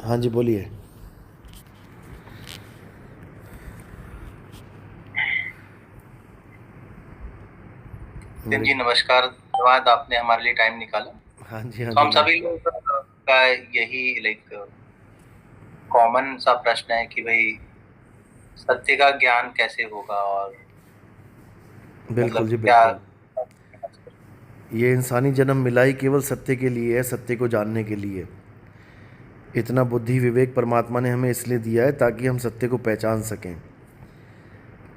हाँ जी, बोलिए। नितिन मेरे जी नमस्कार, धन्यवाद आपने हमारे लिए टाइम निकाला। हाँ जी, हाँ तो जी, हम सभी लोग का यही कॉमन सा प्रश्न है कि भाई सत्य का ज्ञान कैसे होगा और बिल्कुल जी, क्या। बिल्कुल। ये इंसानी जन्म मिला ही केवल सत्य के लिए है, सत्य को जानने के लिए। इतना बुद्धि विवेक परमात्मा ने हमें इसलिए दिया है ताकि हम सत्य को पहचान सकें।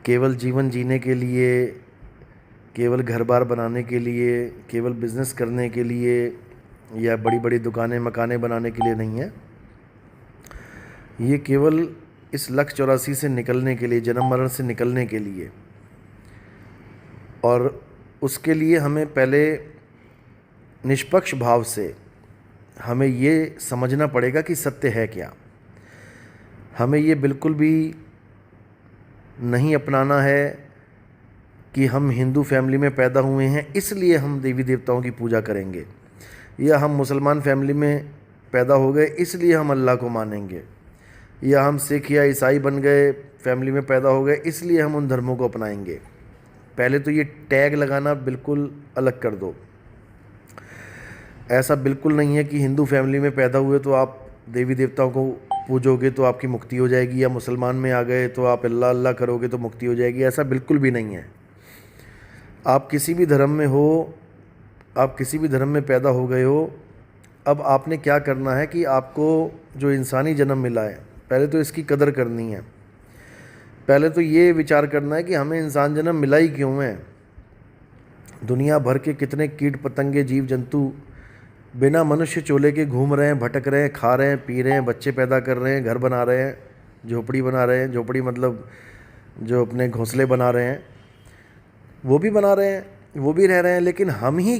केवल जीवन जीने के लिए, केवल घर बार बनाने के लिए, केवल बिजनेस करने के लिए या बड़ी बड़ी दुकानें मकाने बनाने के लिए नहीं है। ये केवल इस लक्ष्य 84 से निकलने के लिए, जन्म मरण से निकलने के लिए। और उसके लिए हमें पहले निष्पक्ष भाव से हमें ये समझना पड़ेगा कि सत्य है क्या। हमें ये बिल्कुल भी नहीं अपनाना है कि हम हिंदू फैमिली में पैदा हुए हैं इसलिए हम देवी देवताओं की पूजा करेंगे, या हम मुसलमान फैमिली में पैदा हो गए इसलिए हम अल्लाह को मानेंगे, या हम सिख या ईसाई बन गए, फैमिली में पैदा हो गए इसलिए हम उन धर्मों को अपनाएंगे। पहले तो ये टैग लगाना बिल्कुल अलग कर दो। ऐसा बिल्कुल नहीं है कि हिंदू फैमिली में पैदा हुए तो आप देवी देवताओं को पूजोगे तो आपकी मुक्ति हो जाएगी, या मुसलमान में आ गए तो आप अल्लाह अल्लाह करोगे तो मुक्ति हो जाएगी। ऐसा बिल्कुल भी नहीं है। आप किसी भी धर्म में हो, आप किसी भी धर्म में पैदा हो गए हो, अब आपने क्या करना है कि आपको जो इंसानी जन्म मिला है, पहले तो इसकी कदर करनी है। पहले तो ये विचार करना है कि हमें इंसान जन्म मिला ही क्यों है। दुनिया भर के कितने कीट पतंगे जीव जंतु बिना मनुष्य चोले के घूम रहे हैं, भटक रहे हैं, खा रहे हैं, पी रहे हैं, बच्चे पैदा कर रहे हैं, घर बना रहे हैं, झोपड़ी बना रहे हैं। झोपड़ी मतलब जो अपने घोंसले बना रहे हैं वो भी बना रहे हैं, वो भी रह रहे हैं। लेकिन हमें ही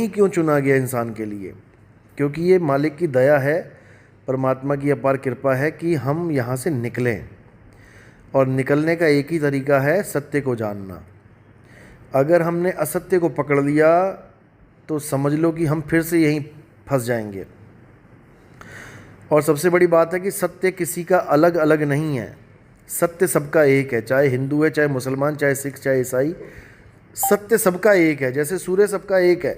क्यों चुना गया इंसान के लिए? क्योंकि ये मालिक की दया है, परमात्मा की अपार कृपा है कि हम यहाँ से निकलें। और निकलने का एक ही तरीका है, सत्य को जानना। अगर हमने असत्य को पकड़ लिया तो समझ लो कि हम फिर से यहीं फंस जाएंगे। और सबसे बड़ी बात है कि सत्य किसी का अलग अलग नहीं है, सत्य सबका एक है। चाहे हिंदू है, चाहे मुसलमान, चाहे सिख, चाहे ईसाई, सत्य सबका एक है। जैसे सूर्य सबका एक है,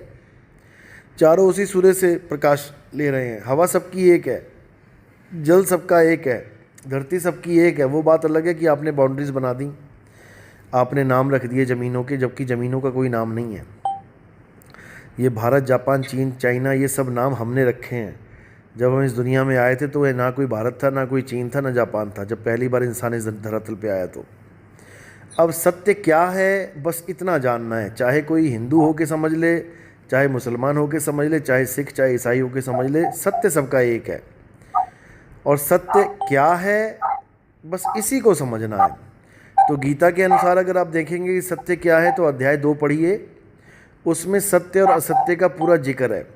चारों उसी सूर्य से प्रकाश ले रहे हैं। हवा सबकी एक है, जल सबका एक है, धरती सबकी एक है। वो बात अलग है कि आपने बाउंड्रीज बना दी, आपने नाम रख दिए ज़मीनों के, जबकि ज़मीनों का कोई नाम नहीं है। ये भारत, जापान, चीन, चाइना, ये सब नाम हमने रखे हैं। जब हम इस दुनिया में आए थे तो ये ना कोई भारत था, ना कोई चीन था, ना जापान था, जब पहली बार इंसान इस धरातल पे आया। तो अब सत्य क्या है, बस इतना जानना है। चाहे कोई हिंदू हो के समझ ले, चाहे मुसलमान हो के समझ ले, चाहे सिख, चाहे ईसाई हो के समझ ले, सत्य सबका एक है। और सत्य क्या है, बस इसी को समझना है। तो गीता के अनुसार अगर आप देखेंगे कि सत्य क्या है, तो अध्याय 2 पढ़िए, उसमें सत्य और असत्य का पूरा जिक्र है।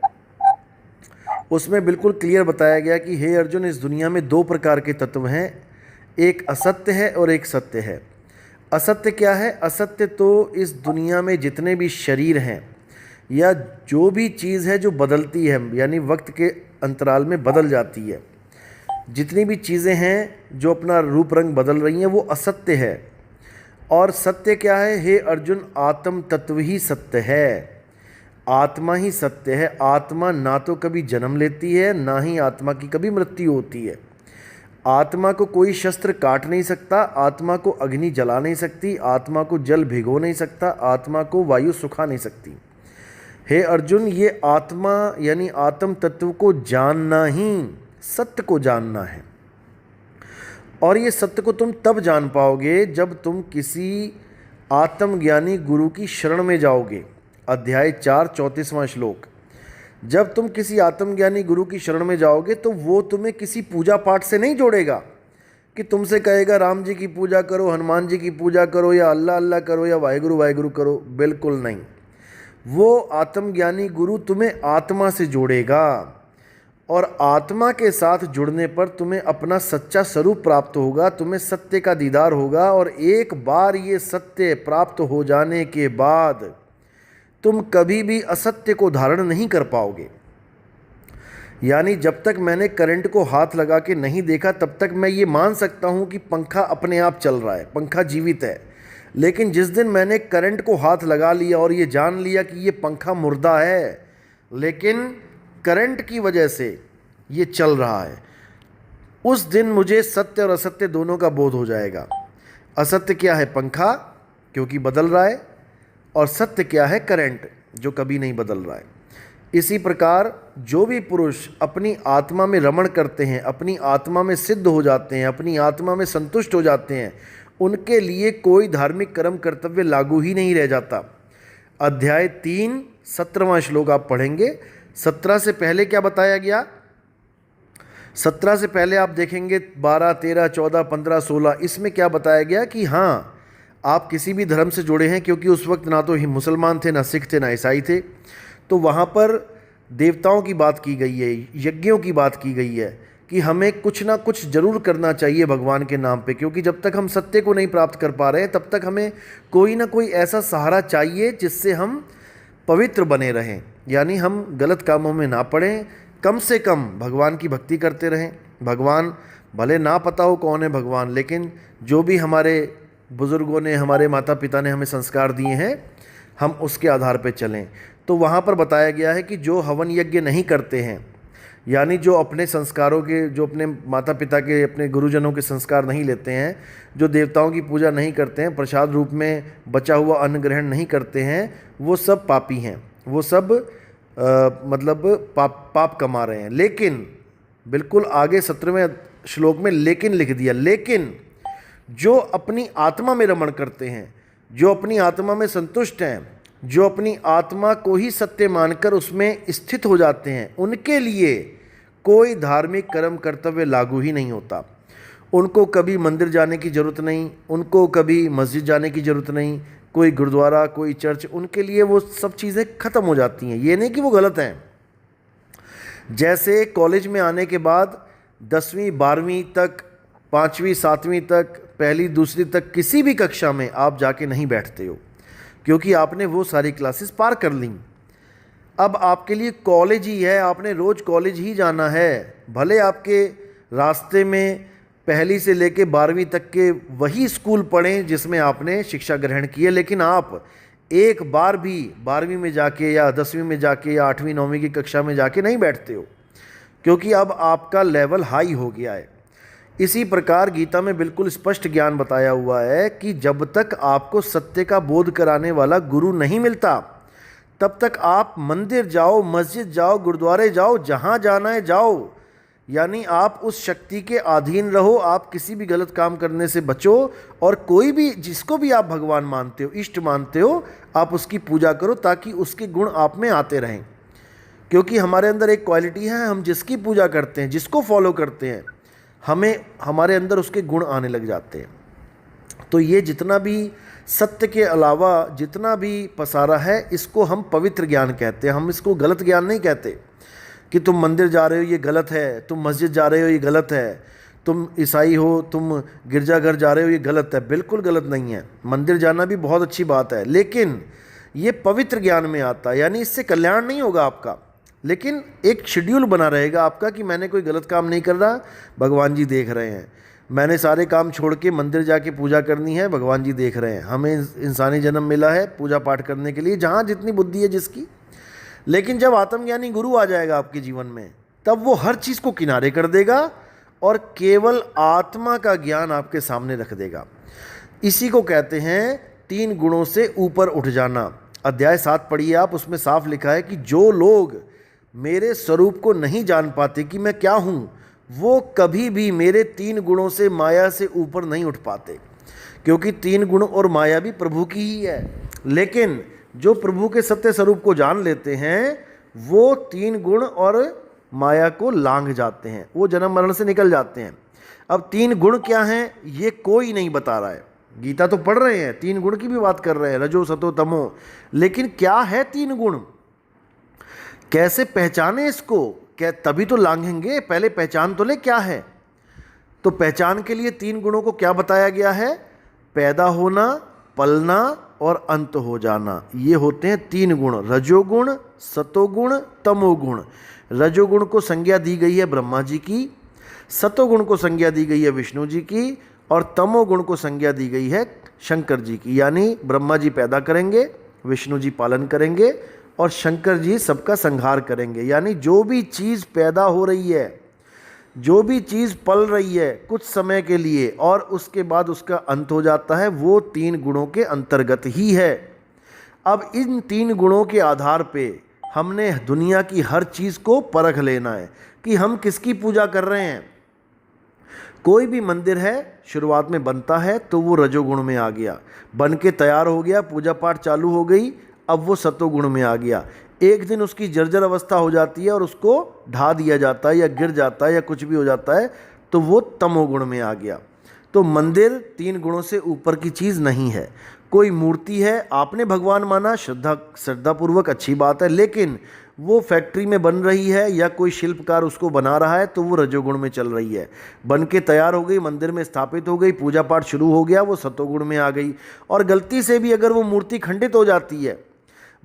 उसमें बिल्कुल क्लियर बताया गया कि हे अर्जुन, इस दुनिया में दो प्रकार के तत्व हैं, एक असत्य है और एक सत्य है। असत्य क्या है? असत्य तो इस दुनिया में जितने भी शरीर हैं या जो भी चीज़ है जो बदलती है, यानी वक्त के अंतराल में बदल जाती है, जितनी भी चीज़ें हैं जो अपना रूप रंग बदल रही हैं, वो असत्य है। और सत्य क्या है हे अर्जुन? आत्म तत्व ही सत्य है, आत्मा ही सत्य है। आत्मा ना तो कभी जन्म लेती है, ना ही आत्मा की कभी मृत्यु होती है। आत्मा को कोई शस्त्र काट नहीं सकता, आत्मा को अग्नि जला नहीं सकती, आत्मा को जल भिगो नहीं सकता, आत्मा को वायु सुखा नहीं सकती। हे अर्जुन, ये आत्मा यानी आत्म तत्व को जानना ही सत्य को जानना है। और ये सत्य को तुम तब जान पाओगे जब तुम किसी आत्मज्ञानी गुरु की शरण में जाओगे। अध्याय 4 34वां श्लोक। जब तुम किसी आत्मज्ञानी गुरु की शरण में जाओगे तो वो तुम्हें किसी पूजा पाठ से नहीं जोड़ेगा कि तुमसे कहेगा राम जी की पूजा करो, हनुमान जी की पूजा करो, या अल्लाह अल्लाह करो, या वाहेगुरु वाहेगुरु करो। बिल्कुल नहीं। वो आत्मज्ञानी गुरु तुम्हें आत्मा से जोड़ेगा, और आत्मा के साथ जुड़ने पर तुम्हें अपना सच्चा स्वरूप प्राप्त होगा, तुम्हें सत्य का दीदार होगा। और एक बार ये सत्य प्राप्त हो जाने के बाद तुम कभी भी असत्य को धारण नहीं कर पाओगे। यानी जब तक मैंने करंट को हाथ लगा के नहीं देखा तब तक मैं ये मान सकता हूँ कि पंखा अपने आप चल रहा है, पंखा जीवित है। लेकिन जिस दिन मैंने करंट को हाथ लगा लिया और ये जान लिया कि ये पंखा मुर्दा है, लेकिन करंट की वजह से ये चल रहा है, उस दिन मुझे सत्य और असत्य दोनों का बोध हो जाएगा। असत्य क्या है? पंखा, क्योंकि बदल रहा है, और सत्य क्या है? करंट, जो कभी नहीं बदल रहा है। इसी प्रकार जो भी पुरुष अपनी आत्मा में रमण करते हैं, अपनी आत्मा में सिद्ध हो जाते हैं, अपनी आत्मा में संतुष्ट हो जाते हैं, उनके लिए कोई धार्मिक कर्म कर्तव्य लागू ही नहीं रह जाता। अध्याय 3 17वां श्लोक आप पढ़ेंगे। 17 से पहले क्या बताया गया? 17 से पहले आप देखेंगे 12, 13, 14, 15, 16, इसमें क्या बताया गया कि हाँ, आप किसी भी धर्म से जुड़े हैं, क्योंकि उस वक्त ना तो ही मुसलमान थे, ना सिख थे, ना ईसाई थे, तो वहाँ पर देवताओं की बात की गई है, यज्ञों की बात की गई है कि हमें कुछ ना कुछ जरूर करना चाहिए भगवान के नाम पे, क्योंकि जब तक हम सत्य को नहीं प्राप्त कर पा रहे हैं तब तक हमें कोई ना कोई ऐसा सहारा चाहिए जिससे हम पवित्र बने रहें, यानी हम गलत कामों में ना पड़ें, कम से कम भगवान की भक्ति करते रहें। भगवान भले ना पता हो कौन है भगवान, लेकिन जो भी हमारे बुज़ुर्गों ने, हमारे माता पिता ने हमें संस्कार दिए हैं, हम उसके आधार पर चलें। तो वहाँ पर बताया गया है कि जो हवन यज्ञ नहीं करते हैं, यानी जो अपने संस्कारों के, जो अपने माता पिता के, अपने गुरुजनों के संस्कार नहीं लेते हैं, जो देवताओं की पूजा नहीं करते हैं, प्रसाद रूप में बचा हुआ अन्न ग्रहण नहीं करते हैं, वो सब पापी हैं, वो सब मतलब पाप कमा रहे हैं। लेकिन बिल्कुल आगे 17वें श्लोक में लेकिन लिख दिया, लेकिन जो अपनी आत्मा में रमण करते हैं, जो अपनी आत्मा में संतुष्ट हैं, जो अपनी आत्मा को ही सत्य मानकर उसमें स्थित हो जाते हैं, उनके लिए कोई धार्मिक कर्म कर्तव्य लागू ही नहीं होता। उनको कभी मंदिर जाने की ज़रूरत नहीं, उनको कभी मस्जिद जाने की ज़रूरत नहीं, कोई गुरुद्वारा, कोई चर्च, उनके लिए वो सब चीज़ें ख़त्म हो जाती हैं। ये नहीं कि वो गलत हैं। जैसे कॉलेज में आने के बाद 10वीं 12वीं तक, 5वीं 7वीं तक, पहली दूसरी तक किसी भी कक्षा में आप जाके नहीं बैठते हो, क्योंकि आपने वो सारी क्लासेस पार कर लीं। अब आपके लिए कॉलेज ही है, आपने रोज़ कॉलेज ही जाना है। भले आपके रास्ते में पहली से लेके 12वीं तक के वही स्कूल पढ़ें जिसमें आपने शिक्षा ग्रहण की है, लेकिन आप एक बार भी 12वीं में जाके या 10वीं में जाके या 8वीं 9वीं की कक्षा में जाके नहीं बैठते हो, क्योंकि अब आपका लेवल हाई हो गया है। इसी प्रकार गीता में बिल्कुल स्पष्ट ज्ञान बताया हुआ है कि जब तक आपको सत्य का बोध कराने वाला गुरु नहीं मिलता, तब तक आप मंदिर जाओ, मस्जिद जाओ, गुरुद्वारे जाओ, जहाँ जाना है जाओ, यानी आप उस शक्ति के अधीन रहो। आप किसी भी गलत काम करने से बचो, और कोई भी, जिसको भी आप भगवान मानते हो, इष्ट मानते हो, आप उसकी पूजा करो ताकि उसके गुण आप में आते रहें। क्योंकि हमारे अंदर एक क्वालिटी है, हम जिसकी पूजा करते हैं, जिसको फॉलो करते हैं, हमें हमारे अंदर उसके गुण आने लग जाते हैं। तो ये जितना भी सत्य के अलावा जितना भी पसारा है, इसको हम पवित्र ज्ञान कहते हैं। हम इसको गलत ज्ञान नहीं कहते कि तुम मंदिर जा रहे हो ये गलत है, तुम मस्जिद जा रहे हो ये गलत है, तुम ईसाई हो, तुम गिरजाघर जा रहे हो ये गलत है। बिल्कुल गलत नहीं है, मंदिर जाना भी बहुत अच्छी बात है, लेकिन ये पवित्र ज्ञान में आता है। यानी इससे कल्याण नहीं होगा आपका, लेकिन एक शेड्यूल बना रहेगा आपका कि मैंने कोई गलत काम नहीं कर रहा, भगवान जी देख रहे हैं। मैंने सारे काम छोड़ के मंदिर जाके पूजा करनी है, भगवान जी देख रहे हैं। हमें इंसानी जन्म मिला है पूजा पाठ करने के लिए, जहाँ जितनी बुद्धि है जिसकी। लेकिन जब आत्मज्ञानी गुरु आ जाएगा आपके जीवन में, तब वो हर चीज़ को किनारे कर देगा और केवल आत्मा का ज्ञान आपके सामने रख देगा। इसी को कहते हैं 3 गुणों से ऊपर उठ जाना। अध्याय 7 पढ़िए आप, उसमें साफ लिखा है कि जो लोग मेरे स्वरूप को नहीं जान पाते कि मैं क्या हूँ, वो कभी भी मेरे 3 गुणों से, माया से ऊपर नहीं उठ पाते, क्योंकि 3 गुण और माया भी प्रभु की ही है। लेकिन जो प्रभु के सत्य स्वरूप को जान लेते हैं, वो 3 गुण और माया को लांघ जाते हैं, वो जन्म मरण से निकल जाते हैं। अब 3 गुण क्या हैं ये कोई नहीं बता रहा है। गीता तो पढ़ रहे हैं, 3 गुण की भी बात कर रहे हैं, रजो सतो तमो, लेकिन क्या है 3 गुण, कैसे पहचाने इसको, क्या तभी तो लांघेंगे, पहले पहचान तो ले क्या है। तो पहचान के लिए 3 गुणों को क्या बताया गया है? पैदा होना, पलना, और अंत हो जाना, ये होते हैं 3 गुण, रजोगुण, सतोगुण, तमोगुण। रजोगुण को संज्ञा दी गई है ब्रह्मा जी की, सतोगुण को संज्ञा दी गई है विष्णु जी की, और तमोगुण को संज्ञा दी गई है शंकर जी की। यानी ब्रह्मा जी पैदा करेंगे, विष्णु जी पालन करेंगे और शंकर जी सबका संहार करेंगे। यानी जो भी चीज़ पैदा हो रही है, जो भी चीज़ पल रही है कुछ समय के लिए और उसके बाद उसका अंत हो जाता है, वो 3 गुणों के अंतर्गत ही है। अब इन 3 गुणों के आधार पे हमने दुनिया की हर चीज़ को परख लेना है कि हम किसकी पूजा कर रहे हैं। कोई भी मंदिर है, शुरुआत में बनता है तो वो रजोगुण में आ गया, बन के तैयार हो गया, पूजा पाठ चालू हो गई, अब वो सतोगुण में आ गया। एक दिन उसकी जर्जर अवस्था हो जाती है और उसको ढा दिया जाता है या गिर जाता है या कुछ भी हो जाता है, तो वो तमोगुण में आ गया। तो मंदिर 3 गुणों से ऊपर की चीज़ नहीं है। कोई मूर्ति है, आपने भगवान माना, श्रद्धापूर्वक, अच्छी बात है, लेकिन वो फैक्ट्री में बन रही है या कोई शिल्पकार उसको बना रहा है तो वो रजोगुण में चल रही है। बन के तैयार हो गई, मंदिर में स्थापित हो गई, पूजा पाठ शुरू हो गया, वो सतोगुण में आ गई। और गलती से भी अगर वो मूर्ति खंडित हो जाती है,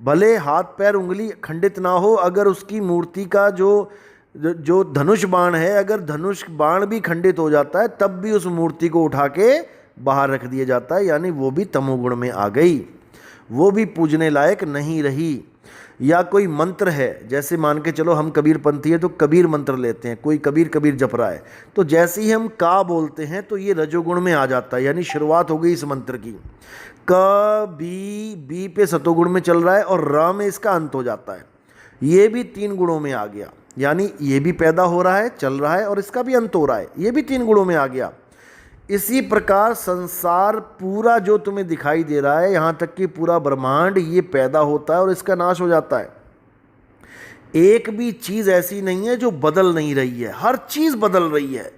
भले हाथ पैर उंगली खंडित ना हो, अगर उसकी मूर्ति का जो धनुष बाण है, अगर धनुष बाण भी खंडित हो जाता है तब भी उस मूर्ति को उठा के बाहर रख दिया जाता है। यानी वो भी तमोगुण में आ गई, वो भी पूजने लायक नहीं रही। या कोई मंत्र है, जैसे मान के चलो हम कबीर पंथी है तो कबीर मंत्र लेते हैं, कोई कबीर कबीर जप रहा है, तो जैसे ही हम का बोलते हैं तो ये रजोगुण में आ जाता है। यानी शुरुआत हो गई इस मंत्र की, क बी पे सतोगुण में चल रहा है और र में इसका अंत हो जाता है, ये भी 3 गुणों में आ गया। यानी ये भी पैदा हो रहा है, चल रहा है और इसका भी अंत हो रहा है, ये भी 3 गुणों में आ गया। इसी प्रकार संसार पूरा जो तुम्हें दिखाई दे रहा है, यहाँ तक कि पूरा ब्रह्मांड, ये पैदा होता है और इसका नाश हो जाता है। एक भी चीज़ ऐसी नहीं है जो बदल नहीं रही है, हर चीज़ बदल रही है,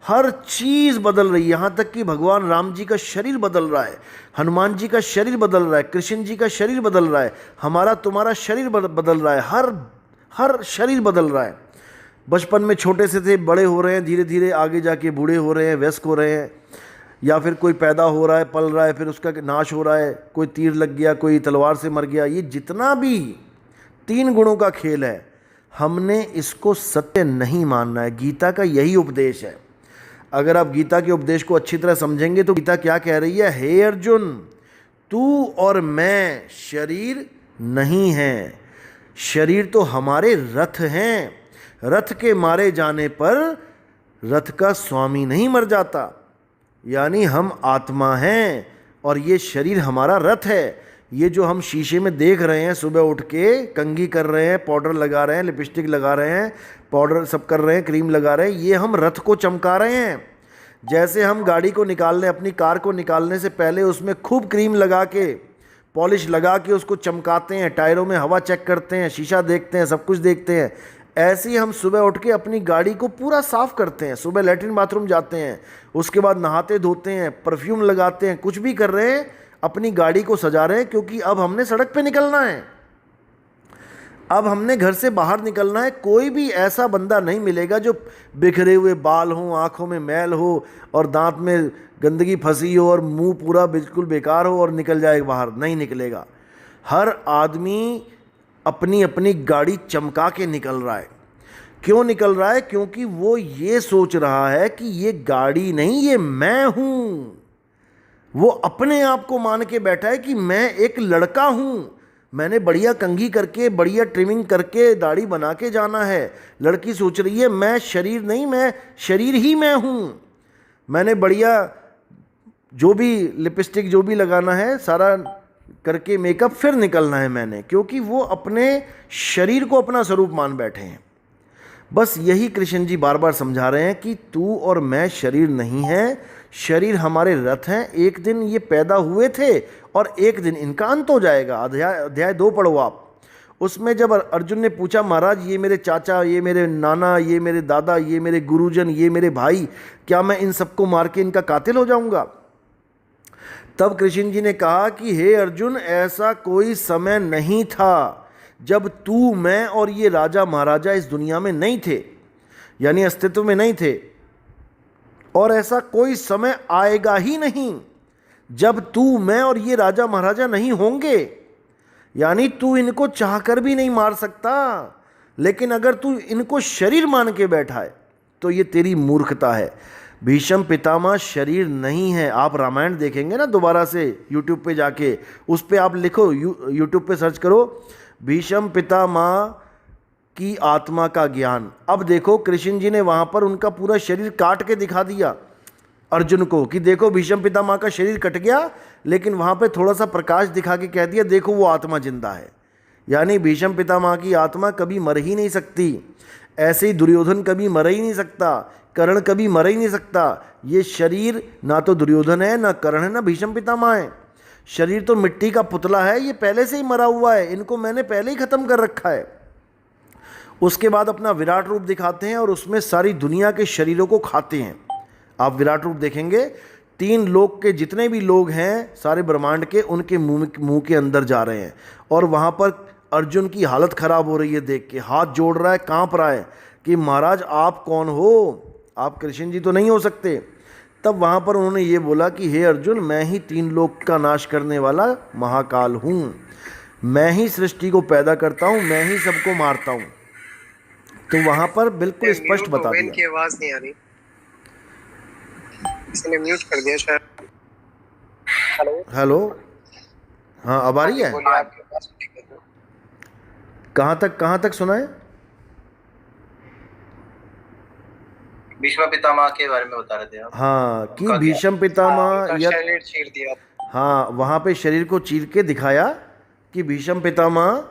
हर चीज़ बदल रही है। यहाँ तक कि भगवान राम जी का शरीर बदल रहा है, हनुमान जी का शरीर बदल रहा है, कृष्ण जी का शरीर बदल रहा है, हमारा तुम्हारा शरीर बदल रहा है, हर शरीर बदल रहा है। बचपन में छोटे से थे, बड़े हो रहे हैं, धीरे धीरे आगे जाके बूढ़े हो रहे हैं, वयस्क हो रहे हैं, या फिर कोई पैदा हो रहा है, पल रहा है, फिर उसका नाश हो रहा है, कोई तीर लग गया, कोई तलवार से मर गया। ये जितना भी 3 गुणों का खेल है, हमने इसको सत्य नहीं मानना है। गीता का यही उपदेश है। अगर आप गीता के उपदेश को अच्छी तरह समझेंगे तो गीता क्या कह रही है, हे अर्जुन, तू और मैं शरीर नहीं हैं, शरीर तो हमारे रथ हैं, रथ के मारे जाने पर रथ का स्वामी नहीं मर जाता। यानी हम आत्मा हैं और ये शरीर हमारा रथ है। ये जो हम शीशे में देख रहे हैं, सुबह उठ के कंघी कर रहे हैं, पाउडर लगा रहे हैं, लिपस्टिक लगा रहे हैं, पाउडर सब कर रहे हैं, क्रीम लगा रहे हैं, ये हम रथ को चमका रहे हैं। जैसे हम गाड़ी को निकालने, अपनी कार को निकालने से पहले उसमें खूब क्रीम लगा के, पॉलिश लगा के उसको चमकाते हैं, टायरों में हवा चेक करते हैं, शीशा देखते हैं, सब कुछ देखते हैं, ऐसे ही हम सुबह उठ के अपनी गाड़ी को पूरा साफ़ करते हैं। सुबह लैट्रिन बाथरूम जाते हैं, उसके बाद नहाते धोते हैं, परफ्यूम लगाते हैं, कुछ भी कर रहे हैं, अपनी गाड़ी को सजा रहे हैं, क्योंकि अब हमने सड़क पे निकलना है, अब हमने घर से बाहर निकलना है। कोई भी ऐसा बंदा नहीं मिलेगा जो बिखरे हुए बाल हों, आँखों में मैल हो और दांत में गंदगी फंसी हो और मुंह पूरा बिल्कुल बेकार हो और निकल जाए बाहर, नहीं निकलेगा। हर आदमी अपनी अपनी गाड़ी चमका के निकल रहा है। क्यों निकल रहा है? क्योंकि वो ये सोच रहा है कि ये गाड़ी नहीं, ये मैं हूँ। वो अपने आप को मान के बैठा है कि मैं एक लड़का हूँ, मैंने बढ़िया कंघी करके, बढ़िया ट्रिमिंग करके, दाढ़ी बना के जाना है। लड़की सोच रही है मैं शरीर नहीं, मैं शरीर ही मैं हूँ, मैंने बढ़िया जो भी लिपस्टिक जो भी लगाना है सारा करके मेकअप फिर निकलना है मैंने, क्योंकि वो अपने शरीर को अपना स्वरूप मान बैठे हैं। बस यही कृष्ण जी बार बार समझा रहे हैं कि तू और मैं शरीर नहीं है, शरीर हमारे रथ हैं। एक दिन ये पैदा हुए थे और एक दिन इनका अंत हो जाएगा। अध्याय 2 पढ़ो आप। उसमें जब अर्जुन ने पूछा महाराज ये मेरे चाचा, ये मेरे नाना, ये मेरे दादा, ये मेरे गुरुजन, ये मेरे भाई, क्या मैं इन सबको मार के इनका कातिल हो जाऊंगा? तब कृष्ण जी ने कहा कि हे अर्जुन, ऐसा कोई समय नहीं था जब तू, मैं और ये राजा महाराजा इस दुनिया में नहीं थे, यानी अस्तित्व में नहीं थे, और ऐसा कोई समय आएगा ही नहीं। जब तू, मैं और ये राजा महाराजा नहीं होंगे, यानी तू इनको चाहकर भी नहीं मार सकता, लेकिन अगर तू इनको शरीर मान के बैठा है तो ये तेरी मूर्खता है। भीष्म पितामह शरीर नहीं है। आप रामायण देखेंगे ना दोबारा से यूट्यूब पे जाके, उस पे आप लिखो, यूट्यूब पे सर्च करो भीष्म पितामह की आत्मा का ज्ञान। अब देखो कृष्ण जी ने वहाँ पर उनका पूरा शरीर काट के दिखा दिया अर्जुन को कि देखो भीष्म पितामह का शरीर कट गया, लेकिन वहाँ पे थोड़ा सा प्रकाश दिखा के कह दिया देखो वो आत्मा जिंदा है। यानी भीष्म पितामह की आत्मा कभी मर ही नहीं सकती। ऐसे ही दुर्योधन कभी मर ही नहीं सकता, कर्ण कभी मर ही नहीं सकता। ये शरीर ना तो दुर्योधन है, ना कर्ण है, ना भीष्म पितामह है। शरीर तो मिट्टी का पुतला है, ये पहले से ही मरा हुआ है, इनको मैंने पहले ही ख़त्म कर रखा है। उसके बाद अपना विराट रूप दिखाते हैं और उसमें सारी दुनिया के शरीरों को खाते हैं। आप विराट रूप देखेंगे, 3 लोक के जितने भी लोग हैं सारे ब्रह्मांड के, उनके मुंह के अंदर जा रहे हैं। और वहाँ पर अर्जुन की हालत ख़राब हो रही है, देख के हाथ जोड़ रहा है, कांप रहा है कि महाराज आप कौन हो, आप कृष्ण जी तो नहीं हो सकते। तब वहाँ पर उन्होंने ये बोला कि हे अर्जुन, मैं ही 3 लोक का नाश करने वाला महाकाल हूँ, मैं ही सृष्टि को पैदा करता हूँ, मैं ही सबको मारता हूँ। तो वहाँ पर बिल्कुल स्पष्ट बता दिया। इनकी आवाज़ नहीं आ रही, इसने म्यूट कर दिया शायद। हेलो हेलो, हाँ अब आ रही है? बोलिए, आपके पास ठीक है। कहाँ तक सुना है? भीष्म पितामह के बारे में बता रहे थे आप। हाँ, कि भीष्म पितामह या शरीर चीर दिया। हाँ, वहाँ पे शरीर को चीर के दिखाया कि भीष्म पितामह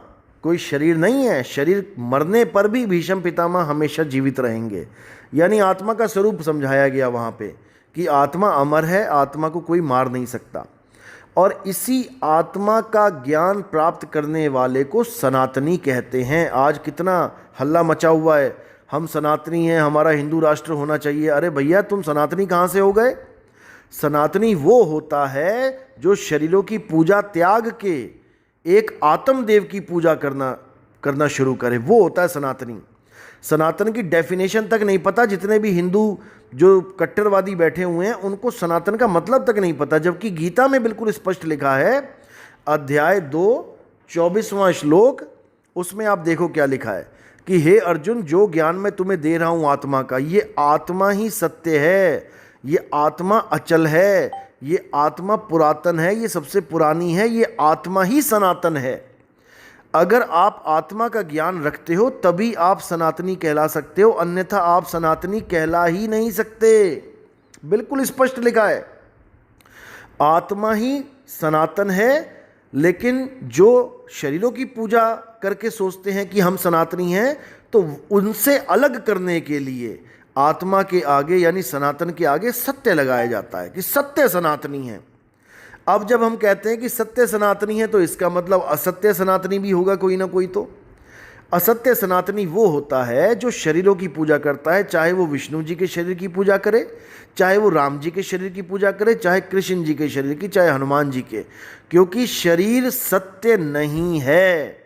कोई शरीर नहीं है, शरीर मरने पर भी भीष्म पितामह हमेशा जीवित रहेंगे। यानी आत्मा का स्वरूप समझाया गया वहाँ पे कि आत्मा अमर है, आत्मा को कोई मार नहीं सकता। और इसी आत्मा का ज्ञान प्राप्त करने वाले को सनातनी कहते हैं। आज कितना हल्ला मचा हुआ है, हम सनातनी हैं, हमारा हिंदू राष्ट्र होना चाहिए। अरे भैया, तुम सनातनी कहाँ से हो गए? सनातनी वो होता है जो शरीरों की पूजा त्याग के एक आत्मदेव की पूजा करना शुरू करे, वो होता है सनातनी। सनातन की डेफिनेशन तक नहीं पता, जितने भी हिंदू जो कट्टरवादी बैठे हुए हैं उनको सनातन का मतलब तक नहीं पता। जबकि गीता में बिल्कुल स्पष्ट लिखा है, अध्याय 2 24वां श्लोक, उसमें आप देखो क्या लिखा है कि हे अर्जुन, जो ज्ञान मैं तुम्हें दे रहा हूँ आत्मा का, ये आत्मा ही सत्य है, ये आत्मा अचल है, ये आत्मा पुरातन है, ये सबसे पुरानी है, ये आत्मा ही सनातन है। अगर आप आत्मा का ज्ञान रखते हो तभी आप सनातनी कहला सकते हो, अन्यथा आप सनातनी कहला ही नहीं सकते। बिल्कुल स्पष्ट लिखा है, आत्मा ही सनातन है। लेकिन जो शरीरों की पूजा करके सोचते हैं कि हम सनातनी हैं, तो उनसे अलग करने के लिए आत्मा के आगे यानी सनातन के आगे सत्य लगाया जाता है कि सत्य सनातनी है। अब जब हम कहते हैं कि सत्य सनातनी है तो इसका मतलब असत्य सनातनी भी होगा कोई ना कोई। तो असत्य सनातनी वो होता है जो शरीरों की पूजा करता है, चाहे वो विष्णु जी के शरीर की पूजा करे, चाहे वो राम जी के शरीर की पूजा करे, चाहे कृष्ण जी के शरीर की, चाहे हनुमान जी के। क्योंकि शरीर सत्य नहीं है,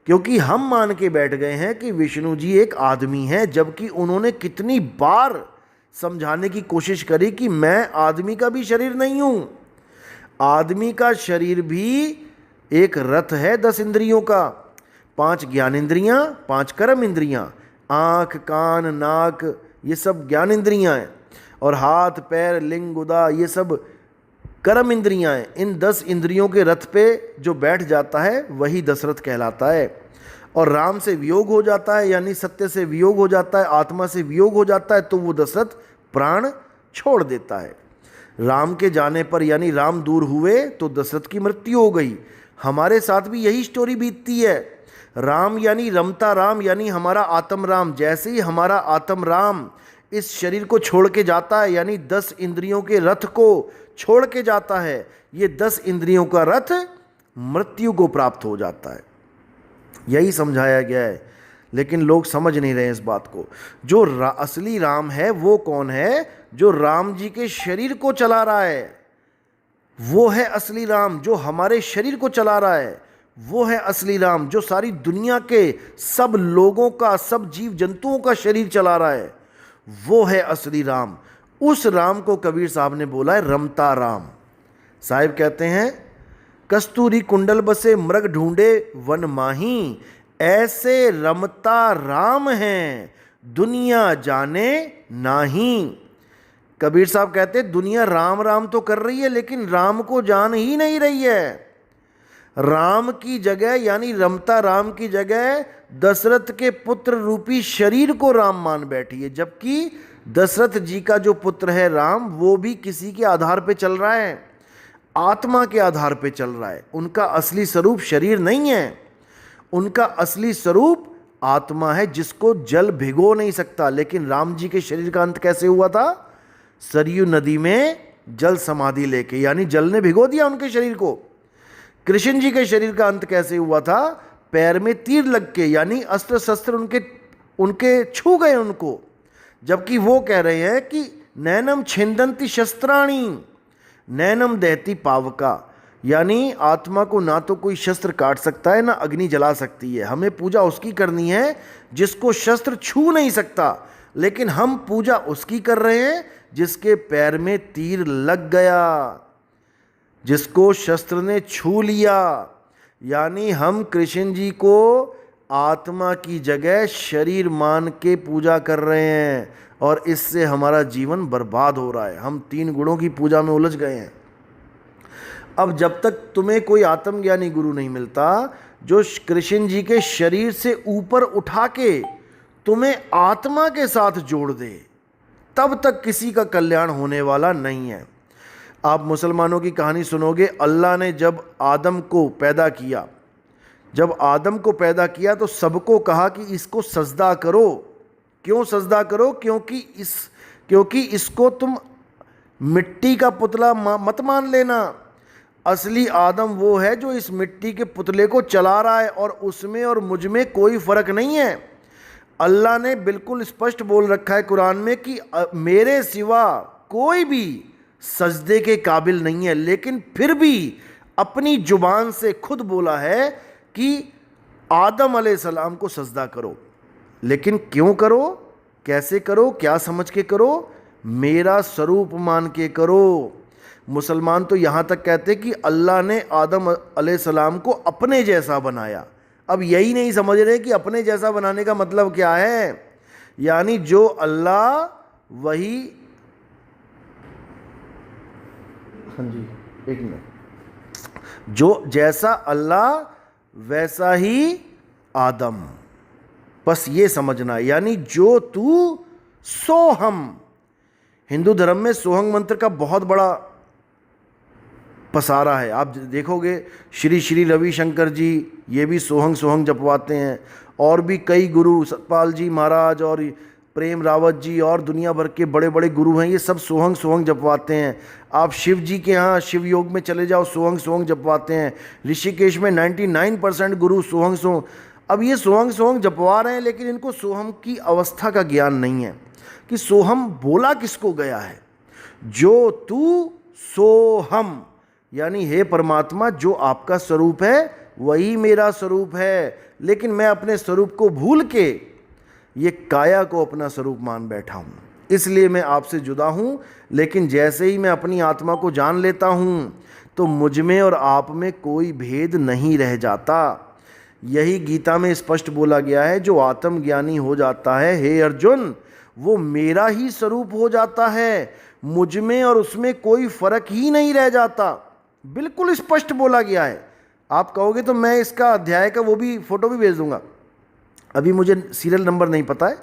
क्योंकि हम मान के बैठ गए हैं कि विष्णु जी एक आदमी हैं, जबकि उन्होंने कितनी बार समझाने की कोशिश करी कि मैं आदमी का भी शरीर नहीं हूँ। आदमी का शरीर भी एक रथ है 10 इंद्रियों का, 5 ज्ञान इंद्रियाँ, 5 कर्म इंद्रियाँ, आँख कान नाक ये सब ज्ञान इंद्रियाँ हैं, और हाथ पैर लिंग गुदा ये सब कर्म इंद्रियाँ हैं। इन 10 इंद्रियों के रथ पे जो बैठ जाता है वही दशरथ कहलाता है। और राम से वियोग हो जाता है, यानी सत्य से वियोग हो जाता है, आत्मा से वियोग हो जाता है, तो वो दशरथ प्राण छोड़ देता है। राम के जाने पर यानी राम दूर हुए तो दशरथ की मृत्यु हो गई। हमारे साथ भी यही स्टोरी बीतती है। राम यानी रमता राम, यानी हमारा आत्म राम। जैसे ही हमारा आत्म राम इस शरीर को छोड़ के जाता है, यानी 10 इंद्रियों के रथ को छोड़ के जाता है, ये 10 इंद्रियों का रथ मृत्यु को प्राप्त हो जाता है। यही समझाया गया है, लेकिन लोग समझ नहीं रहे इस बात को। जो असली राम है वो कौन है? जो राम जी के शरीर को चला रहा है वो है असली राम। जो हमारे शरीर को चला रहा है वो है असली राम। जो सारी दुनिया के सब लोगों का, सब जीव जंतुओं का शरीर चला रहा है वो है असली राम। उस राम को कबीर साहब ने बोला है रमता राम। साहिब कहते हैं, कस्तूरी कुंडल बसे मृग ढूंढे वन माही, ऐसे रमता राम हैं दुनिया जाने नाही। कबीर साहब कहते दुनिया राम राम तो कर रही है लेकिन राम को जान ही नहीं रही है। राम की जगह यानी रमता राम की जगह दशरथ के पुत्र रूपी शरीर को राम मान बैठी है, जबकि दशरथ जी का जो पुत्र है राम, वो भी किसी के आधार पे चल रहा है, आत्मा के आधार पे चल रहा है। उनका असली स्वरूप शरीर नहीं है, उनका असली स्वरूप आत्मा है जिसको जल भिगो नहीं सकता। लेकिन राम जी के शरीर का अंत कैसे हुआ था? सरयू नदी में जल समाधि लेके, यानी जल ने भिगो दिया उनके शरीर को। कृष्ण जी के शरीर का अंत कैसे हुआ था? पैर में तीर लग के, यानी अस्त्र शस्त्र उनके छू गए उनको। जबकि वो कह रहे हैं कि नैनम छिंदंती शस्त्राणी नैनम दहती पावका, यानी आत्मा को ना तो कोई शस्त्र काट सकता है ना अग्नि जला सकती है। हमें पूजा उसकी करनी है जिसको शस्त्र छू नहीं सकता, लेकिन हम पूजा उसकी कर रहे हैं जिसके पैर में तीर लग गया, जिसको शस्त्र ने छू लिया। यानी हम कृष्ण जी को आत्मा की जगह शरीर मान के पूजा कर रहे हैं और इससे हमारा जीवन बर्बाद हो रहा है। हम 3 गुणों की पूजा में उलझ गए हैं। अब जब तक तुम्हें कोई आत्मज्ञानी गुरु नहीं मिलता जो कृष्ण जी के शरीर से ऊपर उठा के तुम्हें आत्मा के साथ जोड़ दे, तब तक किसी का कल्याण होने वाला नहीं है। आप मुसलमानों की कहानी सुनोगे, अल्लाह ने जब आदम को पैदा किया, जब आदम को पैदा किया तो सबको कहा कि इसको सजदा करो। क्यों सजदा करो? क्योंकि इसको तुम मिट्टी का पुतला मत मान लेना। असली आदम वो है जो इस मिट्टी के पुतले को चला रहा है और उसमें और मुझ में कोई फर्क नहीं है। अल्लाह ने बिल्कुल स्पष्ट बोल रखा है कुरान में कि मेरे सिवा कोई भी सजदे के काबिल नहीं है, लेकिन फिर भी अपनी जुबान से खुद बोला है कि आदम अलैहिस्सलाम को सजदा करो। लेकिन क्यों करो, कैसे करो, क्या समझ के करो? मेरा स्वरूप मान के करो। मुसलमान तो यहाँ तक कहते कि अल्लाह ने आदम अलैहिस्सलाम को अपने जैसा बनाया। अब यही नहीं समझ रहे कि अपने जैसा बनाने का मतलब क्या है। यानी जो अल्लाह वही, हाँ जी एक मिनट, जो जैसा अल्लाह वैसा ही आदम, बस ये समझना। यानी जो तू सो हम। हिंदू धर्म में सोहंग मंत्र का बहुत बड़ा पसारा है। आप देखोगे श्री श्री रविशंकर जी ये भी सोहंग सोहंग जपवाते हैं, और भी कई गुरु, सतपाल जी महाराज और प्रेम रावत जी और दुनिया भर के बड़े बड़े गुरु हैं, ये सब सोहंग सोहंग जपवाते हैं। आप शिव जी के यहाँ शिव योग में चले जाओ, सोहंग सोहंग जपवाते हैं। ऋषिकेश में 99% गुरु सोहंग सोहंग। अब ये सोहंग सोहंग जपवा रहे हैं, लेकिन इनको सोहम की अवस्था का ज्ञान नहीं है कि सोहम बोला किसको गया है। जो तू सोहम, यानी हे परमात्मा, जो आपका स्वरूप है वही मेरा स्वरूप है, लेकिन मैं अपने स्वरूप को भूल के ये काया को अपना स्वरूप मान बैठा हूँ, इसलिए मैं आपसे जुदा हूँ। लेकिन जैसे ही मैं अपनी आत्मा को जान लेता हूँ तो मुझ में और आप में कोई भेद नहीं रह जाता। यही गीता में स्पष्ट बोला गया है, जो आत्मज्ञानी हो जाता है हे अर्जुन, वो मेरा ही स्वरूप हो जाता है, मुझ में और उसमें कोई फर्क ही नहीं रह जाता। बिल्कुल स्पष्ट बोला गया है। आप कहोगे तो मैं इसका अध्याय का वो भी फोटो भी भेज दूंगा, अभी मुझे सीरियल नंबर नहीं पता है।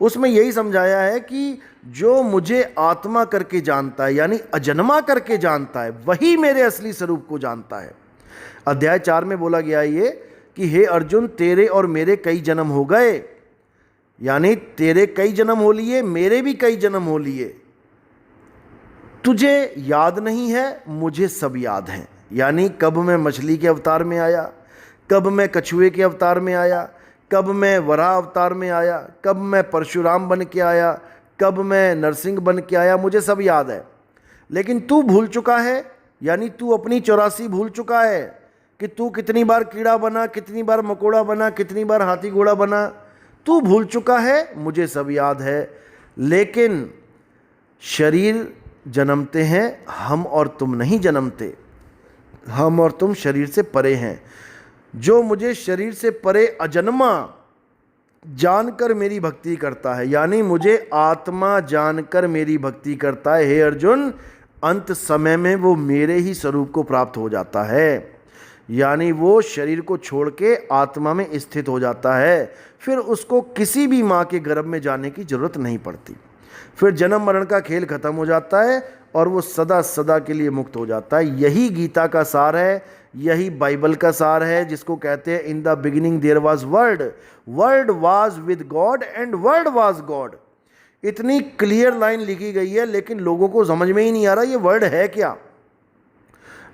उसमें यही समझाया है कि जो मुझे आत्मा करके जानता है, यानी अजन्मा करके जानता है, वही मेरे असली स्वरूप को जानता है। अध्याय 4 में बोला गया है ये कि हे अर्जुन, तेरे और मेरे कई जन्म हो गए, यानी तेरे कई जन्म हो लिए, मेरे भी कई जन्म हो लिए। तुझे याद नहीं है, मुझे सब याद है। यानी कब मैं मछली के अवतार में आया, कब मैं कछुए के अवतार में आया, कब मैं वराह अवतार में आया, कब मैं परशुराम बन के आया, कब मैं नरसिंह बन के आया, मुझे सब याद है। लेकिन तू भूल चुका है, यानी तू अपनी 84 भूल चुका है कि तू कितनी बार कीड़ा बना, कितनी बार मकोड़ा बना, कितनी बार हाथी घोड़ा बना। तू भूल चुका है, मुझे सब याद है। लेकिन शरीर जन्मते हैं, हम और तुम नहीं जन्मते। हम और तुम शरीर से परे हैं। जो मुझे शरीर से परे अजन्मा जानकर मेरी भक्ति करता है, यानी मुझे आत्मा जानकर मेरी भक्ति करता है, हे अर्जुन, अंत समय में वो मेरे ही स्वरूप को प्राप्त हो जाता है। यानी वो शरीर को छोड़ के आत्मा में स्थित हो जाता है। फिर उसको किसी भी माँ के गर्भ में जाने की जरूरत नहीं पड़ती। फिर जन्म मरण का खेल खत्म हो जाता है और वो सदा सदा के लिए मुक्त हो जाता है। यही गीता का सार है, यही बाइबल का सार है, जिसको कहते हैं in the beginning there was word, word was with God and word was God. इतनी क्लियर लाइन लिखी गई है, लेकिन लोगों को समझ में ही नहीं आ रहा ये वर्ड है क्या।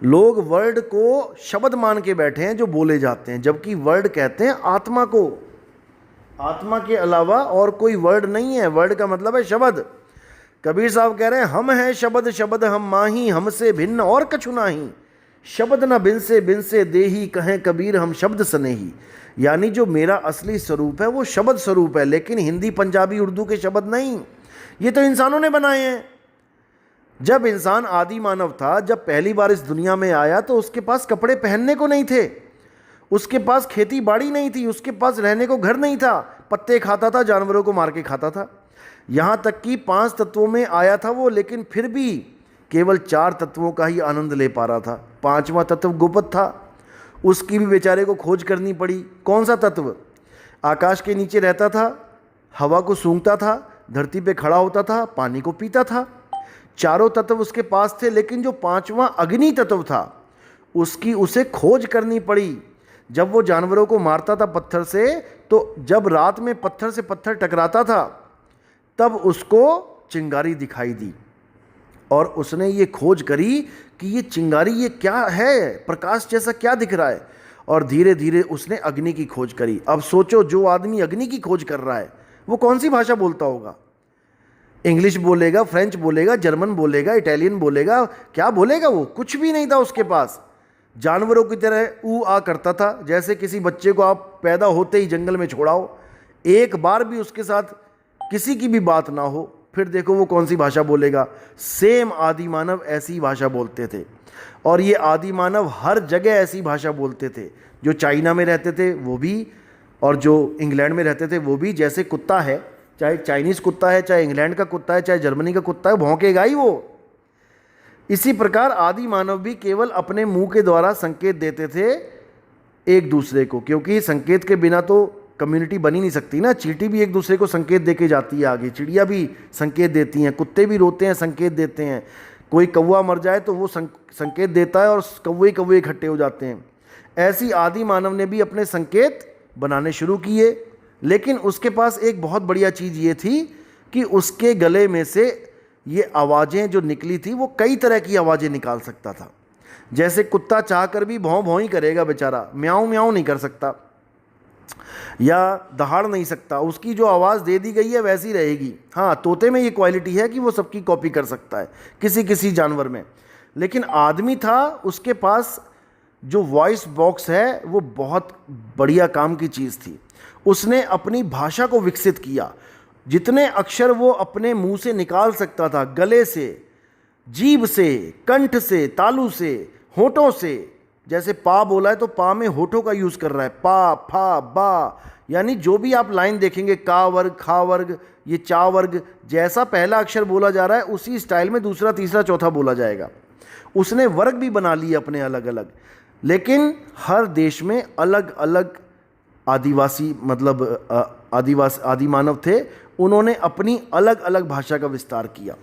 लोग वर्ड को शब्द मान के बैठे हैं जो बोले जाते हैं, जबकि वर्ड कहते हैं आत्मा को। आत्मा के अलावा और कोई वर्ड नहीं है। वर्ड का मतलब है शब्द। कबीर साहब कह रहे हैं हम हैं शब्द, शब्द हम माही, हमसे भिन्न और कछु नाही। शब्द न बिन से देही, कहें कबीर हम शब्द सनेही। यानी जो मेरा असली स्वरूप है वो शब्द स्वरूप है, लेकिन हिंदी पंजाबी उर्दू के शब्द नहीं। ये तो इंसानों ने बनाए हैं। जब इंसान आदि मानव था, जब पहली बार इस दुनिया में आया, तो उसके पास कपड़े पहनने को नहीं थे, उसके पास खेती बाड़ी नहीं थी, उसके पास रहने को घर नहीं था, पत्ते खाता था, जानवरों को मार के खाता था। यहाँ तक कि 5 तत्वों में आया था वो, लेकिन फिर भी केवल 4 तत्वों का ही आनंद ले पा रहा था। 5वां तत्व गुप्त था, उसकी भी बेचारे को खोज करनी पड़ी। कौन सा तत्व? आकाश के नीचे रहता था, हवा को सूंघता था, धरती पे खड़ा होता था, पानी को पीता था। 4 तत्व उसके पास थे, लेकिन जो 5वां अग्नि तत्व था उसकी उसे खोज करनी पड़ी। जब वो जानवरों को मारता था पत्थर से, तो जब रात में पत्थर से पत्थर टकराता था तब उसको चिंगारी दिखाई दी, और उसने ये खोज करी कि ये चिंगारी ये क्या है, प्रकाश जैसा क्या दिख रहा है, और धीरे धीरे उसने अग्नि की खोज करी। अब सोचो, जो आदमी अग्नि की खोज कर रहा है वो कौन सी भाषा बोलता होगा? इंग्लिश बोलेगा, फ्रेंच बोलेगा, जर्मन बोलेगा, इटालियन बोलेगा, क्या बोलेगा? वो कुछ भी नहीं था उसके पास। जानवरों की तरह ऊ आ करता था, जैसे किसी बच्चे को आप पैदा होते ही जंगल में छोड़ाओ, एक बार भी उसके साथ किसी की भी बात ना हो, फिर देखो वो कौन सी भाषा बोलेगा। सेम आदि मानव ऐसी भाषा बोलते थे, और ये आदि मानव हर जगह ऐसी भाषा बोलते थे। जो चाइना में रहते थे वो भी, और जो इंग्लैंड में रहते थे वो भी। जैसे कुत्ता है, चाहे चाइनीज़ कुत्ता है, चाहे इंग्लैंड का कुत्ता है, चाहे जर्मनी का कुत्ता है, भौंकेगा ही वो। इसी प्रकार आदि मानव भी केवल अपने मुंह के द्वारा संकेत देते थे एक दूसरे को, क्योंकि संकेत के बिना तो कम्युनिटी बनी नहीं सकती ना। चींटी भी एक दूसरे को संकेत देके जाती है आगे, चिड़िया भी संकेत देती हैं, कुत्ते भी रोते हैं संकेत देते हैं, कोई कौवा मर जाए तो वो संकेत देता है और कौवे कौवे इकट्ठे हो जाते हैं। ऐसी आदि मानव ने भी अपने संकेत बनाने शुरू किए, लेकिन उसके पास एक बहुत बढ़िया चीज़ ये थी कि उसके गले में से ये आवाज़ें जो निकली थी वो कई तरह की आवाज़ें निकाल सकता था। जैसे कुत्ता चाहकर भी भौं भौं ही करेगा बेचारा, म्याऊं म्याऊं नहीं कर सकता या दहाड़ नहीं सकता, उसकी जो आवाज़ दे दी गई है वैसी रहेगी। हाँ, तोते में ये क्वालिटी है कि वो सबकी कॉपी कर सकता है, किसी किसी जानवर में। लेकिन आदमी था, उसके पास जो वॉइस बॉक्स है वो बहुत बढ़िया काम की चीज़ थी। उसने अपनी भाषा को विकसित किया। जितने अक्षर वो अपने मुंह से निकाल सकता था, गले से, जीभ से, कंठ से, तालू से, होठों से, जैसे पा बोला है तो पा में होठों का यूज़ कर रहा है, पा, फा, बा, यानी जो भी आप लाइन देखेंगे, का वर्ग, खा वर्ग, ये चा वर्ग, जैसा पहला अक्षर बोला जा रहा है उसी स्टाइल में दूसरा, तीसरा, चौथा बोला जाएगा। उसने वर्ग भी बना लिए अपने अलग अलग, लेकिन हर देश में अलग अलग आदिवासी, मतलब आदि मानव थे, उन्होंने अपनी अलग अलग भाषा का विस्तार किया।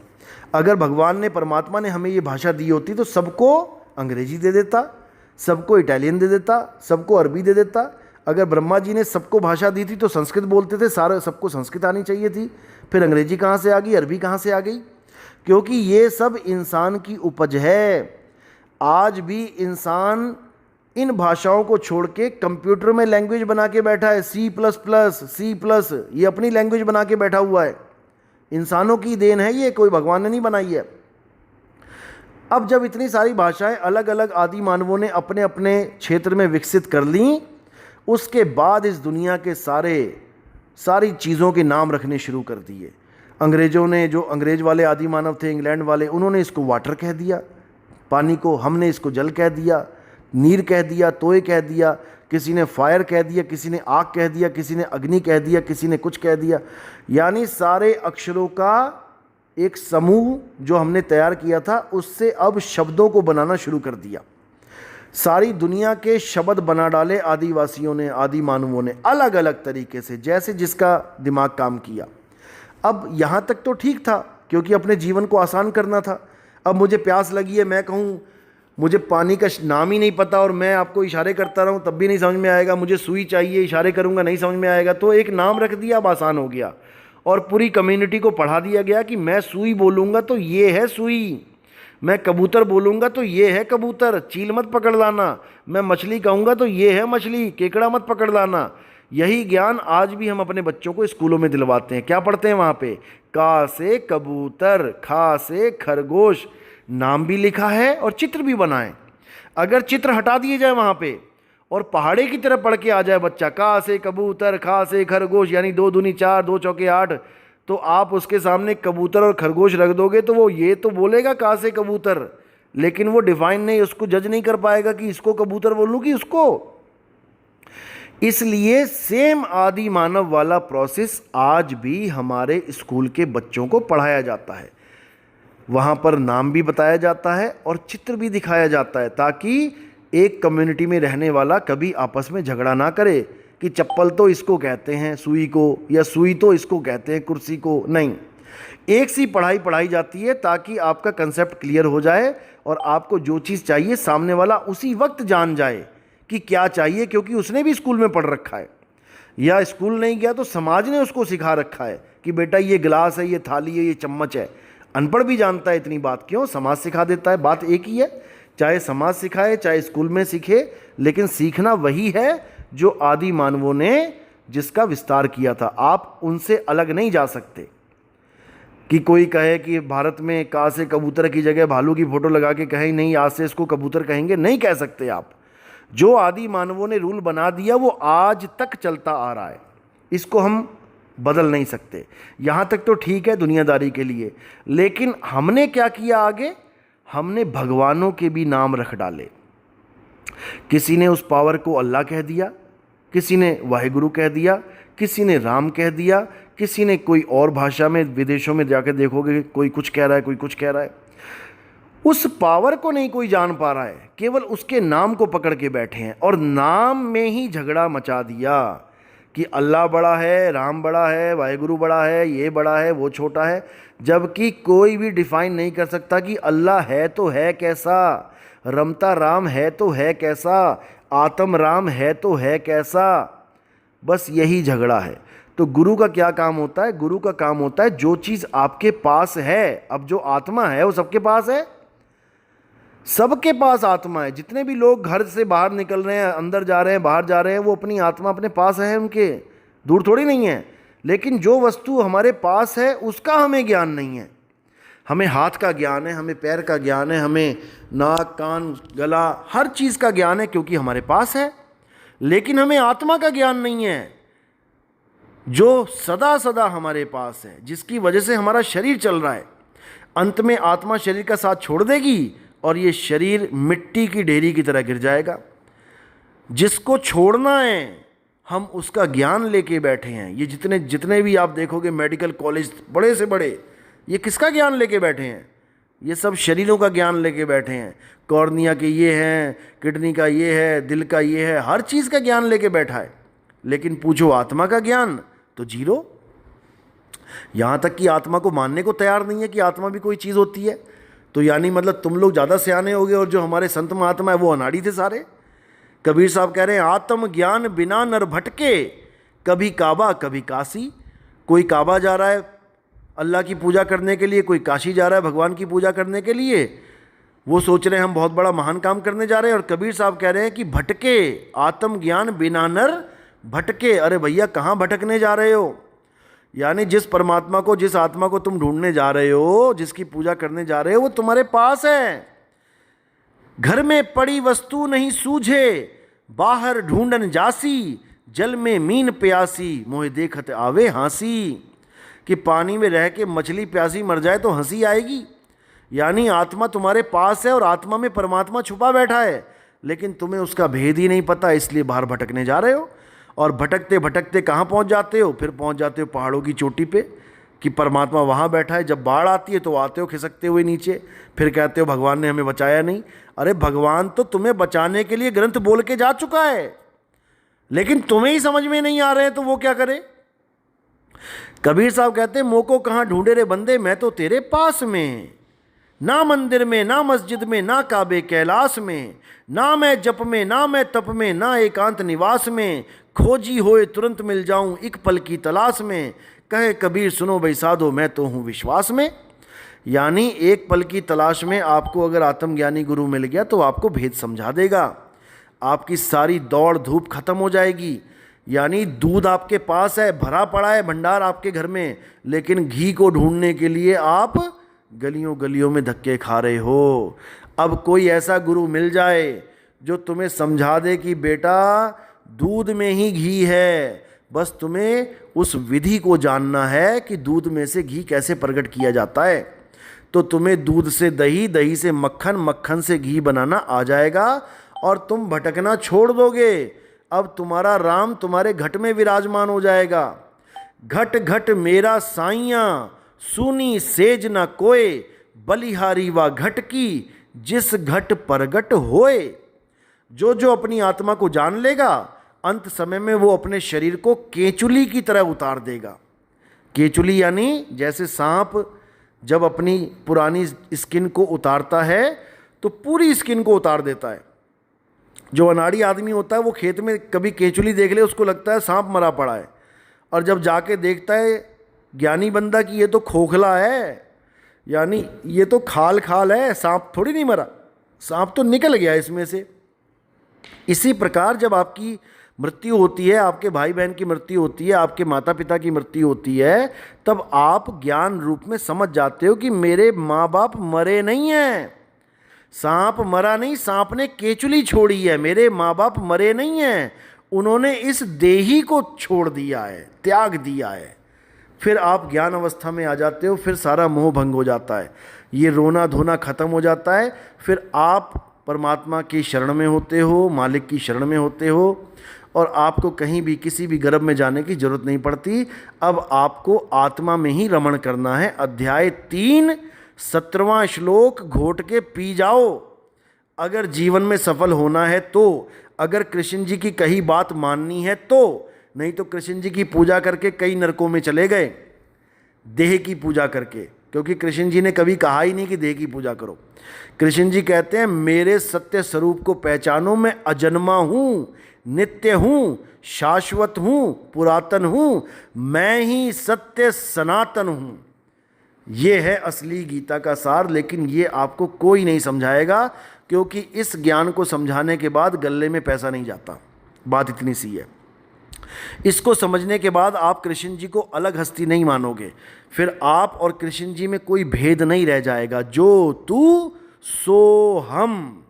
अगर भगवान ने, परमात्मा ने हमें ये भाषा दी होती तो सबको अंग्रेजी दे देता, सबको इटालियन दे देता, सबको अरबी दे देता। अगर ब्रह्मा जी ने सबको भाषा दी थी तो संस्कृत बोलते थे, सारे सबको संस्कृत आनी चाहिए थी। फिर अंग्रेजी कहाँ से आ गई, अरबी कहाँ से आ गई? क्योंकि ये सब इंसान की उपज है। आज भी इंसान इन भाषाओं को छोड़ के कंप्यूटर में लैंग्वेज बना के बैठा है, C++, ये अपनी लैंग्वेज बना के बैठा हुआ है। इंसानों की देन है ये, कोई भगवान ने नहीं बनाई है। अब जब इतनी सारी भाषाएं अलग अलग आदि मानवों ने अपने अपने क्षेत्र में विकसित कर लीं, उसके बाद इस दुनिया के सारी चीज़ों के नाम रखने शुरू कर दिए। अंग्रेज़ों ने, जो अंग्रेज़ वाले आदि मानव थे इंग्लैंड वाले, उन्होंने इसको वाटर कह दिया, पानी को, हमने इसको जल कह दिया। नीर कह दिया, तोय कह दिया, किसी ने फायर कह दिया, किसी ने आग कह दिया, किसी ने अग्नि कह दिया, किसी ने कुछ कह दिया। यानी सारे अक्षरों का एक समूह जो हमने तैयार किया था, उससे अब शब्दों को बनाना शुरू कर दिया। सारी दुनिया के शब्द बना डाले आदिवासियों ने, आदि मानवों ने, अलग अलग तरीके से, जैसे जिसका दिमाग काम किया। अब यहाँ तक तो ठीक था, क्योंकि अपने जीवन को आसान करना था। अब मुझे प्यास लगी है, मैं कहूँ मुझे पानी का नाम ही नहीं पता और मैं आपको इशारे करता रहूँ तब भी नहीं समझ में आएगा। मुझे सुई चाहिए, इशारे करूँगा नहीं समझ में आएगा। तो एक नाम रख दिया, अब आसान हो गया और पूरी कम्युनिटी को पढ़ा दिया गया कि मैं सुई बोलूँगा तो ये है सुई, मैं कबूतर बोलूँगा तो ये है कबूतर, चील मत पकड़ लाना, मैं मछली कहूँगा तो ये है मछली, केकड़ा मत पकड़ लाना। यही ज्ञान आज भी हम अपने बच्चों को स्कूलों में दिलवाते हैं। क्या पढ़ते हैं वहाँ पे? का से कबूतर, खा से खरगोश, नाम भी लिखा है और चित्र भी बनाए। अगर चित्र हटा दिए जाए वहाँ पे और पहाड़े की तरफ पढ़ के आ जाए बच्चा, का से कबूतर, खा से खरगोश, यानी 2 दूनी 4, 2 चौके 8, तो आप उसके सामने कबूतर और खरगोश रख दोगे तो वो ये तो बोलेगा का से कबूतर, लेकिन वो डिफाइन नहीं, उसको जज नहीं कर पाएगा कि इसको कबूतर बोलूँ कि उसको। इसलिए सेम आदि मानव वाला प्रोसेस आज भी हमारे स्कूल के बच्चों को पढ़ाया जाता है। वहाँ पर नाम भी बताया जाता है और चित्र भी दिखाया जाता है, ताकि एक कम्युनिटी में रहने वाला कभी आपस में झगड़ा ना करे कि चप्पल तो इसको कहते हैं सुई को, या सुई तो इसको कहते हैं कुर्सी को। नहीं, एक सी पढ़ाई पढ़ाई जाती है ताकि आपका कंसेप्ट क्लियर हो जाए और आपको जो चीज़ चाहिए सामने वाला उसी वक्त जान जाए कि क्या चाहिए, क्योंकि उसने भी स्कूल में पढ़ रखा है, या स्कूल नहीं गया तो समाज ने उसको सिखा रखा है कि बेटा ये गिलास है, ये थाली है, ये चम्मच है। अनपढ़ भी जानता है इतनी बात, क्यों? समाज सिखा देता है। बात एक ही है, चाहे समाज सिखाए चाहे स्कूल में सीखे, लेकिन सीखना वही है जो आदि मानवों ने जिसका विस्तार किया था। आप उनसे अलग नहीं जा सकते। कि कोई कहे कि भारत में का से कबूतर की जगह भालू की फोटो लगा के कहे नहीं आज से इसको कबूतर कहेंगे, नहीं कह सकते आप। जो आदि मानवों ने रूल बना दिया वो आज तक चलता आ रहा है, इसको हम बदल नहीं सकते। यहाँ तक तो ठीक है दुनियादारी के लिए, लेकिन हमने क्या किया आगे? हमने भगवानों के भी नाम रख डाले। किसी ने उस पावर को अल्लाह कह दिया, किसी ने वाहिगुरु कह दिया, किसी ने राम कह दिया, किसी ने कोई और भाषा में, विदेशों में जाकर देखोगे कोई कुछ कह रहा है, कोई कुछ कह रहा है। उस पावर को नहीं कोई जान पा रहा है, केवल उसके नाम को पकड़ के बैठे हैं और नाम में ही झगड़ा मचा दिया कि अल्लाह बड़ा है, राम बड़ा है, वाहिगुरु बड़ा है, ये बड़ा है, वो छोटा है। जबकि कोई भी डिफाइन नहीं कर सकता कि अल्लाह है तो है कैसा, रमता राम है तो है कैसा, आत्म राम है तो है कैसा। बस यही झगड़ा है। तो गुरु का क्या काम होता है? गुरु का काम होता है जो चीज़ आपके पास है, अब जो आत्मा है वो सबके पास है, सबके पास आत्मा है। जितने भी लोग घर से बाहर निकल रहे हैं, अंदर जा रहे हैं, बाहर जा रहे हैं, वो अपनी आत्मा अपने पास है, उनके दूर थोड़ी नहीं है। लेकिन जो वस्तु हमारे पास है उसका हमें ज्ञान नहीं है। हमें हाथ का ज्ञान है, हमें पैर का ज्ञान है, हमें नाक कान गला हर चीज़ का ज्ञान है क्योंकि हमारे पास है, लेकिन हमें आत्मा का ज्ञान नहीं है जो सदा सदा हमारे पास है, जिसकी वजह से हमारा शरीर चल रहा है। अंत में आत्मा शरीर का साथ छोड़ देगी और ये शरीर मिट्टी की ढेरी की तरह गिर जाएगा। जिसको छोड़ना है हम उसका ज्ञान लेके बैठे हैं। ये जितने जितने भी आप देखोगे मेडिकल कॉलेज बड़े से बड़े, ये किसका ज्ञान लेके बैठे हैं? ये सब शरीरों का ज्ञान लेके बैठे हैं। कॉर्निया के ये हैं, किडनी का ये है, दिल का ये है, हर चीज़ का ज्ञान लेके बैठा है। लेकिन पूछो आत्मा का ज्ञान तो जीरो। यहाँ तक कि आत्मा को मानने को तैयार नहीं है कि आत्मा भी कोई चीज़ होती है। तो यानी मतलब तुम लोग ज़्यादा सियाने हो गए और जो हमारे संत महात्मा है वो अनाड़ी थे सारे। कबीर साहब कह रहे हैं आत्म ज्ञान बिना नर भटके, कभी काबा कभी काशी। कोई काबा जा रहा है अल्लाह की पूजा करने के लिए, कोई काशी जा रहा है भगवान की पूजा करने के लिए। वो सोच रहे हैं हम बहुत बड़ा महान काम करने जा रहे हैं। और कबीर साहब कह रहे हैं कि भटके, आत्म ज्ञान बिना नर भटके। अरे भैया कहाँ भटकने जा रहे हो? यानी जिस परमात्मा को, जिस आत्मा को तुम ढूंढने जा रहे हो, जिसकी पूजा करने जा रहे हो, वो तुम्हारे पास है। घर में पड़ी वस्तु नहीं सूझे, बाहर ढूंढन जासी, जल में मीन प्यासी, मोहे देखत आवे हंसी। कि पानी में रह के मछली प्यासी मर जाए तो हंसी आएगी। यानी आत्मा तुम्हारे पास है और आत्मा में परमात्मा छुपा बैठा है। लेकिन तुम्हें उसका भेद ही नहीं पता, इसलिए बाहर भटकने जा रहे हो। और भटकते भटकते कहाँ पहुँच जाते हो? फिर पहुँच जाते हो पहाड़ों की चोटी पे कि परमात्मा वहाँ बैठा है। जब बाढ़ आती है तो आते हो खिसकते हुए नीचे, फिर कहते हो भगवान ने हमें बचाया नहीं। अरे भगवान तो तुम्हें बचाने के लिए ग्रंथ बोल के जा चुका है, लेकिन तुम्हें ही समझ में नहीं आ रहे हैं तो वो क्या करे? कबीर साहब कहते हैं, मोको कहाँ ढूंढे रे बंदे, मैं तो तेरे पास में। ना मंदिर में, ना मस्जिद में, ना काबे कैलाश में, ना मैं जप में, ना मैं तप में, ना एकांत निवास में, खोजी होए तुरंत मिल जाऊं एक पल की तलाश में। कहे कबीर सुनो भाई साधो, मैं तो हूँ विश्वास में। यानी एक पल की तलाश में आपको अगर आत्मज्ञानी गुरु मिल गया तो आपको भेद समझा देगा, आपकी सारी दौड़ धूप खत्म हो जाएगी। यानी दूध आपके पास है, भरा पड़ा है भंडार आपके घर में, लेकिन घी को ढूंढने के लिए आप गलियों गलियों में धक्के खा रहे हो। अब कोई ऐसा गुरु मिल जाए जो तुम्हें समझा दे कि बेटा दूध में ही घी है, बस तुम्हें उस विधि को जानना है कि दूध में से घी कैसे प्रकट किया जाता है, तो तुम्हें दूध से दही, दही से मक्खन, मक्खन से घी बनाना आ जाएगा और तुम भटकना छोड़ दोगे। अब तुम्हारा राम तुम्हारे घट में विराजमान हो जाएगा। घट घट मेरा साइयाँ, सुनी सेज न कोय, बलिहारी व घट की, जिस घट परगट होए। जो जो अपनी आत्मा को जान लेगा, अंत समय में वो अपने शरीर को केचुली की तरह उतार देगा। केचुली यानी जैसे सांप जब अपनी पुरानी स्किन को उतारता है तो पूरी स्किन को उतार देता है। जो अनाड़ी आदमी होता है वो खेत में कभी केचुली देख ले उसको लगता है सांप मरा पड़ा है, और जब जाके देखता है ज्ञानी बंदा कि ये तो खोखला है, यानी ये तो खाल खाल है, सांप थोड़ी नहीं मरा, सांप तो निकल गया इसमें से। इसी प्रकार जब आपकी मृत्यु होती है, आपके भाई बहन की मृत्यु होती है, आपके माता पिता की मृत्यु होती है, तब आप ज्ञान रूप में समझ जाते हो कि मेरे माँ बाप मरे नहीं हैं, सांप मरा नहीं, सांप ने केचुली छोड़ी है, मेरे माँ बाप मरे नहीं हैं, उन्होंने इस देही को छोड़ दिया है, त्याग दिया है। फिर आप ज्ञान अवस्था में आ जाते हो, फिर सारा मोह भंग हो जाता है, ये रोना धोना खत्म हो जाता है। फिर आप परमात्मा की शरण में होते हो, मालिक की शरण में होते हो, और आपको कहीं भी किसी भी गर्भ में जाने की जरूरत नहीं पड़ती। अब आपको आत्मा में ही रमण करना है। अध्याय 3 17वां श्लोक घोट के पी जाओ अगर जीवन में सफल होना है तो, अगर कृष्ण जी की कही बात माननी है तो। नहीं तो कृष्ण जी की पूजा करके कई नरकों में चले गए, देह की पूजा करके, क्योंकि कृष्ण जी ने कभी कहा ही नहीं कि देह की पूजा करो। कृष्ण जी कहते हैं मेरे सत्य स्वरूप को पहचानो, मैं अजन्मा हूँ, नित्य हूँ, शाश्वत हूँ, पुरातन हूँ, मैं ही सत्य सनातन हूँ। ये है असली गीता का सार, लेकिन ये आपको कोई नहीं समझाएगा, क्योंकि इस ज्ञान को समझाने के बाद गले में पैसा नहीं जाता। बात इतनी सी है। इसको समझने के बाद आप कृष्ण जी को अलग हस्ती नहीं मानोगे, फिर आप और कृष्ण जी में कोई भेद नहीं रह जाएगा। जो तू सो हम,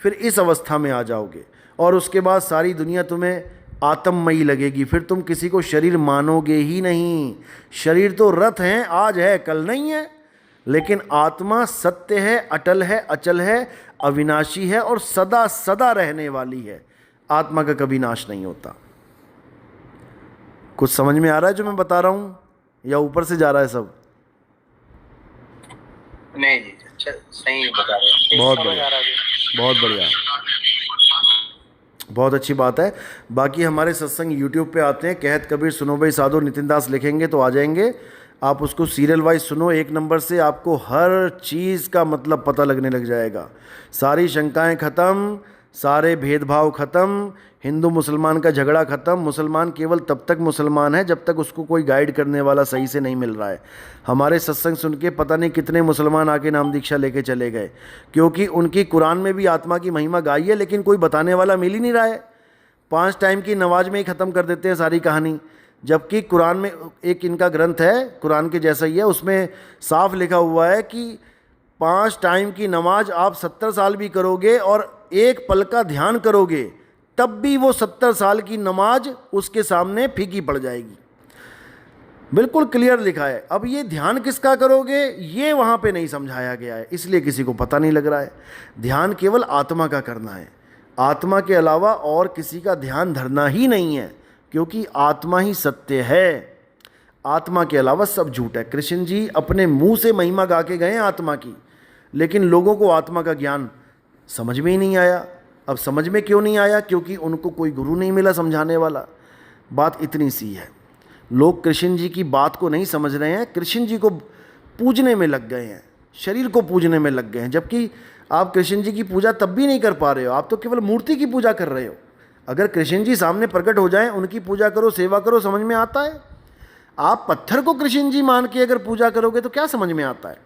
फिर इस अवस्था में आ जाओगे, और उसके बाद सारी दुनिया तुम्हें आत्ममयी लगेगी। फिर तुम किसी को शरीर मानोगे ही नहीं। शरीर तो रथ हैं, आज है कल नहीं है, लेकिन आत्मा सत्य है, अटल है, अचल है, अविनाशी है और सदा सदा रहने वाली है। आत्मा का कभी नाश नहीं होता। कुछ समझ में आ रहा है जो मैं बता रहा हूँ, या ऊपर से जा रहा है सब? नहीं जी, अच्छा सही बता रहे हैं। बहुत समझ बढ़िया, आ रहा है जी। बहुत बढ़िया, बहुत अच्छी बात है। बाकी हमारे सत्संग यूट्यूब पे आते हैं, कहत कबीर सुनो भाई साधो नितिन दास लिखेंगे तो आ जाएंगे। आप उसको सीरियल वाइज सुनो, 1 नंबर से आपको हर चीज़ का मतलब पता लगने लग जाएगा। सारी शंकाएं ख़त्म, सारे भेदभाव ख़त्म, हिंदू मुसलमान का झगड़ा ख़त्म। मुसलमान केवल तब तक मुसलमान है जब तक उसको कोई गाइड करने वाला सही से नहीं मिल रहा है। हमारे सत्संग सुन के पता नहीं कितने मुसलमान आके नाम दीक्षा लेके चले गए, क्योंकि उनकी कुरान में भी आत्मा की महिमा गाई है, लेकिन कोई बताने वाला मिल ही नहीं रहा है। 5 टाइम की नमाज में ही ख़त्म कर देते हैं सारी कहानी, जबकि कुरान में एक इनका ग्रंथ है, कुरान के जैसा ही है, उसमें साफ लिखा हुआ है कि 5 टाइम की नमाज आप 70 साल भी करोगे और एक पल का ध्यान करोगे, तब भी वो 70 साल की नमाज उसके सामने फीकी पड़ जाएगी। बिल्कुल क्लियर लिखा है। अब ये ध्यान किसका करोगे ये वहाँ पे नहीं समझाया गया है, इसलिए किसी को पता नहीं लग रहा है। ध्यान केवल आत्मा का करना है। आत्मा के अलावा और किसी का ध्यान धरना ही नहीं है, क्योंकि आत्मा ही सत्य है। आत्मा के अलावा सब झूठ है। कृष्ण जी अपने मुंह से महिमा गा के गए हैं आत्मा की, लेकिन लोगों को आत्मा का ज्ञान समझ में ही नहीं आया। अब समझ में क्यों नहीं आया? क्योंकि उनको कोई गुरु नहीं मिला समझाने वाला। बात इतनी सी है। लोग कृष्ण जी की बात को नहीं समझ रहे हैं, कृष्ण जी को पूजने में लग गए हैं, शरीर को पूजने में लग गए हैं, जबकि आप कृष्ण जी की पूजा तब भी नहीं कर पा रहे हो। आप तो केवल मूर्ति की पूजा कर रहे हो। अगर कृष्ण जी सामने प्रकट हो जाएं, उनकी पूजा करो, सेवा करो, समझ में आता है। आप पत्थर को कृष्ण जी मान के अगर पूजा करोगे तो क्या समझ में आता है?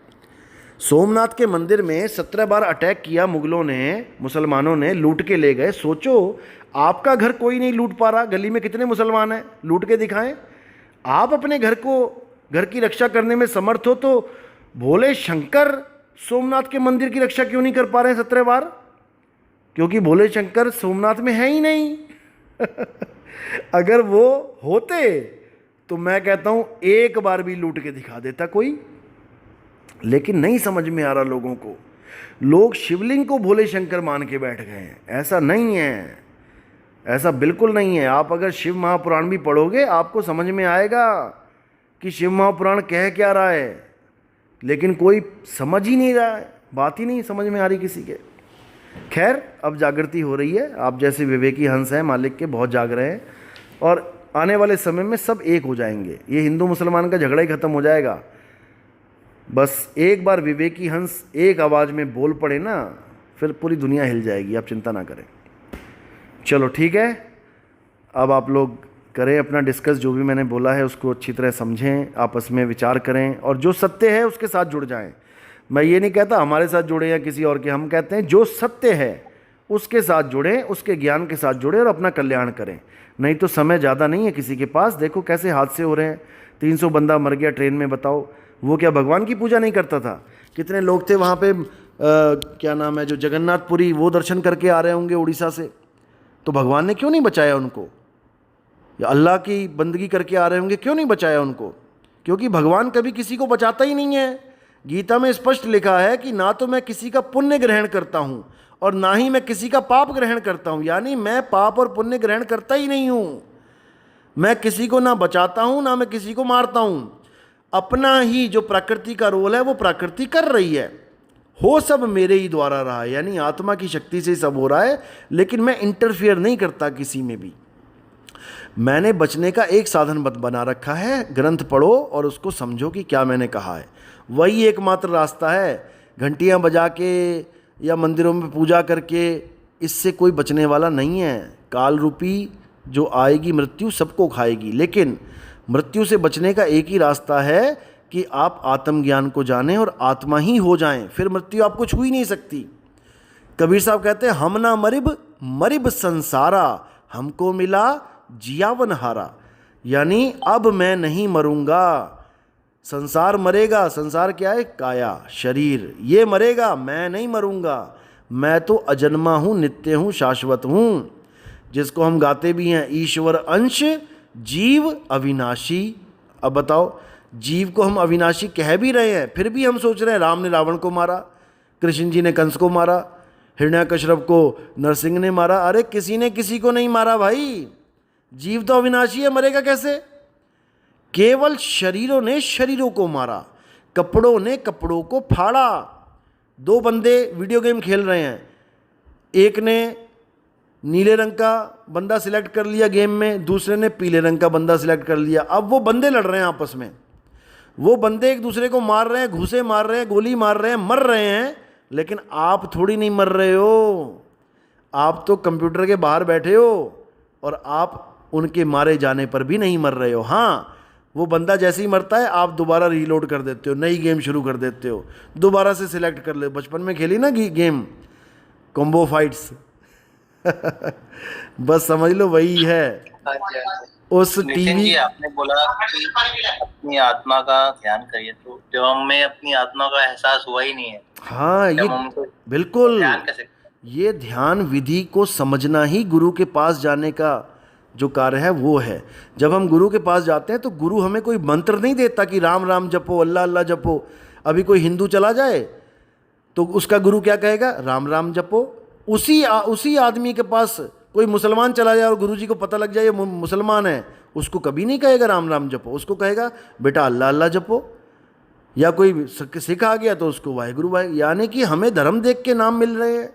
सोमनाथ के मंदिर में 17 बार अटैक किया मुगलों ने, मुसलमानों ने लूट के ले गए। सोचो, आपका घर कोई नहीं लूट पा रहा, गली में कितने मुसलमान हैं, लूट के दिखाएं। आप अपने घर की रक्षा करने में समर्थ हो, तो भोले शंकर सोमनाथ के मंदिर की रक्षा क्यों नहीं कर पा रहे हैं 17 बार? क्योंकि भोले शंकर सोमनाथ में है ही नहीं। अगर वो होते तो मैं कहता हूं एक बार भी लूट के दिखा देता कोई। लेकिन नहीं समझ में आ रहा लोगों को। लोग शिवलिंग को भोले शंकर मान के बैठ गए हैं। ऐसा नहीं है, ऐसा बिल्कुल नहीं है। आप अगर शिव महापुराण भी पढ़ोगे आपको समझ में आएगा कि शिव महापुराण कह क्या रहा है, लेकिन कोई समझ ही नहीं रहा है, बात ही नहीं समझ में आ रही किसी के। खैर, अब जागृति हो रही है। आप जैसे विवेकी हंस हैं मालिक के, बहुत जाग रहे हैं, और आने वाले समय में सब एक हो जाएंगे। ये हिंदू मुसलमान का झगड़ा ही खत्म हो जाएगा। बस एक बार विवेकी हंस एक आवाज़ में बोल पड़े ना, फिर पूरी दुनिया हिल जाएगी। आप चिंता ना करें। चलो ठीक है, अब आप लोग करें अपना डिस्कस। जो भी मैंने बोला है उसको अच्छी तरह समझें, आपस में विचार करें, और जो सत्य है उसके साथ जुड़ जाएं। मैं ये नहीं कहता हमारे साथ जुड़े या किसी और के, हम कहते हैं जो सत्य है उसके साथ जुड़ें, उसके ज्ञान के साथ जुड़ें और अपना कल्याण करें। नहीं तो समय ज़्यादा नहीं है किसी के पास। देखो कैसे हादसे हो रहे हैं, 300 बंदा मर गया ट्रेन में। बताओ, वो क्या भगवान की पूजा नहीं करता था? कितने लोग थे वहाँ पे, क्या नाम है, जो जगन्नाथपुरी, वो दर्शन करके आ रहे होंगे उड़ीसा से। तो भगवान ने क्यों नहीं बचाया उनको? या अल्लाह की बंदगी करके आ रहे होंगे, क्यों नहीं बचाया उनको? क्योंकि भगवान कभी किसी को बचाता ही नहीं है। गीता में स्पष्ट लिखा है कि ना तो मैं किसी का पुण्य ग्रहण करता हूँ और ना ही मैं किसी का पाप ग्रहण करता हूँ। यानी मैं पाप और पुण्य ग्रहण करता ही नहीं हूँ। मैं किसी को ना बचाता हूँ ना मैं किसी को मारता हूँ। अपना ही जो प्रकृति का रोल है वो प्रकृति कर रही है। हो सब मेरे ही द्वारा रहा है, यानी आत्मा की शक्ति से सब हो रहा है, लेकिन मैं इंटरफियर नहीं करता किसी में भी। मैंने बचने का एक साधन बना रखा है, ग्रंथ पढ़ो और उसको समझो कि क्या मैंने कहा है। वही एकमात्र रास्ता है। घंटियाँ बजा के या मंदिरों में पूजा करके इससे कोई बचने वाला नहीं है। काल रूपी जो आएगी मृत्यु सबको खाएगी, लेकिन मृत्यु से बचने का एक ही रास्ता है कि आप आत्मज्ञान को जानें और आत्मा ही हो जाएं। फिर मृत्यु आपको छू ही नहीं सकती। कबीर साहब कहते हैं, हम ना मरिब मरिब संसारा, हमको मिला जियावन हारा। यानी अब मैं नहीं मरूंगा, संसार मरेगा। संसार क्या है? काया, शरीर, ये मरेगा, मैं नहीं मरूंगा। मैं तो अजन्मा हूँ, नित्य हूँ, शाश्वत हूँ। जिसको हम गाते भी हैं, ईश्वर अंश जीव अविनाशी। अब बताओ, जीव को हम अविनाशी कह भी रहे हैं, फिर भी हम सोच रहे हैं राम ने रावण को मारा, कृष्ण जी ने कंस को मारा, हिरण्यकश्यप को नरसिंह ने मारा। अरे किसी ने किसी को नहीं मारा भाई। जीव तो अविनाशी है, मरेगा कैसे? केवल शरीरों ने शरीरों को मारा, कपड़ों ने कपड़ों को फाड़ा। दो बंदे वीडियो गेम खेल रहे हैं, एक ने नीले रंग का बंदा सिलेक्ट कर लिया गेम में, दूसरे ने पीले रंग का बंदा सिलेक्ट कर लिया। अब वो बंदे लड़ रहे हैं आपस में, वो बंदे एक दूसरे को मार रहे हैं, घूसे मार रहे हैं, गोली मार रहे हैं, मर रहे हैं, लेकिन आप थोड़ी नहीं मर रहे हो। आप तो कंप्यूटर के बाहर बैठे हो और आप उनके मारे जाने पर भी नहीं मर रहे हो। हाँ, वो बंदा जैसे ही मरता है आप दोबारा रीलोड कर देते हो, नई गेम शुरू कर देते हो, दोबारा से सिलेक्ट कर ले। बचपन में खेली ना गेम कॉम्बो फाइट्स। बस समझ लो वही है। उस नितिन टीवी, जी, आपने बोला कि अपनी आत्मा का ध्यान करिए, तो जब हमें अपनी आत्मा का एहसास हुआ ही नहीं है, हाँ जब ये हम उनको बिल्कुल, ध्यान कैसे? ये ध्यान विधि को समझना ही गुरु के पास जाने का जो कार्य है वो है। जब हम गुरु के पास जाते हैं तो गुरु हमें कोई मंत्र नहीं देता कि राम राम जपो, अल्लाह अल्लाह जपो। अभी कोई हिंदू चला जाए तो उसका गुरु क्या कहेगा? राम राम जपो। उसी आदमी के पास कोई मुसलमान चला जाए और गुरुजी को पता लग जाए ये मुसलमान है, उसको कभी नहीं कहेगा राम राम जपो, उसको कहेगा बेटा अल्लाह अल्लाह जपो। या कोई सिख आ गया तो उसको वाहेगुरु वाहे। यानी कि हमें धर्म देख के नाम मिल रहे हैं,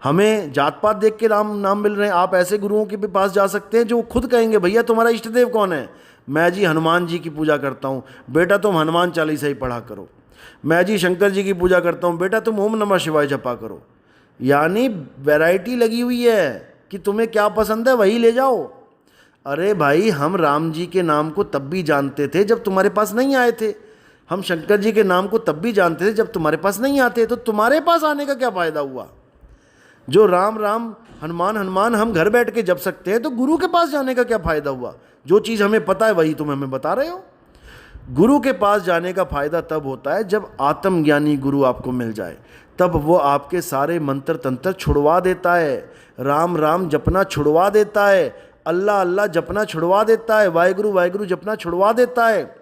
हमें जात पात देख के नाम मिल रहे हैं। आप ऐसे गुरुओं के भी पास जा सकते हैं जो खुद कहेंगे भैया तुम्हारा इष्ट देव कौन है? मैं जी हनुमान जी की पूजा करता हूँ, बेटा तुम हनुमान चालीसा ही पढ़ा करो। मैं जी शंकर जी की पूजा करता हूँ, बेटा तुम ओम नमः शिवाय जपा करो। यानी वैरायटी लगी हुई है कि तुम्हें क्या पसंद है वही ले जाओ। अरे भाई हम राम जी के नाम को तब भी जानते थे जब तुम्हारे पास नहीं आए थे, हम शंकर जी के नाम को तब भी जानते थे जब तुम्हारे पास नहीं आते, तो तुम्हारे पास आने का क्या फ़ायदा हुआ? जो राम राम हनुमान हनुमान हम घर बैठ के जप सकते हैं तो गुरु के पास जाने का क्या फ़ायदा हुआ? जो चीज़ हमें पता है वही तुम हमें बता रहे हो। गुरु के पास जाने का फ़ायदा तब होता है जब आत्मज्ञानी गुरु आपको मिल जाए, तब वो आपके सारे मंत्र तंत्र छुड़वा देता है, राम राम जपना छुड़वा देता है, अल्लाह अल्लाह जपना छुड़वा देता है, वाहेगुरु वाहेगुरु जपना छुड़वा देता है,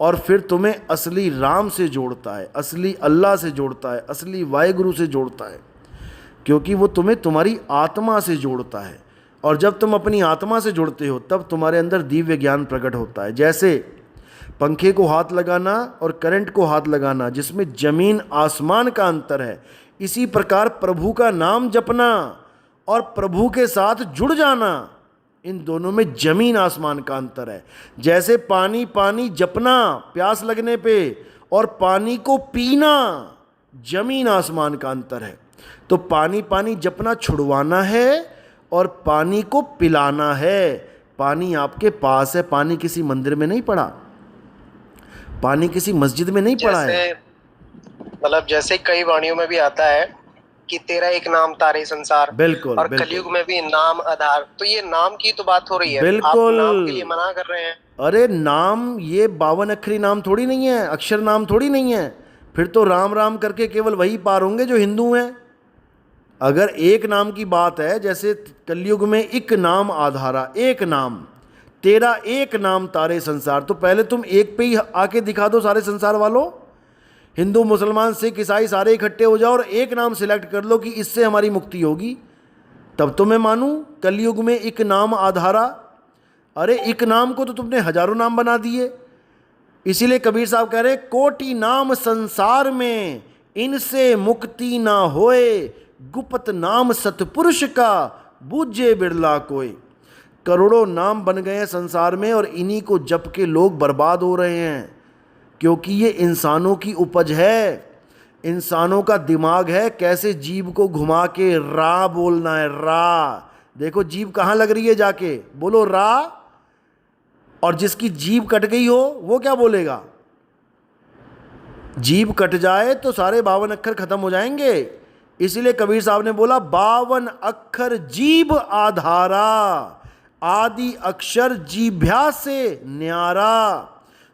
और फिर तुम्हें असली राम से जोड़ता है, असली अल्लाह से जोड़ता है, असली वाहेगुरु से जोड़ता है, क्योंकि वो तुम्हें तुम्हारी आत्मा से जोड़ता है। और जब तुम अपनी आत्मा से जुड़ते हो तब तुम्हारे अंदर दिव्य ज्ञान प्रकट होता है। जैसे पंखे को हाथ लगाना और करंट को हाथ लगाना जिसमें ज़मीन आसमान का अंतर है, इसी प्रकार प्रभु का नाम जपना और प्रभु के साथ जुड़ जाना, इन दोनों में ज़मीन आसमान का अंतर है। जैसे पानी पानी जपना प्यास लगने पे और पानी को पीना, ज़मीन आसमान का अंतर है। तो पानी पानी जपना छुड़वाना है और पानी को पिलाना है। पानी आपके पास है, पानी किसी मंदिर में नहीं पड़ा, पानी किसी मस्जिद में नहीं पड़ा है। मतलब जैसे कई वाणियों में भी आता है कि तेरा एक नाम तारे संसार, बिल्कुल और बिल्कुल कलयुग में भी नाम आधार। तो ये नाम की तो बात हो रही है, बिल्कुल। आप नाम के लिए मना कर रहे हैं। अरे नाम ये 52 अक्षरी नाम थोड़ी नहीं है, अक्षर नाम थोड़ी नहीं है। फिर तो राम राम करके केवल वही पार होंगे जो हिंदू हैं। अगर एक नाम की बात है, जैसे कलयुग में एक नाम आधारा, एक नाम, तेरा एक नाम तारे संसार, तो पहले तुम एक पे ही आके दिखा दो सारे संसार वालों। हिंदू मुसलमान सिख ईसाई सारे इकट्ठे हो जाओ और एक नाम सिलेक्ट कर लो कि इससे हमारी मुक्ति होगी, तब तो मैं मानूं कलयुग में एक नाम आधारा। अरे एक नाम को तो तुमने हजारों नाम बना दिए। इसीलिए कबीर साहब कह रहे कोटि नाम संसार में इनसे मुक्ति ना होए, गुप्त नाम सतपुरुष का बूझे बिरला कोई। करोड़ों नाम बन गए हैं संसार में और इन्हीं को जप के लोग बर्बाद हो रहे हैं, क्योंकि ये इंसानों की उपज है, इंसानों का दिमाग है। कैसे जीभ को घुमा के रा बोलना है, रा। देखो जीभ कहाँ लग रही है, जाके बोलो रा। और जिसकी जीभ कट गई हो वो क्या बोलेगा? जीभ कट जाए तो सारे 52 अक्षर खत्म हो जाएंगे। इसीलिए कबीर साहब ने बोला 52 अक्षर जीभ आधारा, आदि अक्षर जीभ्या से न्यारा,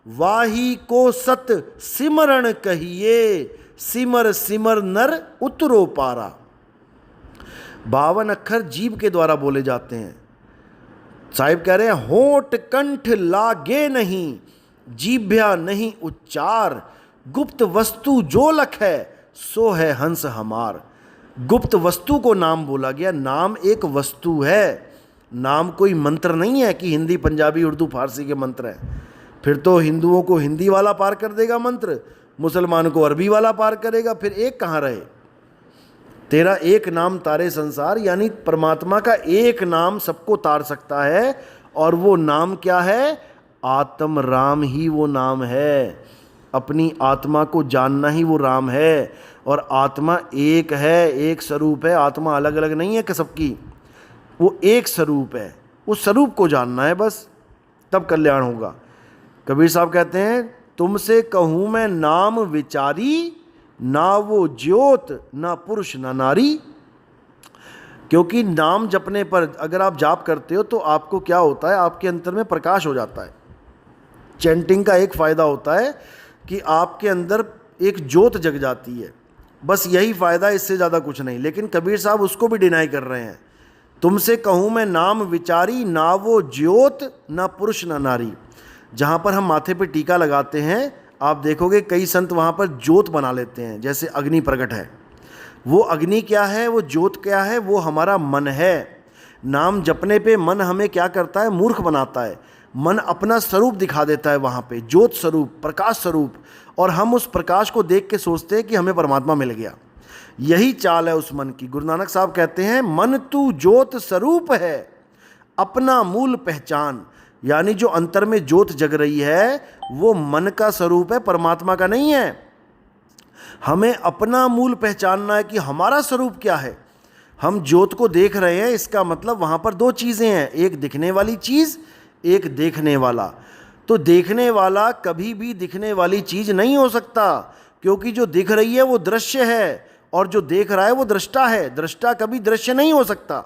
वाही को सत सिमरण कहिए, सिमर सिमर नर उतरो पारा। 52 अक्षर जीभ के द्वारा बोले जाते हैं। साहिब कह रहे हैं होठ कंठ लागे नहीं, जीभ्या नहीं उच्चार, गुप्त वस्तु जो लख है सो है हंस हमार। गुप्त वस्तु को नाम बोला गया। नाम एक वस्तु है, नाम कोई मंत्र नहीं है कि हिंदी पंजाबी उर्दू फारसी के मंत्र हैं। फिर तो हिंदुओं को हिंदी वाला पार कर देगा मंत्र, मुसलमान को अरबी वाला पार करेगा, फिर एक कहाँ रहे? तेरा एक नाम तारे संसार, यानी परमात्मा का एक नाम सबको तार सकता है। और वो नाम क्या है? आत्म राम ही वो नाम है। अपनी आत्मा को जानना ही वो राम है। और आत्मा एक है, एक स्वरूप है। आत्मा अलग अलग नहीं है कि सबकी, वो एक स्वरूप है। उस स्वरूप को जानना है बस, तब कल्याण होगा। कबीर साहब कहते हैं तुमसे कहूँ मैं नाम विचारी, ना वो ज्योत ना पुरुष ना नारी। क्योंकि नाम जपने पर अगर आप जाप करते हो तो आपको क्या होता है? आपके अंतर में प्रकाश हो जाता है। चैंटिंग का एक फ़ायदा होता है कि आपके अंदर एक ज्योत जग जाती है, बस यही फ़ायदा, इससे ज़्यादा कुछ नहीं। लेकिन कबीर साहब उसको भी डिनाई कर रहे हैं। तुमसे कहूँ मैं नाम विचारी, ना वो ज्योत ना पुरुष ना नारी। जहाँ पर हम माथे पे टीका लगाते हैं आप देखोगे कई संत वहाँ पर ज्योत बना लेते हैं, जैसे अग्नि प्रकट है। वो अग्नि क्या है, वो ज्योत क्या है, वो हमारा मन है। नाम जपने पे मन हमें क्या करता है, मूर्ख बनाता है। मन अपना स्वरूप दिखा देता है वहाँ पे, ज्योत स्वरूप, प्रकाश स्वरूप, और हम उस प्रकाश को देख के सोचते हैं कि हमें परमात्मा मिल गया। यही चाल है उस मन की। गुरु नानक साहब कहते हैं, मन तू ज्योत स्वरूप है, अपना मूल पहचान। यानी जो अंतर में ज्योत जग रही है वो मन का स्वरूप है, परमात्मा का नहीं है। हमें अपना मूल पहचानना है कि हमारा स्वरूप क्या है। हम ज्योत को देख रहे हैं, इसका मतलब वहाँ पर दो चीज़ें हैं, एक दिखने वाली चीज़, एक देखने वाला। तो देखने वाला कभी भी दिखने वाली चीज़ नहीं हो सकता, क्योंकि जो दिख रही है वो दृश्य है और जो देख रहा है वो दृष्टा है। दृष्टा कभी दृश्य नहीं हो सकता।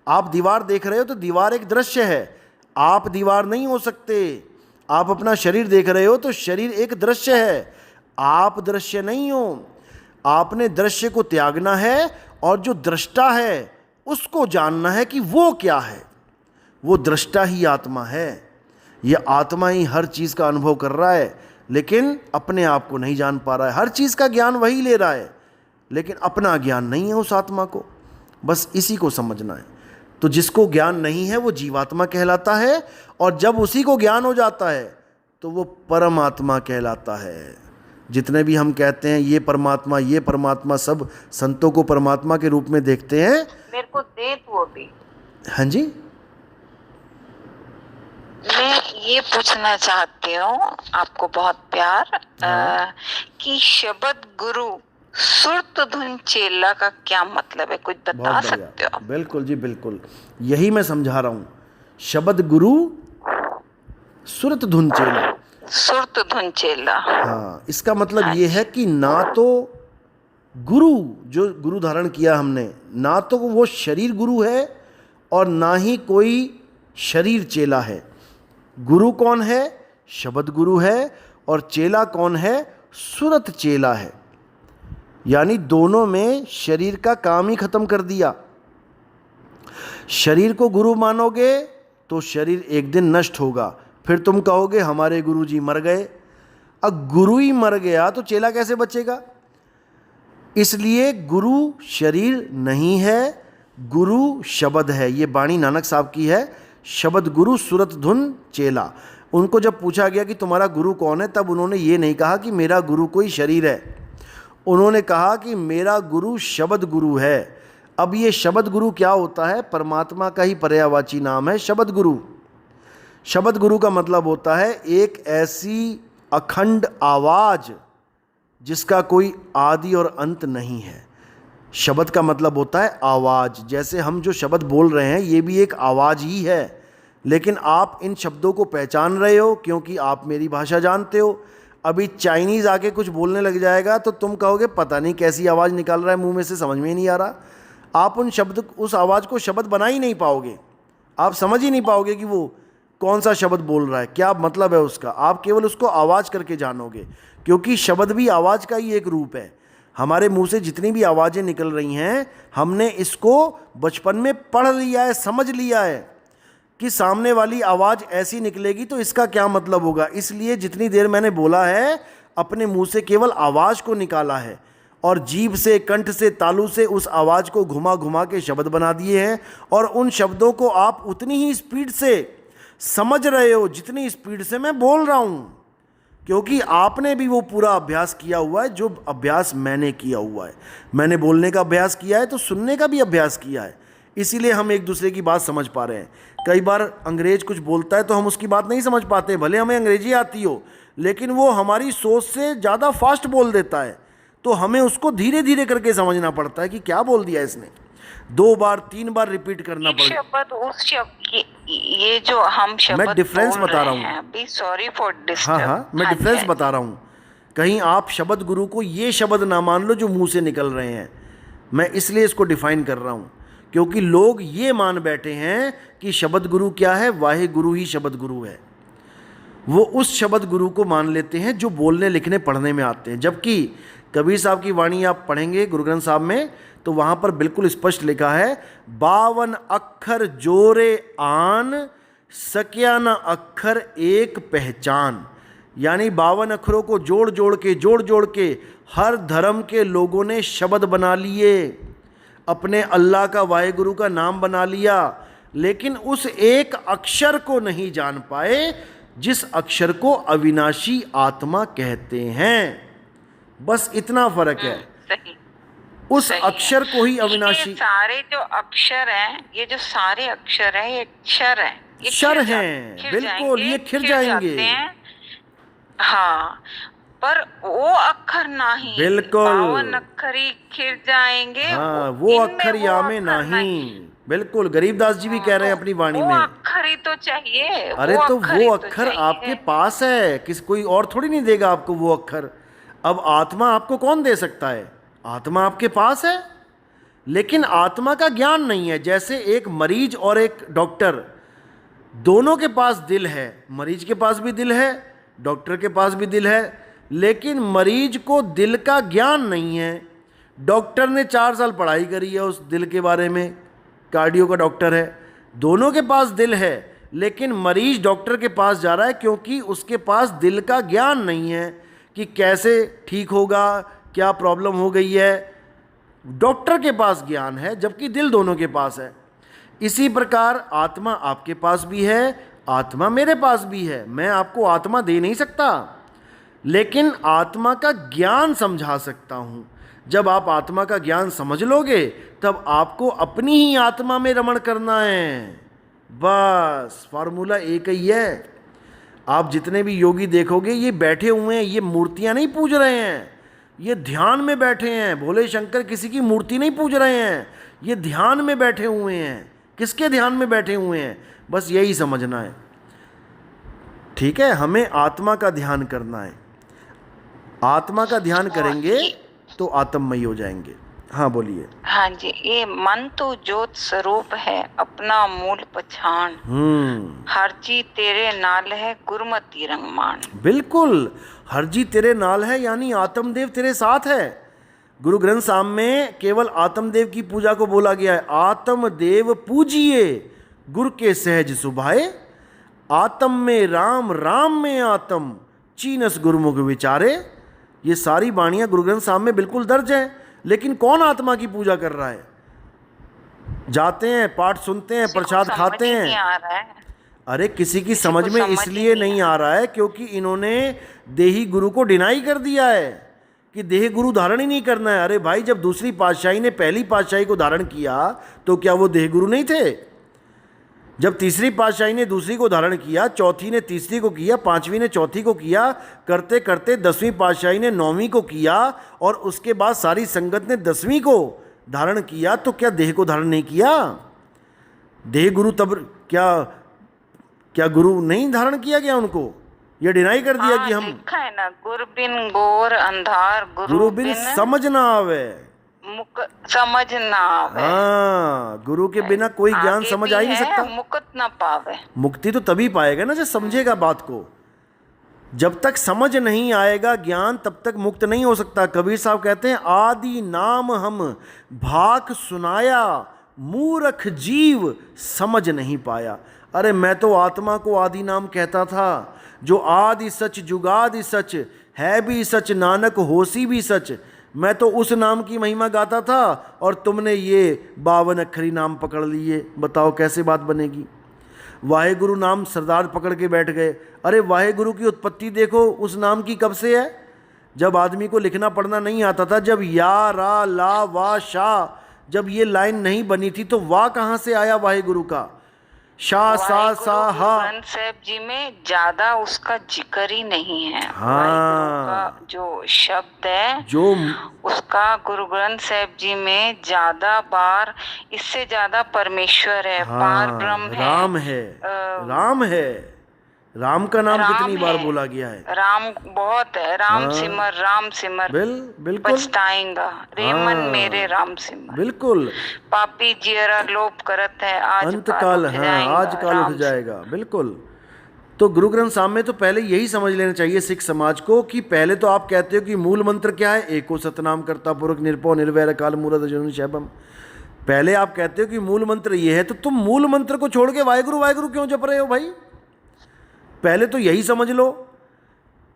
आप दीवार देख रहे हो तो दीवार एक दृश्य है, आप दीवार नहीं हो सकते। आप अपना शरीर देख रहे हो तो शरीर एक दृश्य है, आप दृश्य नहीं हो। आपने दृश्य को त्यागना है और जो दृष्टा है उसको जानना है कि वो क्या है। वो दृष्टा ही आत्मा है। ये आत्मा ही हर चीज़ का अनुभव कर रहा है, लेकिन अपने आप को नहीं जान पा रहा है। हर चीज़ का ज्ञान वही ले रहा है, लेकिन अपना ज्ञान नहीं है उस आत्मा को। बस इसी को समझना है। तो जिसको ज्ञान नहीं है वो जीवात्मा कहलाता है, और जब उसी को ज्ञान हो जाता है तो वो परमात्मा कहलाता है। जितने भी हम कहते हैं ये परमात्मा, सब संतों को परमात्मा के रूप में देखते हैं। मेरे को दे वो भी। हाँ जी, मैं ये पूछना चाहती हूँ आपको बहुत प्यार, कि शब्द गुरु सुरत धुन चेला का क्या मतलब है, कुछ बता बहुत सकते हो? बिल्कुल जी, बिल्कुल यही मैं समझा रहा हूँ। शब्द गुरु सुरत धुन चेला। सुरत धुन चेला, हाँ, इसका मतलब ये है कि ना तो गुरु, जो गुरु धारण किया हमने, ना तो वो शरीर गुरु है और ना ही कोई शरीर चेला है। गुरु कौन है? शब्द गुरु है। और चेला कौन है? सुरत चेला है। यानी दोनों में शरीर का काम ही खत्म कर दिया। शरीर को गुरु मानोगे तो शरीर एक दिन नष्ट होगा, फिर तुम कहोगे हमारे गुरु जी मर गए। अब गुरु ही मर गया तो चेला कैसे बचेगा? इसलिए गुरु शरीर नहीं है, गुरु शब्द है। ये बाणी नानक साहब की है, शब्द गुरु सुरत धुन चेला। उनको जब पूछा गया कि तुम्हारा गुरु कौन है, तब उन्होंने ये नहीं कहा कि मेरा गुरु कोई शरीर है, उन्होंने कहा कि मेरा गुरु शब्द गुरु है। अब ये शब्द गुरु क्या होता है? परमात्मा का ही पर्यायवाची नाम है शब्द गुरु। शब्द गुरु का मतलब होता है एक ऐसी अखंड आवाज़ जिसका कोई आदि और अंत नहीं है। शब्द का मतलब होता है आवाज़। जैसे हम जो शब्द बोल रहे हैं ये भी एक आवाज़ ही है, लेकिन आप इन शब्दों को पहचान रहे हो क्योंकि आप मेरी भाषा जानते हो। अभी चाइनीज़ आके कुछ बोलने लग जाएगा तो तुम कहोगे पता नहीं कैसी आवाज़ निकाल रहा है मुंह में से, समझ में ही नहीं आ रहा। आप उस आवाज़ को शब्द बना ही नहीं पाओगे, आप समझ ही नहीं पाओगे कि वो कौन सा शब्द बोल रहा है, क्या मतलब है उसका। आप केवल उसको आवाज़ करके जानोगे, क्योंकि शब्द भी आवाज़ का ही एक रूप है। हमारे मुंह से जितनी भी आवाज़ें निकल रही हैं, हमने इसको बचपन में पढ़ लिया है, समझ लिया है कि सामने वाली आवाज़ ऐसी निकलेगी तो इसका क्या मतलब होगा। इसलिए जितनी देर मैंने बोला है अपने मुंह से केवल आवाज़ को निकाला है, और जीभ से, कंठ से, तालू से उस आवाज़ को घुमा घुमा के शब्द बना दिए हैं। और उन शब्दों को आप उतनी ही स्पीड से समझ रहे हो जितनी स्पीड से मैं बोल रहा हूँ, क्योंकि आपने भी वो पूरा अभ्यास किया हुआ है जो अभ्यास मैंने किया हुआ है। मैंने बोलने का अभ्यास किया है तो सुनने का भी अभ्यास किया है, इसीलिए हम एक दूसरे की बात समझ पा रहे हैं। कई बार अंग्रेज कुछ बोलता है तो हम उसकी बात नहीं समझ पाते, भले हमें अंग्रेजी आती हो, लेकिन वो हमारी सोच से ज़्यादा फास्ट बोल देता है, तो हमें उसको धीरे धीरे करके समझना पड़ता है कि क्या बोल दिया इसने। 2 बार 3 बार रिपीट करना पड़ेगा। शब्द उस शब्द ये जो हम शब्द मैं डिफरेंस बता रहा हूँ। बी सॉरी फॉर हाँ हाँ, मैं डिफरेंस बता रहा हूँ। कहीं आप शब्द गुरु को ये शब्द ना मान लो जो मुंह से निकल रहे हैं। मैं इसलिए इसको डिफाइन कर रहा हूँ, क्योंकि लोग ये मान बैठे हैं कि शब्द गुरु क्या है, वाहे गुरु ही शब्द गुरु है। वो उस शब्द गुरु को मान लेते हैं जो बोलने लिखने पढ़ने में आते हैं। जबकि कबीर साहब की वाणी आप पढ़ेंगे गुरु ग्रंथ साहब में, तो वहाँ पर बिल्कुल स्पष्ट लिखा है 52 अक्षर जोरे आन, सक्या न अक्षर एक पहचान। यानी 52 अक्षरों को जोड़ जोड़ के हर धर्म के लोगों ने शब्द बना लिए, अपने अल्लाह का वाहेगुरु का नाम बना लिया, लेकिन उस एक अक्षर को नहीं जान पाए जिस अक्षर को अविनाशी आत्मा कहते हैं। बस इतना फर्क है, सही। उस सही अक्षर को ही ये अविनाशी। सारे जो अक्षर हैं, ये जो सारे अक्षर हैं, ये क्षर हैं, ये क्षर खिर जा- हैं, खिर बिल्कुल, जाएंगे, ये खिर खिर जाएंगे। जाते हैं। हाँ, पर वो अक्षर नहीं, बिल्कुल। 52 अक्षर ही खिर जाएंगे। हाँ, वो इनमें अक्षर वो या में अक्षर नहीं। बिल्कुल, गरीबदास जी भी कह रहे हैं अपनी वाणी वो में। अक्षर ही तो चाहिए। अरे तो अक्षर ही वो तो अक्षर चाहिए। आपके पास है, किस कोई और थोड़ी नहीं देगा आपको वो अक्षर। अब आत्मा आपको कौन दे सकता है? आत्मा आपके पास है, लेकिन आत्मा का ज्ञान नहीं है। जैसे एक मरीज और एक डॉक्टर, दोनों के पास दिल है, मरीज के पास भी दिल है, डॉक्टर के पास भी दिल है, लेकिन मरीज को दिल का ज्ञान नहीं है। डॉक्टर ने 4 साल पढ़ाई करी है उस दिल के बारे में, कार्डियो का डॉक्टर है, दोनों के पास दिल है, लेकिन मरीज डॉक्टर के पास जा रहा है क्योंकि उसके पास दिल का ज्ञान नहीं है कि कैसे ठीक होगा, क्या प्रॉब्लम हो गई है। डॉक्टर के पास ज्ञान है, जबकि दिल दोनों के पास है। इसी प्रकार आत्मा आपके पास भी है, आत्मा मेरे पास भी है। मैं आपको आत्मा दे नहीं सकता, लेकिन आत्मा का ज्ञान समझा सकता हूँ। जब आप आत्मा का ज्ञान समझ लोगे, तब आपको अपनी ही आत्मा में रमण करना है। बस फार्मूला एक ही है। आप जितने भी योगी देखोगे, ये बैठे हुए हैं, ये मूर्तियाँ नहीं पूज रहे हैं, ये ध्यान में बैठे हैं। भोले शंकर किसी की मूर्ति नहीं पूज रहे हैं, ये ध्यान में बैठे हुए हैं। किसके ध्यान में बैठे हुए हैं? बस यही समझना है, ठीक है। हमें आत्मा का ध्यान करना है। आत्मा का ध्यान करेंगे तो आत्ममयी हो जाएंगे। हाँ बोलिए। हाँ जी, ये मन तो ज्योत स्वरूप है, अपना मूल पछाण। हर जी तेरे नाल है, गुरमति रंगमान। बिल्कुल, हर जी तेरे नाल है, यानी आत्मदेव तेरे साथ है। गुरु ग्रंथ साहब में केवल आत्मदेव की पूजा को बोला गया है। आत्मदेव पूजिए, गुरु के सहज सुभाए, आत्म में राम, राम में आत्म, चीनस गुरुमुख विचारे। ये सारी वाणियां गुरु ग्रंथ साहब में बिल्कुल दर्ज हैं। लेकिन कौन आत्मा की पूजा कर रहा है? जाते हैं, पाठ सुनते हैं, प्रसाद खाते हैं। नहीं आ रहा है। अरे किसी की समझ में इसलिए नहीं आ रहा है क्योंकि इन्होंने देही गुरु को डिनाई कर दिया है कि देह गुरु धारण ही नहीं करना है। अरे भाई, जब दूसरी पातशाही ने पहली पातशाही को धारण किया तो क्या वो देह गुरु नहीं थे? जब तीसरी पातशाही ने दूसरी को धारण किया, चौथी ने तीसरी को किया, पांचवी ने चौथी को किया, करते करते 10वीं पातशाही ने 9वीं को किया, और उसके बाद सारी संगत ने 10वीं को धारण किया, तो क्या देह को धारण नहीं किया? देह गुरु तब क्या गुरु नहीं धारण किया गया उनको? ये डिनाई कर दिया कि हम लिखा है ना, गुरु बिन गोर अंधार, गुरु बिन समझ ना आवे, मुक समझ ना आवे। हाँ, गुरु के बिना कोई ज्ञान आगे समझ भी आ ही नहीं है, सकता। मुकत ना पावे। मुक्ति तो तभी पाएगा ना जब समझेगा बात को। जब तक समझ नहीं आएगा ज्ञान, तब तक मुक्त नहीं हो सकता। कबीर साहब कहते हैं, आदि नाम हम भाक सुनाया, मूर्ख जीव समझ नहीं पाया। अरे मैं तो आत्मा को आदि नाम कहता था, जो आदि सच जुगादि सच है भी सच, नानक होसी भी सच। मैं तो उस नाम की महिमा गाता था, और तुमने ये 52 अक्षरी नाम पकड़ लिए। बताओ कैसे बात बनेगी? वाहेगुरु नाम सरदार पकड़ के बैठ गए। अरे वाहेगुरु की उत्पत्ति देखो उस नाम की कब से है? जब आदमी को लिखना पढ़ना नहीं आता था, जब या रा ला वा शा, जब ये लाइन नहीं बनी थी, तो वाह कहाँ से आया वाहेगुरु का? शाह सा सा हा। ग्रंथ साहब जी में ज्यादा उसका जिक्र ही नहीं है। हाँ, वाहिगुरु का जो शब्द है, जो उसका गुरु ग्रंथ साहब जी में ज्यादा बार, इससे ज्यादा परमेश्वर है, पार ब्रह्म है, राम है, राम है। राम का नाम राम कितनी बार है। बोला गया है? राम बहुत है। राम सिमर, राम सिमर, बिल्कुल पछताएंगा रे मन मेरे, राम सिमर। बिल्कुल। पापी जियरा लोभ करत है, आज अंत काल, उठ हाँ, जाएगा, आज काल राम उठ जाएगा। बिल्कुल। तो गुरु ग्रंथ साहब में तो पहले यही समझ लेना चाहिए सिख समाज को कि पहले तो आप कहते हो कि मूल मंत्र क्या है? एको सतनाम करता पुरख निरपो निर्वैर काल मूरत अजूनि शैभम। पहले आप कहते हो कि मूल मंत्र ये है, तो तुम मूल मंत्र को छोड़ के वाहेगुरु वाहेगुरु क्यों जप रहे हो भाई? पहले तो यही समझ लो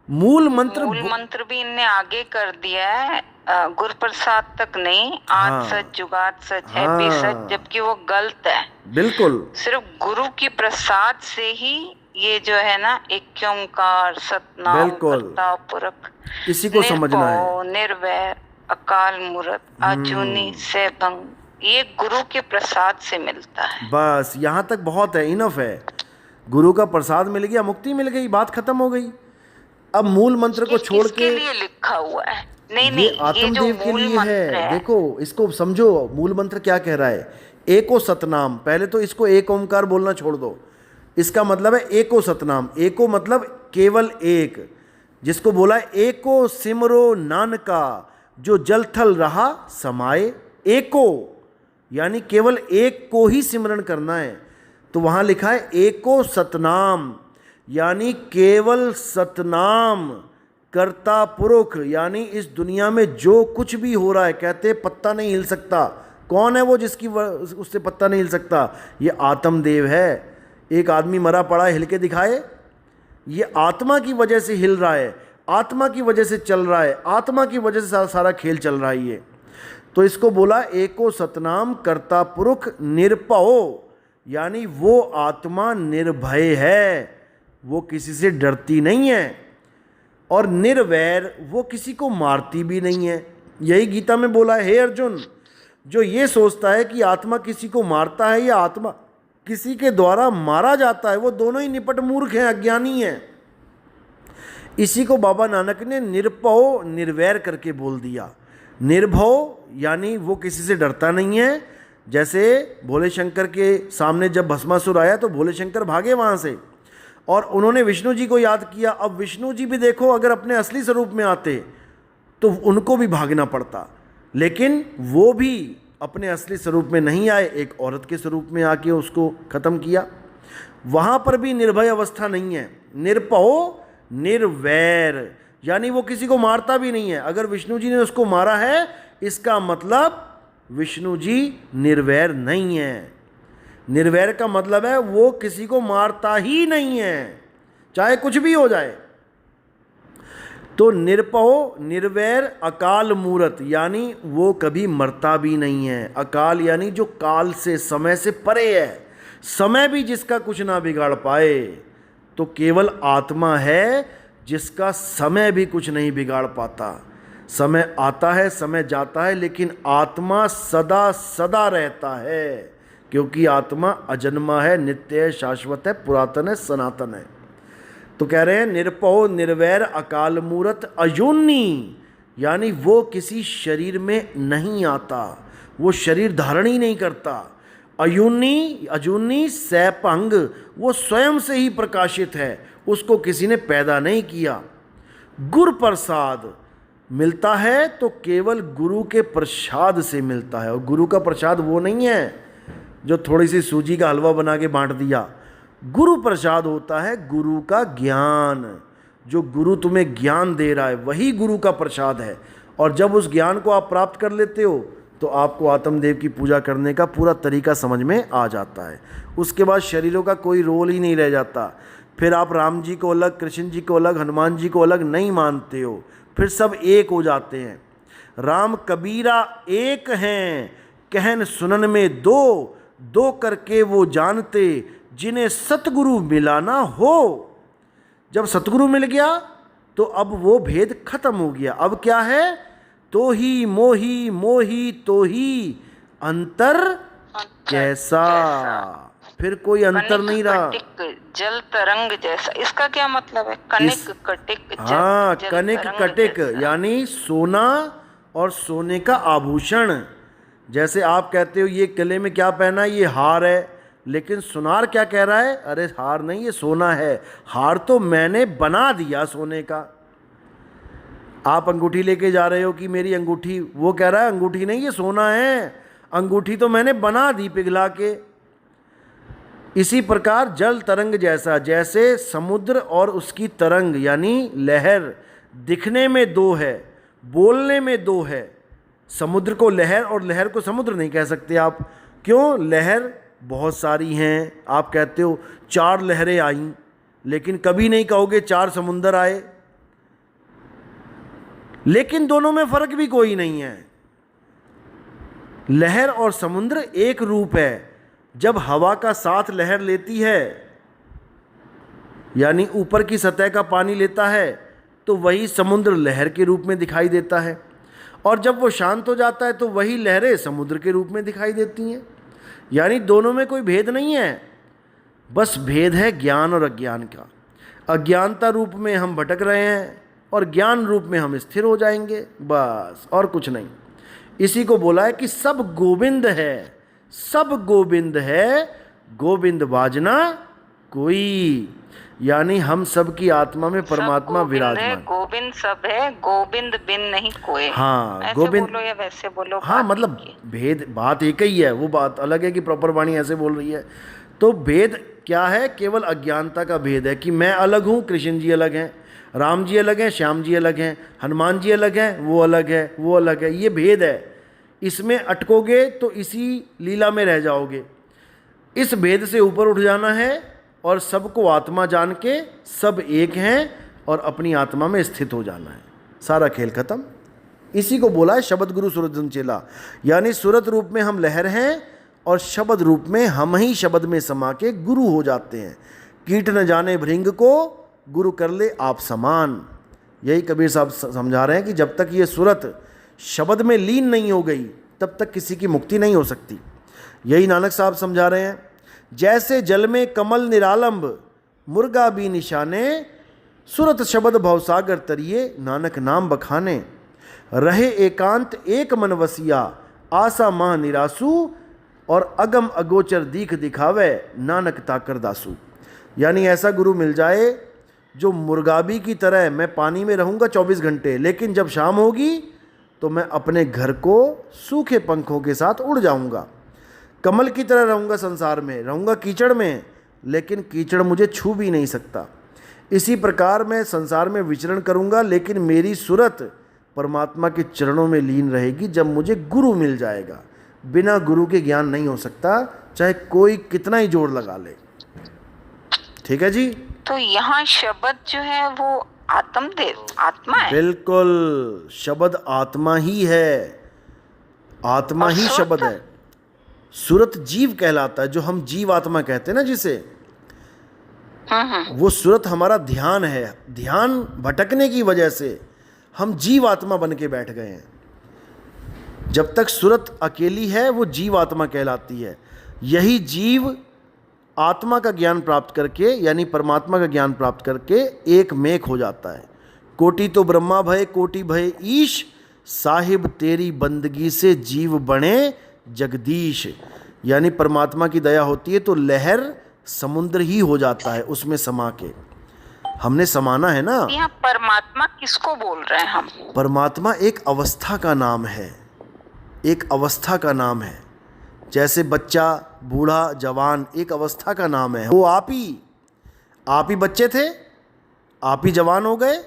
मूल मंत्र मूल मंत्र भी इनने आगे कर दिया है, गुरु प्रसाद तक नहीं, हाँ। आज सच जुगाड़ सच है भी हाँ। सच, जबकि वो गलत है। बिल्कुल सिर्फ गुरु की प्रसाद से ही ये जो है ना एक ओंकार सतनाम बिल्कुल। करता पुरख इसी को समझना है। निर्भव निर्वैर अकाल मूर्त अजूनी सैभंग, ये गुरु के प्रसाद से मिलता है। बस यहाँ तक बहुत है, इनफ है। गुरु का प्रसाद मिल गया, मुक्ति मिल गई, बात खत्म हो गई। अब मूल मंत्र को ये छोड़ किसके के लिए लिखा हुआ है? नहीं ये नहीं, ये जो आत्मदेव के मूल लिए मंत्र है। देखो इसको समझो, मूल मंत्र क्या कह रहा है। एको सतनाम, पहले तो इसको एक ओंकार बोलना छोड़ दो। इसका मतलब है एको सतनाम। एको मतलब केवल एक, जिसको बोला है एको सिमरो नानका जो जल थल रहा समाए। एको यानी केवल एक को ही सिमरण करना है। तो वहाँ लिखा है एको सतनाम, यानी केवल सतनाम कर्ता पुरुष, यानी इस दुनिया में जो कुछ भी हो रहा है, कहते पत्ता नहीं हिल सकता। कौन है वो जिसकी उससे पत्ता नहीं हिल सकता? ये आत्मदेव है। एक आदमी मरा पड़ा है, हिल के दिखाए? ये आत्मा की वजह से हिल रहा है, आत्मा की वजह से चल रहा है, आत्मा की वजह से सारा खेल चल रहा है ये। तो इसको बोला एको सतनाम कर्ता पुरुष निरपहो, यानी वो आत्मा निर्भय है, वो किसी से डरती नहीं है। और निर्वैर, वो किसी को मारती भी नहीं है। यही गीता में बोला है, हे अर्जुन, जो ये सोचता है कि आत्मा किसी को मारता है या आत्मा किसी के द्वारा मारा जाता है, वो दोनों ही निपट मूर्ख हैं, अज्ञानी हैं। इसी को बाबा नानक ने निरपहो निर्वैर करके बोल दिया। निर्भव यानी वो किसी से डरता नहीं है। जैसे भोले शंकर के सामने जब भस्मासुर आया तो भोले शंकर भागे वहाँ से और उन्होंने विष्णु जी को याद किया। अब विष्णु जी भी देखो अगर अपने असली स्वरूप में आते तो उनको भी भागना पड़ता, लेकिन वो भी अपने असली स्वरूप में नहीं आए, एक औरत के स्वरूप में आके उसको ख़त्म किया। वहाँ पर भी निर्भय अवस्था नहीं है। निरपहो निर्वैर, यानी वो किसी को मारता भी नहीं है। अगर विष्णु जी ने उसको मारा है, इसका मतलब विष्णु जी निर्वैर नहीं है। निर्वैर का मतलब है वो किसी को मारता ही नहीं है, चाहे कुछ भी हो जाए। तो निरपहो निर्वैर अकाल मूर्त, यानी वो कभी मरता भी नहीं है। अकाल यानी जो काल से, समय से परे है, समय भी जिसका कुछ ना बिगाड़ पाए। तो केवल आत्मा है जिसका समय भी कुछ नहीं बिगाड़ पाता। समय आता है, समय जाता है, लेकिन आत्मा सदा सदा रहता है, क्योंकि आत्मा अजन्मा है, नित्य है, शाश्वत है, पुरातन है, सनातन है। तो कह रहे हैं निरपहो निर्वैर अकाल मूर्त अजूनी, यानी वो किसी शरीर में नहीं आता, वो शरीर धारण ही नहीं करता। अयूनी अजूनी सैपंग, वो स्वयं से ही प्रकाशित है, उसको किसी ने पैदा नहीं किया। गुरु प्रसाद मिलता है तो केवल गुरु के प्रसाद से मिलता है। और गुरु का प्रसाद वो नहीं है जो थोड़ी सी सूजी का हलवा बना के बांट दिया। गुरु प्रसाद होता है गुरु का ज्ञान। जो गुरु तुम्हें ज्ञान दे रहा है वही गुरु का प्रसाद है। और जब उस ज्ञान को आप प्राप्त कर लेते हो तो आपको आत्मदेव की पूजा करने का पूरा तरीका समझ में आ जाता है। उसके बाद शरीरों का कोई रोल ही नहीं रह जाता। फिर आप राम जी को अलग, कृष्ण जी को अलग, हनुमान जी को अलग नहीं मानते हो, फिर सब एक हो जाते हैं। राम कबीरा एक हैं, कहन सुनन में दो, दो करके वो जानते, जिन्हें सतगुरु मिला ना हो। जब सतगुरु मिल गया तो अब वो भेद खत्म हो गया। अब क्या है? तो ही मोही, मोही तो ही, अंतर कैसा? फिर कोई अंतर नहीं रहा। कनिक जल तरंग जैसा, इसका क्या मतलब है? कनिक कटिक हाँ, जल कनिक तरंग कटिक जैसा। यानी सोना और सोने का आभूषण। जैसे आप कहते हो ये गले में क्या पहना है, ये हार है, लेकिन सुनार क्या कह रहा है? अरे हार नहीं, ये सोना है। हार तो मैंने बना दिया सोने का। आप अंगूठी लेके जा रहे हो कि मेरी अंगूठी, वो कह रहा है अंगूठी नहीं, ये सोना है, अंगूठी तो मैंने बना दी पिघला के। इसी प्रकार जल तरंग जैसा, जैसे समुद्र और उसकी तरंग यानी लहर दिखने में दो है, बोलने में दो है। समुद्र को लहर और लहर को समुद्र नहीं कह सकते आप। क्यों? लहर बहुत सारी हैं। आप कहते हो 4 लहरें आईं, लेकिन कभी नहीं कहोगे 4 समुंदर आए। लेकिन दोनों में फर्क भी कोई नहीं है। लहर और समुद्र एक रूप है। जब हवा का साथ लहर लेती है, यानी ऊपर की सतह का पानी लेता है, तो वही समुद्र लहर के रूप में दिखाई देता है, और जब वो शांत हो जाता है तो वही लहरें समुद्र के रूप में दिखाई देती हैं। यानी दोनों में कोई भेद नहीं है, बस भेद है ज्ञान और अज्ञान का। अज्ञानता रूप में हम भटक रहे हैं और ज्ञान रूप में हम स्थिर हो जाएंगे, बस, और कुछ नहीं। इसी को बोला है कि सब गोविंद है, सब गोविंद है, गोविंद बाजना कोई। यानी हम सब की आत्मा में परमात्मा विराजमान। गोविंद सब है, गोविंद बिन नहीं कोई। हाँ, ऐसे गोविंद बोलो या वैसे बोलो, हाँ, बात मतलब एक ही है। भेद बात एक ही है। वो बात अलग है कि प्रॉपर वाणी ऐसे बोल रही है। तो भेद क्या है? केवल अज्ञानता का भेद है कि मैं अलग हूँ, कृष्ण जी अलग हैं, राम जी अलग हैं, श्याम जी अलग हैं, हनुमान जी अलग हैं, वो अलग है, वो अलग है। ये भेद है। इसमें अटकोगे तो इसी लीला में रह जाओगे। इस भेद से ऊपर उठ जाना है और सबको आत्मा जान के सब एक हैं और अपनी आत्मा में स्थित हो जाना है। सारा खेल खत्म। इसी को बोला है शब्द गुरु सूरत धुन चेला। यानी सूरत रूप में हम लहर हैं और शब्द रूप में हम ही शब्द में समा के गुरु हो जाते हैं। कीट न जाने भृंग को गुरु कर ले आप समान। यही कबीर साहब समझा रहे हैं कि जब तक ये सूरत शब्द में लीन नहीं हो गई तब तक किसी की मुक्ति नहीं हो सकती। यही नानक साहब समझा रहे हैं। जैसे जल में कमल निरालंब मुर्गा भी निशाने, सुरत शब्द भवसागर तरिए नानक नाम बखाने। रहे एकांत एक मन वसिया आशा माह निरासु, और अगम अगोचर दीख दिखावे नानक ताकर दासू। यानी ऐसा गुरु मिल जाए जो मुर्गाबी की तरह, मैं पानी में रहूँगा 24 घंटे, लेकिन जब शाम होगी तो मैं अपने घर को सूखे पंखों के साथ उड़ जाऊँगा। कमल की तरह रहूँगा, संसार में रहूँगा कीचड़ में, लेकिन कीचड़ मुझे छू भी नहीं सकता। इसी प्रकार मैं संसार में विचरण करूँगा, लेकिन मेरी सूरत परमात्मा के चरणों में लीन रहेगी जब मुझे गुरु मिल जाएगा। बिना गुरु के ज्ञान नहीं हो सकता, चाहे कोई कितना ही जोर लगा ले। ठीक है जी। तो यहाँ शब्द जो है वो आत्मा है। बिल्कुल, शब्द आत्मा ही है, आत्मा ही शब्द है। सूरत जीव कहलाता है, जो हम जीव आत्मा कहते हैं ना जिसे, वो सूरत हमारा ध्यान है। ध्यान भटकने की वजह से हम जीव आत्मा बन के बैठ गए हैं। जब तक सूरत अकेली है वो जीव आत्मा कहलाती है। यही जीव आत्मा का ज्ञान प्राप्त करके, यानी परमात्मा का ज्ञान प्राप्त करके एक मेक हो जाता है। कोटि तो ब्रह्मा भय कोटि भय ईश, साहिब तेरी बंदगी से जीव बने जगदीश। यानी परमात्मा की दया होती है तो लहर समुद्र ही हो जाता है उसमें समा के। हमने समाना है ना। यहाँ परमात्मा किसको बोल रहे हैं हम? परमात्मा एक अवस्था का नाम है, एक अवस्था का नाम है। जैसे बच्चा, बूढ़ा, जवान एक अवस्था का नाम है। वो आप ही बच्चे थे, आप ही जवान हो गए,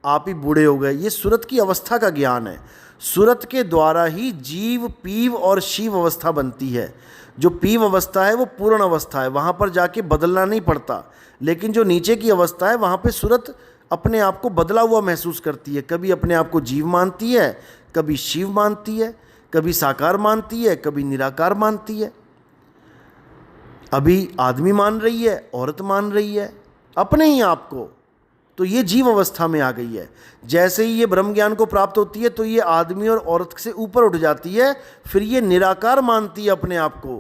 आप ही बूढ़े हो गए। ये सूरत की अवस्था का ज्ञान है। सूरत के द्वारा ही जीव, पीव और शिव अवस्था बनती है। जो पीव अवस्था है वो पूर्ण अवस्था है, वहाँ पर जाके बदलना नहीं पड़ता। लेकिन जो नीचे की अवस्था है वहाँ पे सूरत अपने आप को बदला हुआ महसूस करती है। कभी अपने आप को जीव मानती है, कभी शिव मानती है, कभी साकार मानती है, कभी निराकार मानती है। अभी आदमी मान रही है, औरत मान रही है अपने ही आप को। तो ये जीव अवस्था में आ गई है। जैसे ही ये ब्रह्म ज्ञान को प्राप्त होती है तो ये आदमी और औरत से ऊपर उठ जाती है। फिर ये निराकार मानती है अपने आप को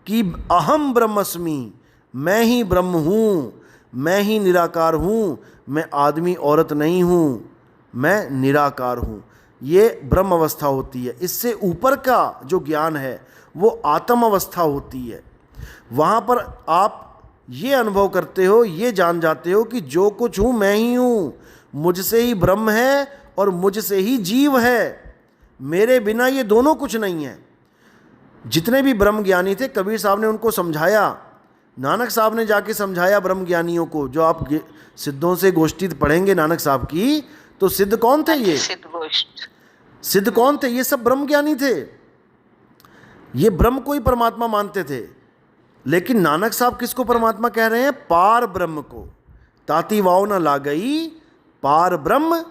कि अहम ब्रह्मस्मि, मैं ही ब्रह्म हूँ, मैं ही निराकार हूँ, मैं आदमी औरत नहीं हूँ, मैं निराकार हूँ। ये ब्रह्म अवस्था होती है। इससे ऊपर का जो ज्ञान है वो आत्म अवस्था होती है। वहाँ पर आप ये अनुभव करते हो, ये जान जाते हो कि जो कुछ हूँ मैं ही हूँ, मुझसे ही ब्रह्म है और मुझसे ही जीव है, मेरे बिना ये दोनों कुछ नहीं है। जितने भी ब्रह्म ज्ञानी थे कबीर साहब ने उनको समझाया, नानक साहब ने जाके समझाया ब्रह्म ज्ञानियों को। जो आप सिद्धों से गोष्ठी पढ़ेंगे नानक साहब की, तो सिद्ध कौन थे? ये सिद्ध कौन थे? ये सब ब्रह्म ज्ञानी थे। ये ब्रह्म को ही परमात्मा मानते थे। लेकिन नानक साहब किसको परमात्मा कह रहे हैं? पार ब्रह्म को। ताती वाव न ला गई पार ब्रह्म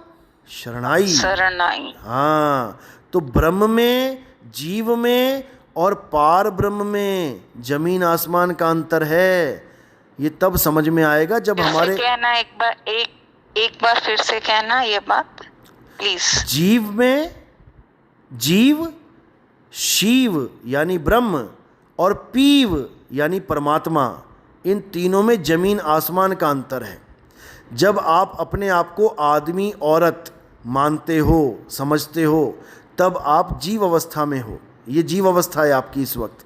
शरणाई। शरणाई। हाँ, तो ब्रह्म में, जीव में और पार ब्रह्म में जमीन आसमान का अंतर है। ये तब समझ में आएगा जब फिर से हमारे कहना, एक बार फिर से कहना ये बात प्लीज। जीव में, जीव, शिव यानी ब्रह्म और पीव यानी परमात्मा, इन तीनों में जमीन आसमान का अंतर है। जब आप अपने आप को आदमी औरत मानते हो, समझते हो, तब आप जीव अवस्था में हो। ये जीव अवस्था है आपकी इस वक्त।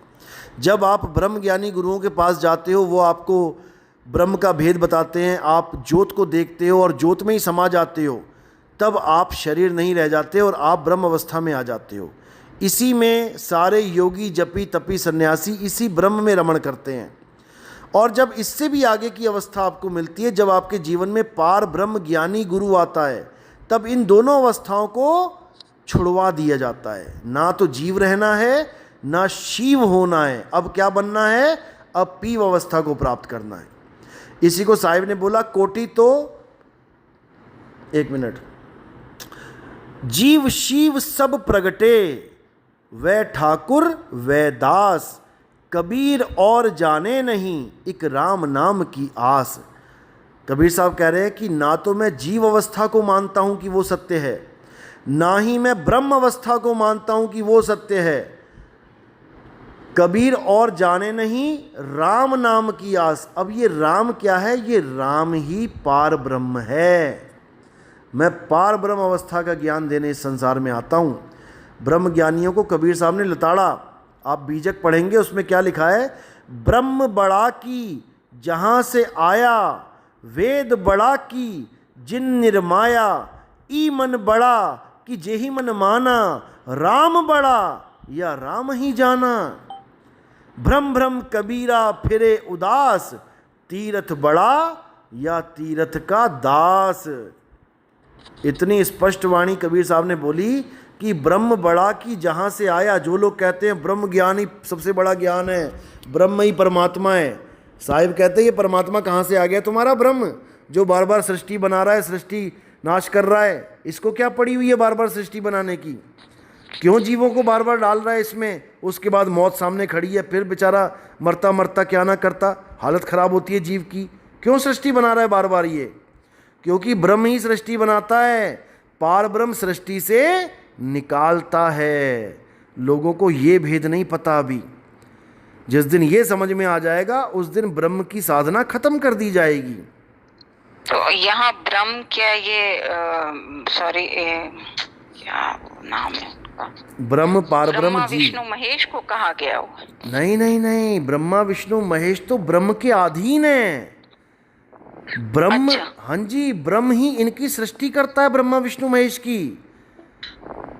जब आप ब्रह्म ज्ञानी गुरुओं के पास जाते हो, वो आपको ब्रह्म का भेद बताते हैं, आप ज्योत को देखते हो और ज्योत में ही समा जाते हो, तब आप शरीर नहीं रह जाते और आप ब्रह्म अवस्था में आ जाते हो। इसी में सारे योगी, जपी, तपी, सन्यासी इसी ब्रह्म में रमण करते हैं। और जब इससे भी आगे की अवस्था आपको मिलती है, जब आपके जीवन में पार ब्रह्म ज्ञानी गुरु आता है, तब इन दोनों अवस्थाओं को छुड़वा दिया जाता है। ना तो जीव रहना है, ना शिव होना है। अब क्या बनना है? अब पीव अवस्था को प्राप्त करना है। इसी को साहिब ने बोला, कोटि तो, एक मिनट, जीव शिव सब प्रगटे, वै ठाकुर वै दास, कबीर और जाने नहीं, एक राम नाम की आस। कबीर साहब कह रहे हैं कि ना तो मैं जीव अवस्था को मानता हूं कि वो सत्य है, ना ही मैं ब्रह्म अवस्था को मानता हूं कि वो सत्य है। कबीर और जाने नहीं, राम नाम की आस। अब ये राम क्या है? ये राम ही पार ब्रह्म है। मैं पार ब्रह्म अवस्था का ज्ञान देने इस संसार में आता हूँ। ब्रह्म ज्ञानियों को कबीर साहब ने लताड़ा। आप बीजक पढ़ेंगे, उसमें क्या लिखा है? ब्रह्म बड़ा की जहाँ से आया, वेद बड़ा की जिन निर्माया, ई मन बड़ा कि जेहि मन माना, राम बड़ा या राम ही जाना। भ्रम भ्रम कबीरा फिरे उदास, तीरथ बड़ा या तीरथ का दास। इतनी स्पष्ट वाणी कबीर साहब ने बोली कि ब्रह्म बड़ा की जहाँ से आया। जो लोग कहते हैं ब्रह्म ज्ञान ही सबसे बड़ा ज्ञान है, ब्रह्म ही परमात्मा है, साहिब कहते हैं ये परमात्मा कहाँ से आ गया? तुम्हारा ब्रह्म, जो बार बार सृष्टि बना रहा है, सृष्टि नाश कर रहा है। इसको क्या पड़ी हुई है बार बार सृष्टि बनाने की? क्यों जीवों को बार बार डाल रहा है इसमें? उसके बाद मौत सामने खड़ी है, फिर बेचारा मरता मरता क्या ना करता, हालत ख़राब होती है जीव की। क्यों सृष्टि बना रहा है बार बार ये? क्योंकि ब्रह्म ही सृष्टि बनाता है, पार ब्रह्म सृष्टि से निकालता है। लोगों को ये भेद नहीं पता अभी। जिस दिन ये समझ में आ जाएगा, उस दिन ब्रह्म की साधना खत्म कर दी जाएगी। तो यहाँ ब्रह्म क्या, ये सॉरी क्या नाम है उनका? ब्रह्म पार ब्रह्म जी। विष्णु महेश को कहा गया हो? नहीं नहीं नहीं, ब्रह्मा विष्णु महेश तो ब्रह्म के अधीन है। ब्रह्म, अच्छा। हाँ जी, ब्रह्म ही इनकी सृष्टि करता है, ब्रह्मा विष्णु महेश की।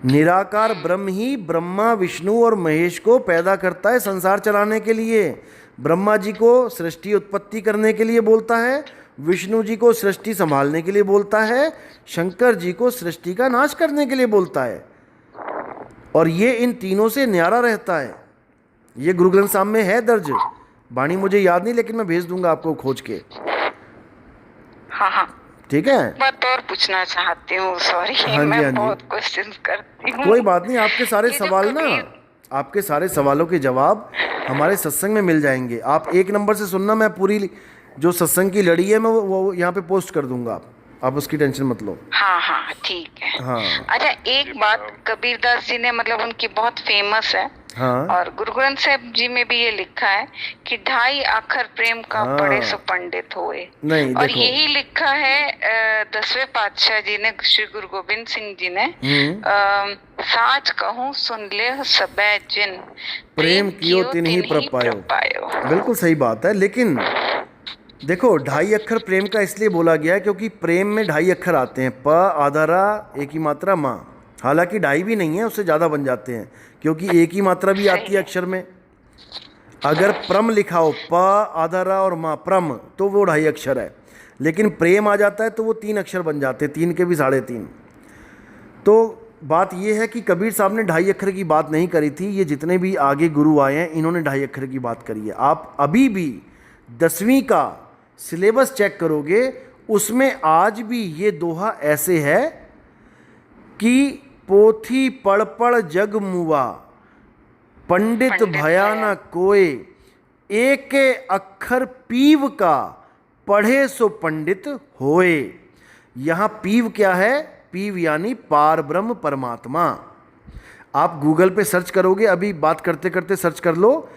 निराकार ब्रह्म ही ब्रह्मा विष्णु और महेश को पैदा करता है संसार चलाने के लिए। ब्रह्मा जी को सृष्टि उत्पत्ति करने के लिए बोलता है, विष्णु जी को सृष्टि संभालने के लिए बोलता है, शंकर जी को सृष्टि का नाश करने के लिए बोलता है। और ये इन तीनों से न्यारा रहता है। ये गुरु ग्रंथ साहब में है दर्ज। वाणी मुझे याद नहीं, लेकिन मैं भेज दूंगा आपको खोज के। हाँ हाँ, ठीक है। बात और पूछना चाहती हूँ, सॉरी हाँ जी, मैं हाँ जी। बहुत क्वेश्चन करती हूँ। कोई बात नहीं, आपके सारे ये जो सवाल ना, आपके सारे सवालों के जवाब हमारे सत्संग में मिल जाएंगे। आप 1 नंबर से सुनना, मैं पूरी जो सत्संग की लड़ी है मैं वो यहाँ पे पोस्ट कर दूंगा, आप उसकी टेंशन मत लो। हाँ हाँ ठीक है। हाँ अच्छा, एक बात कबीरदास जी ने, मतलब उनकी बहुत फेमस है, हाँ और गुरु ग्रंथ साहिब जी में भी ये लिखा है कि 2.5 अक्षर प्रेम का हाँ। पढ़े सो पंडित होए। नहीं, और देखो। यही लिखा है 10वें पातशाह जी ने, श्री गुरु गोविंद सिंह जी ने, साच कहूँ सुन ले सबे जिन, प्रेम कियो तिन्हि प्रपायो। बिल्कुल सही बात है। लेकिन देखो, 2.5 अक्षर प्रेम का इसलिए बोला गया है क्योंकि प्रेम में 2.5 अक्षर आते हैं, प आधा रा, एक ही मात्रा माँ। हालांकि 2.5 भी नहीं है, उससे ज़्यादा बन जाते हैं, क्योंकि एक ही मात्रा भी आती है अक्षर में। अगर प्रम लिखा हो, प आधा रा और माँ, प्रम, तो वो 2.5 अक्षर है। लेकिन प्रेम आ जाता है तो वो 3 अक्षर बन जाते हैं, 3 के भी 3.5। तो बात ये है कि कबीर साहब ने 2.5 अक्षर की बात नहीं करी थी। ये जितने भी आगे गुरु आए हैं, इन्होंने 2.5 अक्षर की बात करी है। आप अभी भी 10वीं का सिलेबस चेक करोगे, उसमें आज भी ये दोहा ऐसे है कि पोथी पढ़ पढ़ जग मुआ, पंडित भया न कोय, एक अक्षर पीव का, पढ़े सो पंडित होए। यहाँ पीव क्या है? पीव यानी पार ब्रह्म परमात्मा। आप गूगल पे सर्च करोगे, अभी बात करते करते सर्च कर लो,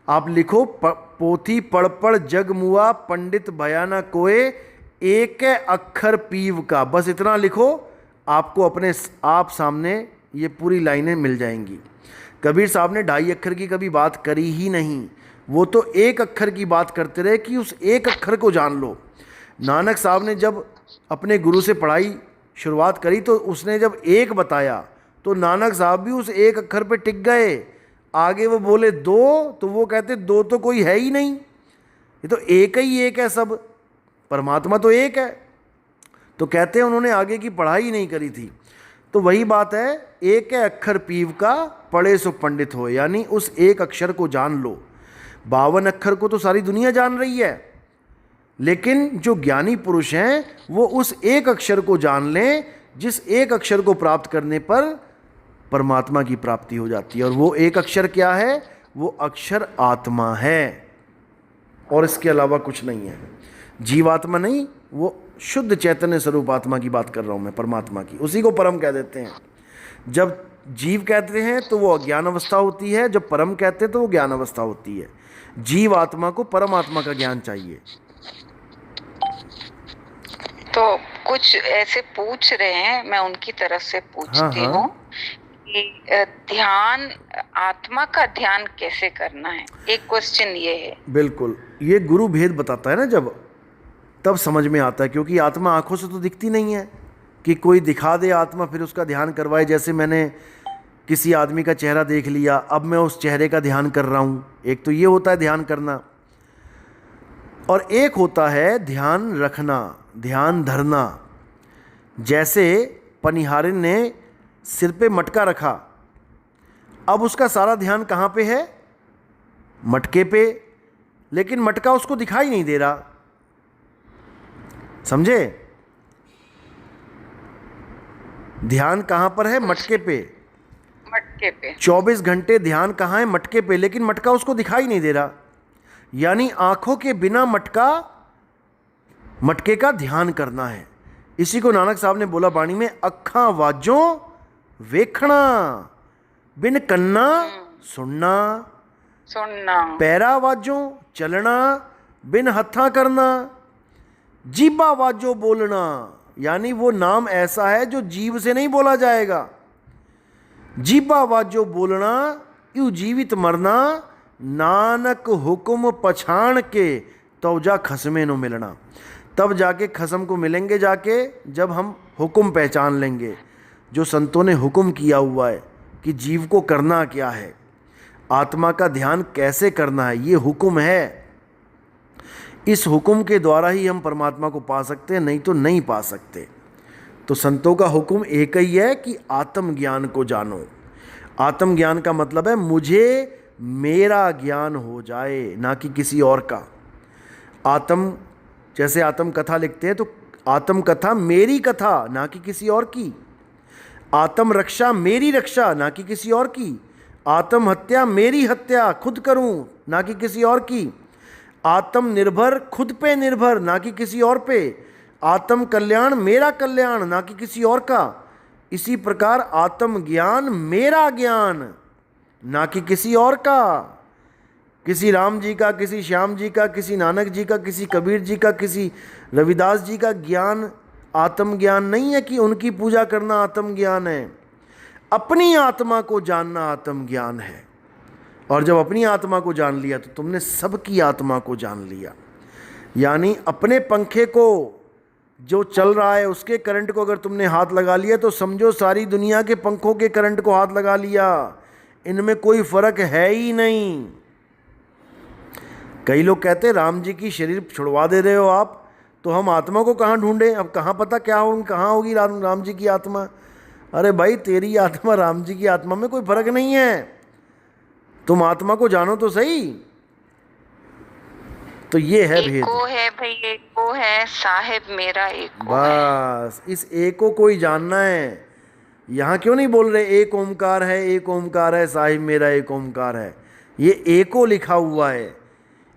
आप लिखो पोथी पढ़ पढ़ जग मुआ, पंडित भया न कोय, एक अक्षर पीव का, बस इतना लिखो, आपको अपने आप सामने ये पूरी लाइनें मिल जाएंगी। कबीर साहब ने 2.5 अक्षर की कभी बात करी ही नहीं, वो तो 1 अक्षर की बात करते रहे कि उस 1 अक्षर को जान लो। नानक साहब ने जब अपने गुरु से पढ़ाई शुरुआत करी तो उसने जब 1 बताया तो नानक साहब भी उस 1 अक्षर पे टिक गए। आगे वो बोले 2 तो वो कहते 2 तो कोई है ही नहीं, ये तो एक ही एक है, सब परमात्मा तो एक है। तो कहते हैं उन्होंने आगे की पढ़ाई नहीं करी थी। तो वही बात है, एक अक्षर पीव का, पढ़े सो पंडित हो, यानी उस 1 अक्षर को जान लो। 52 अक्षर को तो सारी दुनिया जान रही है, लेकिन जो ज्ञानी पुरुष हैं वो उस 1 अक्षर को जान लें, जिस 1 अक्षर को प्राप्त करने पर परमात्मा की प्राप्ति हो जाती है। और वो 1 अक्षर क्या है? वो अक्षर आत्मा है, और इसके अलावा कुछ नहीं है। जीवात्मा नहीं, वो शुद्ध चैतन्य स्वरूप आत्मा की बात कर रहा हूँ मैं, परमात्मा की। उसी को परम कह देते हैं। जब जीव कहते हैं तो वो अज्ञान अवस्था होती है, जब परम कहते हैं तो वो ज्ञान अवस्था होती है। जीव आत्मा को परमात्मा का ज्ञान चाहिए। तो कुछ ऐसे पूछ रहे हैं, मैं उनकी तरफ से पूछती हूँ कि ध्यान, आत्मा का ध्यान कैसे करना है? एक क्वेश्चन ये है। बिल्कुल, ये गुरु भेद बताता है ना, जब तब समझ में आता है, क्योंकि आत्मा आंखों से तो दिखती नहीं है कि कोई दिखा दे आत्मा फिर उसका ध्यान करवाए। जैसे मैंने किसी आदमी का चेहरा देख लिया, अब मैं उस चेहरे का ध्यान कर रहा हूँ। एक तो ये होता है ध्यान करना, और एक होता है ध्यान रखना, ध्यान धरना। जैसे पनिहारिन ने सिर पे मटका रखा, अब उसका सारा ध्यान कहाँ पे है? मटके पे, लेकिन मटका उसको दिखाई नहीं दे रहा। समझे? ध्यान कहाँ पर है? मटके पे। मटके पे 24 घंटे ध्यान कहाँ है? मटके पे, लेकिन मटका उसको दिखाई नहीं दे रहा। यानी आंखों के बिना मटके का ध्यान करना है। इसी को नानक साहब ने बोला बाणी में, अखा वाजों वेखना, बिन कन्ना सुनना, पैरा वाजों चलना, बिन हथा करना, जीबा वाजो बोलना। यानी वो नाम ऐसा है जो जीव से नहीं बोला जाएगा। जीबा वाजो बोलना, यू जीवित मरना, नानक हुक्म पछाण के, तो जा खसमे नो मिलना। तब जाके खसम को मिलेंगे, जाके जब हम हुक्म पहचान लेंगे, जो संतों ने हुक्म किया हुआ है कि जीव को करना क्या है, आत्मा का ध्यान कैसे करना है, ये हुक्म है। इस हुक्म के द्वारा ही हम परमात्मा को पा सकते हैं, नहीं तो नहीं पा सकते। तो संतों का हुक्म एक ही है कि आत्मज्ञान को जानो। आत्मज्ञान का मतलब है मुझे मेरा ज्ञान हो जाए, ना कि किसी और का। जैसे आत्म कथा लिखते हैं तो आत्म कथा मेरी कथा, ना कि किसी और की। आत्म रक्षा मेरी रक्षा, ना कि किसी और की। आत्म हत्या मेरी हत्या, खुद करूं, ना कि किसी और की। आत्मनिर्भर खुद पे निर्भर, ना कि किसी और पे। आत्म कल्याण मेरा कल्याण, ना कि किसी और का। इसी प्रकार आत्मज्ञान मेरा ज्ञान, ना कि किसी और का। किसी राम जी का, किसी श्याम जी का, किसी नानक जी का, किसी कबीर जी का, किसी रविदास जी का ज्ञान आत्मज्ञान नहीं है कि उनकी पूजा करना आत्मज्ञान है। अपनी आत्मा को जानना आत्मज्ञान है। और जब अपनी आत्मा को जान लिया तो तुमने सबकी आत्मा को जान लिया। यानी अपने पंखे को, जो चल रहा है उसके करंट को अगर तुमने हाथ लगा लिया तो समझो सारी दुनिया के पंखों के करंट को हाथ लगा लिया। इनमें कोई फर्क है ही नहीं। कई लोग कहते हैं राम जी की शरीर छुड़वा दे रहे हो आप, तो हम आत्मा को कहाँ ढूंढें? अब कहाँ पता क्या हो, कहाँ होगी राम जी की आत्मा? अरे भाई, तेरी आत्मा राम जी की आत्मा में कोई फर्क नहीं है। तुम आत्मा को जानो तो सही। तो ये है भेद। एको है भाई, एको है साहेब मेरा एको बस इस एको को ही जानना है। यहाँ क्यों नहीं बोल रहे एक ओमकार है, एक ओमकार है साहिब मेरा एक ओमकार है? ये एको लिखा हुआ है।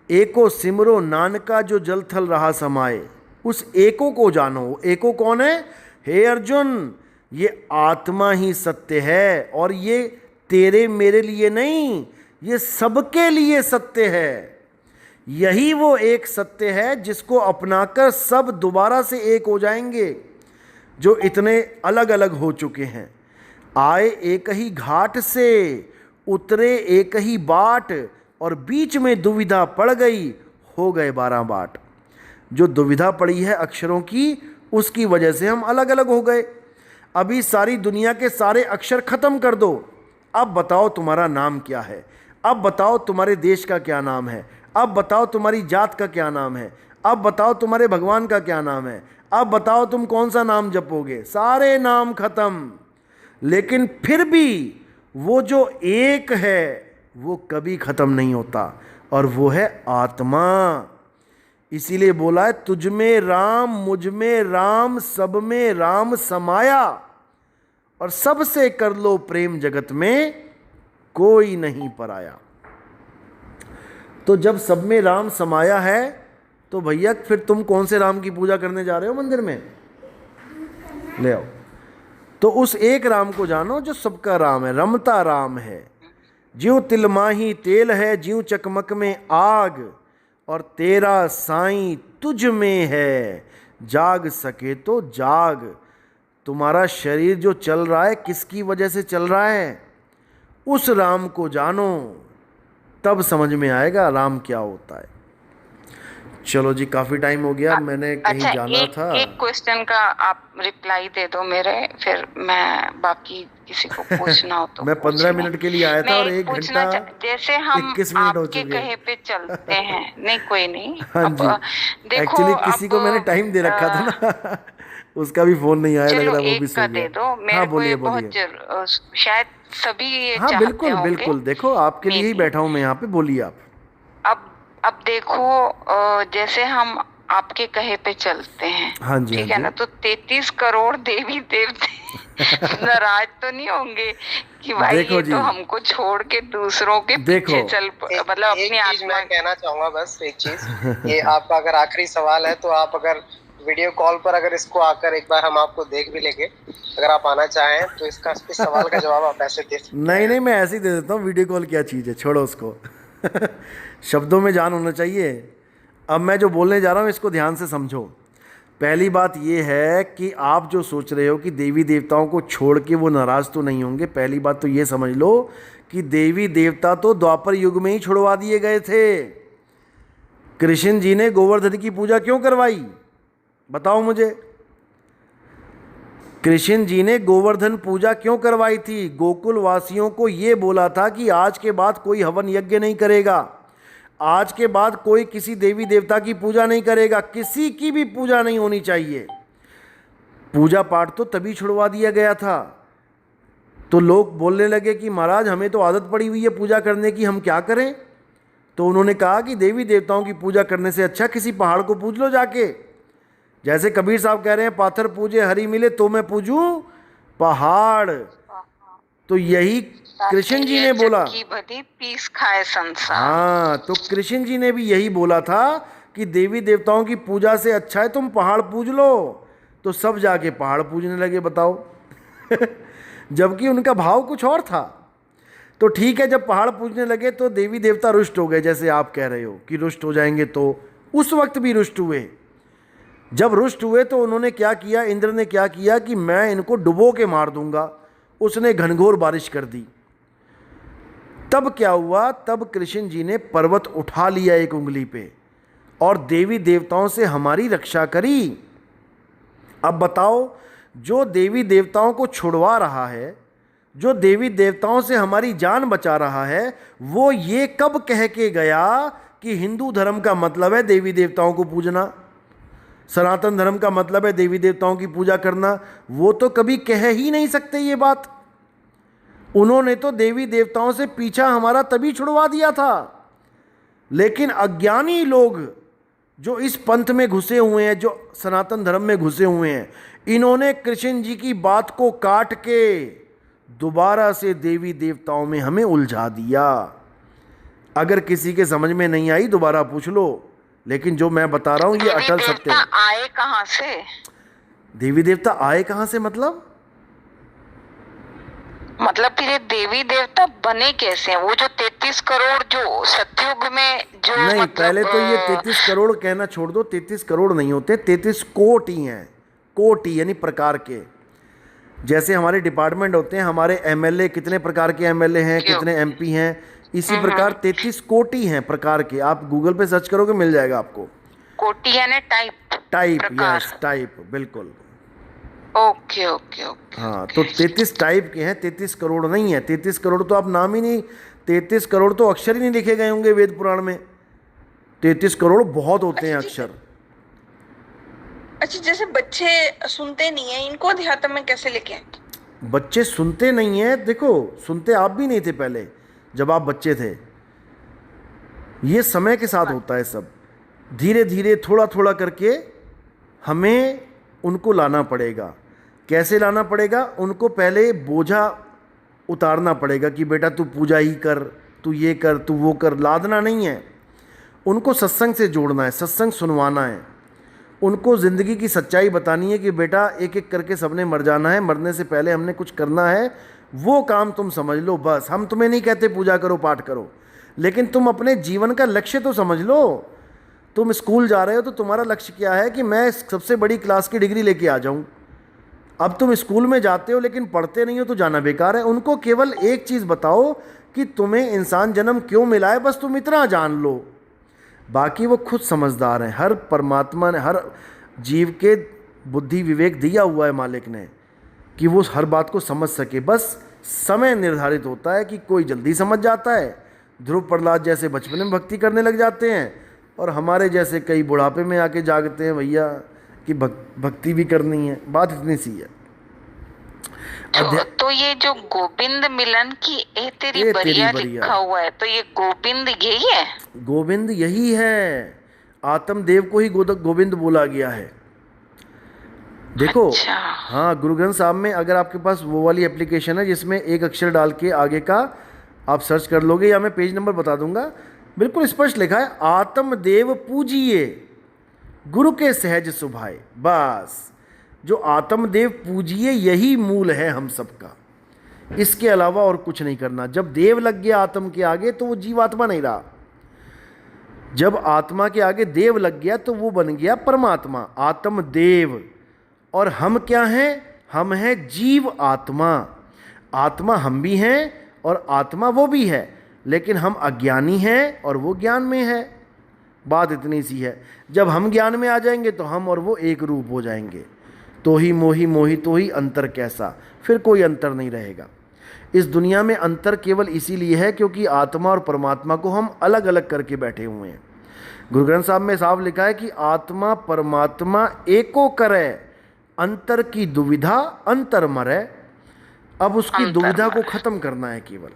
एको सिमरो नानका जो जल थल रहा समाए, उस एको को जानो। एको कौन है? हे अर्जुन, ये आत्मा ही सत्य है, और ये तेरे मेरे लिए नहीं, ये सबके लिए सत्य है। यही वो एक सत्य है जिसको अपनाकर सब दोबारा से एक हो जाएंगे, जो इतने अलग अलग हो चुके हैं। आए एक ही घाट से, उतरे एक ही बाट, और बीच में दुविधा पड़ गई, हो गए 12 बाट। जो दुविधा पड़ी है अक्षरों की, उसकी वजह से हम अलग अलग हो गए। अभी सारी दुनिया के सारे अक्षर खत्म कर दो, अब बताओ तुम्हारा नाम क्या है? अब बताओ तुम्हारे देश का क्या नाम है? अब बताओ तुम्हारी जात का क्या नाम है? अब बताओ तुम्हारे भगवान का क्या नाम है? अब बताओ तुम कौन सा नाम जपोगे? सारे नाम खत्म। लेकिन फिर भी वो जो एक है वो कभी खत्म नहीं होता, और वो है आत्मा। इसीलिए बोला है तुझ में राम, मुझ में राम, सब में राम समाया, और सबसे कर लो प्रेम जगत में कोई नहीं पराया। तो जब सब में राम समाया है, तो भैया फिर तुम कौन से राम की पूजा करने जा रहे हो मंदिर में? ले आओ। तो उस एक राम को जानो जो सबका राम है, रमता राम है। ज्यों तिलमाही तेल है, ज्यों चकमक में आग, और तेरा साईं तुझ में है, जाग सके तो जाग। तुम्हारा शरीर जो चल रहा है किसकी वजह से चल रहा है? उस राम को जानो, तब समझ में आएगा राम क्या होता है। चलो जी, काफी टाइम हो गया, मैंने कहीं अच्छा, जाना था। एक क्वेश्चन का आप रिप्लाई दे दो मेरे, फिर मैं बाकी किसी को पूछना हो तो मैं 15 मिनट के लिए आया था, और 1 घंटा जैसे हम 21 मिनट हो आपके चुके। कहे पे चलते हैं। नहीं कोई नहीं। हाँ अब जी, देखो, एक्चुअली किसी को मैंने टाइम दे रखा था ना उसका भी फोन नहीं आया, लग चलो रहा वो भी एक सो का गया। दे दो मेरे हाँ को, बोलिए ये बोलिए। शायद सभी ये हाँ चाहते बिल्कुल होंगे। बिल्कुल, देखो आपके लिए ही maybe। बैठा हूँ मैं यहाँ पे, बोलिए आप। अब देखो, जैसे हम आपके कहे पे चलते हैं, हाँ जी, ठीक हाँ है ना, जी। तो 33 करोड़ देवी देवते नाराज तो नहीं होंगे कि भाई देखो ये जी, तो हमको छोड़ के दूसरों के देखो, पीछे चल मतलब एक अपनी चीज आत्मा। मैं कहना चाहूंगा, बस एक चीज। ये आपका अगर आखिरी सवाल है तो आप अगर वीडियो कॉल पर अगर इसको आकर एक बार हम आपको देख भी लेंगे, अगर आप आना चाहें तो इस सवाल का जवाब आप ऐसे दे सकते नहीं हैं। नहीं, मैं ऐसे ही दे देता हूँ। वीडियो कॉल क्या चीज़ है, छोड़ो उसको शब्दों में जान होना चाहिए। अब मैं जो बोलने जा रहा हूँ इसको ध्यान से समझो। पहली बात ये है कि आप जो सोच रहे हो कि देवी देवताओं को छोड़ के वो नाराज़ तो नहीं होंगे, पहली बात तो ये समझ लो कि देवी देवता तो द्वापर युग में ही छुड़वा दिए गए थे। कृष्ण जी ने गोवर्धन की पूजा क्यों करवाई, बताओ मुझे? कृष्ण जी ने गोवर्धन पूजा क्यों करवाई थी? गोकुल वासियों को ये बोला था कि आज के बाद कोई हवन यज्ञ नहीं करेगा, आज के बाद कोई किसी देवी देवता की पूजा नहीं करेगा, किसी की भी पूजा नहीं होनी चाहिए। पूजा पाठ तो तभी छुड़वा दिया गया था। तो लोग बोलने लगे कि महाराज हमें तो आदत पड़ी हुई है पूजा करने की, हम क्या करें? तो उन्होंने कहा कि देवी देवताओं की पूजा करने से अच्छा किसी पहाड़ को पूज लो जाके। जैसे कबीर साहब कह रहे हैं, पाथर पूजे हरि मिले तो मैं पूजूं पहाड़। तो यही कृष्ण जी ने बोला। पीस खाए संसार। हाँ, तो कृष्ण जी ने भी यही बोला था कि देवी देवताओं की पूजा से अच्छा है तुम पहाड़ पूज लो। तो सब जाके पहाड़ पूजने लगे, बताओ जबकि उनका भाव कुछ और था। तो ठीक है, जब पहाड़ पूजने लगे तो देवी देवता रुष्ट हो गए, जैसे आप कह रहे हो कि रुष्ट हो जाएंगे, तो उस वक्त भी रुष्ट हुए। जब रुष्ट हुए तो उन्होंने क्या किया, इंद्र ने क्या किया कि मैं इनको डुबो के मार दूंगा। उसने घनघोर बारिश कर दी। तब क्या हुआ, तब कृष्ण जी ने पर्वत उठा लिया एक उंगली पे और देवी देवताओं से हमारी रक्षा करी। अब बताओ, जो देवी देवताओं को छुड़वा रहा है, जो देवी देवताओं से हमारी जान बचा रहा है, वो ये कब कह के गया कि हिंदू धर्म का मतलब है देवी देवताओं को पूजना, सनातन धर्म का मतलब है देवी देवताओं की पूजा करना? वो तो कभी कह ही नहीं सकते ये बात। उन्होंने तो देवी देवताओं से पीछा हमारा तभी छुड़वा दिया था। लेकिन अज्ञानी लोग जो इस पंथ में घुसे हुए हैं, जो सनातन धर्म में घुसे हुए हैं, इन्होंने कृष्ण जी की बात को काट के दोबारा से देवी देवताओं में हमें उलझा दिया। अगर किसी के समझ में नहीं आई दोबारा पूछ लो, लेकिन जो मैं बता रहा हूं ये अटल सत्य है। आए कहां से? देवी देवता आए कहां से मतलब फिर ये देवी देवता बने कैसे हैं? वो जो 33 करोड़ जो सतयुग में जो नहीं, पहले तो ये 33 करोड़ कहना छोड़ दो। 33 करोड़ नहीं होते, 33 कोटि हैं। कोटि यानी प्रकार के। जैसे हमारे डिपार्टमेंट होते हैं, हमारे एमएलए कितने प्रकार के एमएलए हैं, कितने एमपी हैं, इसी प्रकार 33 कोटि हैं प्रकार के। आप गूगल पे सर्च करोगे मिल जाएगा आपको। कोटि यानी टाइप? टाइप, यस, टाइप, बिल्कुल। Okay okay okay. हाँ, तो 33 टाइप के हैं, 33 करोड़ नहीं है। 33 करोड़ तो आप नाम ही नहीं, 33 करोड़ तो अक्षर ही नहीं लिखे गए होंगे वेद पुराण में। 33 करोड़ बहुत होते हैं अक्षर। अच्छा, जैसे बच्चे सुनते नहीं है, इनको अध्यात्म में कैसे लेके आए? बच्चे सुनते नहीं हैं, देखो सुनते आप भी नहीं थे पहले जब आप बच्चे थे। ये समय के साथ होता है सब। धीरे धीरे थोड़ा थोड़ा करके हमें उनको लाना पड़ेगा। कैसे लाना पड़ेगा? उनको पहले बोझा उतारना पड़ेगा कि बेटा तू पूजा ही कर, तू ये कर, तू वो कर। लादना नहीं है, उनको सत्संग से जोड़ना है, सत्संग सुनवाना है। उनको ज़िंदगी की सच्चाई बतानी है कि बेटा एक एक करके सबने मर जाना है, मरने से पहले हमने कुछ करना है, वो काम तुम समझ लो बस। हम तुम्हें नहीं कहते पूजा करो, पाठ करो, लेकिन तुम अपने जीवन का लक्ष्य तो समझ लो। तुम स्कूल जा रहे हो तो तुम्हारा लक्ष्य क्या है कि मैं सबसे बड़ी क्लास की डिग्री लेके आ जाऊं। अब तुम स्कूल में जाते हो लेकिन पढ़ते नहीं हो तो जाना बेकार है। उनको केवल एक चीज़ बताओ कि तुम्हें इंसान जन्म क्यों मिला है, बस तुम इतना जान लो। बाकी वो खुद समझदार हैं। हर परमात्मा ने हर जीव के बुद्धि विवेक दिया हुआ है मालिक ने कि वो हर बात को समझ सके। बस समय निर्धारित होता है कि कोई जल्दी समझ जाता है, ध्रुव प्रहलाद जैसे बचपन में भक्ति करने लग जाते हैं, और हमारे जैसे कई बुढ़ापे में आके जागते हैं भैया कि भक्ति भी करनी है। बात इतनी सी है। तो ये जो गोविंद मिलन की ए तेरी बरिया लिखा हुआ है, तो ये गोविंद यही है? गोविंद यही है। आत्मदेव को ही गोविंद बोला गया है। देखो, अच्छा। हाँ, गुरु ग्रंथ साहब में अगर आपके पास वो वाली एप्लीकेशन है जिसमें एक अक्षर डाल के आगे का आप सर्च कर लोगे, या मैं पेज नंबर बता दूंगा, बिल्कुल स्पष्ट लिखा है, आत्मदेव पूजिए गुरु के सहज सुभाए। बस जो आत्मदेव पूजिए यही मूल है हम सबका, इसके अलावा और कुछ नहीं करना। जब देव लग गया आत्म के आगे तो वो जीवात्मा नहीं रहा। जब आत्मा के आगे देव लग गया तो वो बन गया परमात्मा, आत्मदेव। और हम क्या हैं? हम हैं जीव आत्मा। आत्मा हम भी हैं और आत्मा वो भी है, लेकिन हम अज्ञानी हैं और वो ज्ञान में है। बात इतनी सी है। जब हम ज्ञान में आ जाएंगे तो हम और वो एक रूप हो जाएंगे। तो ही मोही मोही तो ही अंतर कैसा, फिर कोई अंतर नहीं रहेगा। इस दुनिया में अंतर केवल इसीलिए है क्योंकि आत्मा और परमात्मा को हम अलग अलग करके बैठे हुए हैं। गुरु ग्रंथ साहब में साफ लिखा है कि आत्मा परमात्मा एको करे, अंतर की दुविधा अंतर मरे। अब उसकी दुविधा को ख़त्म करना है केवल,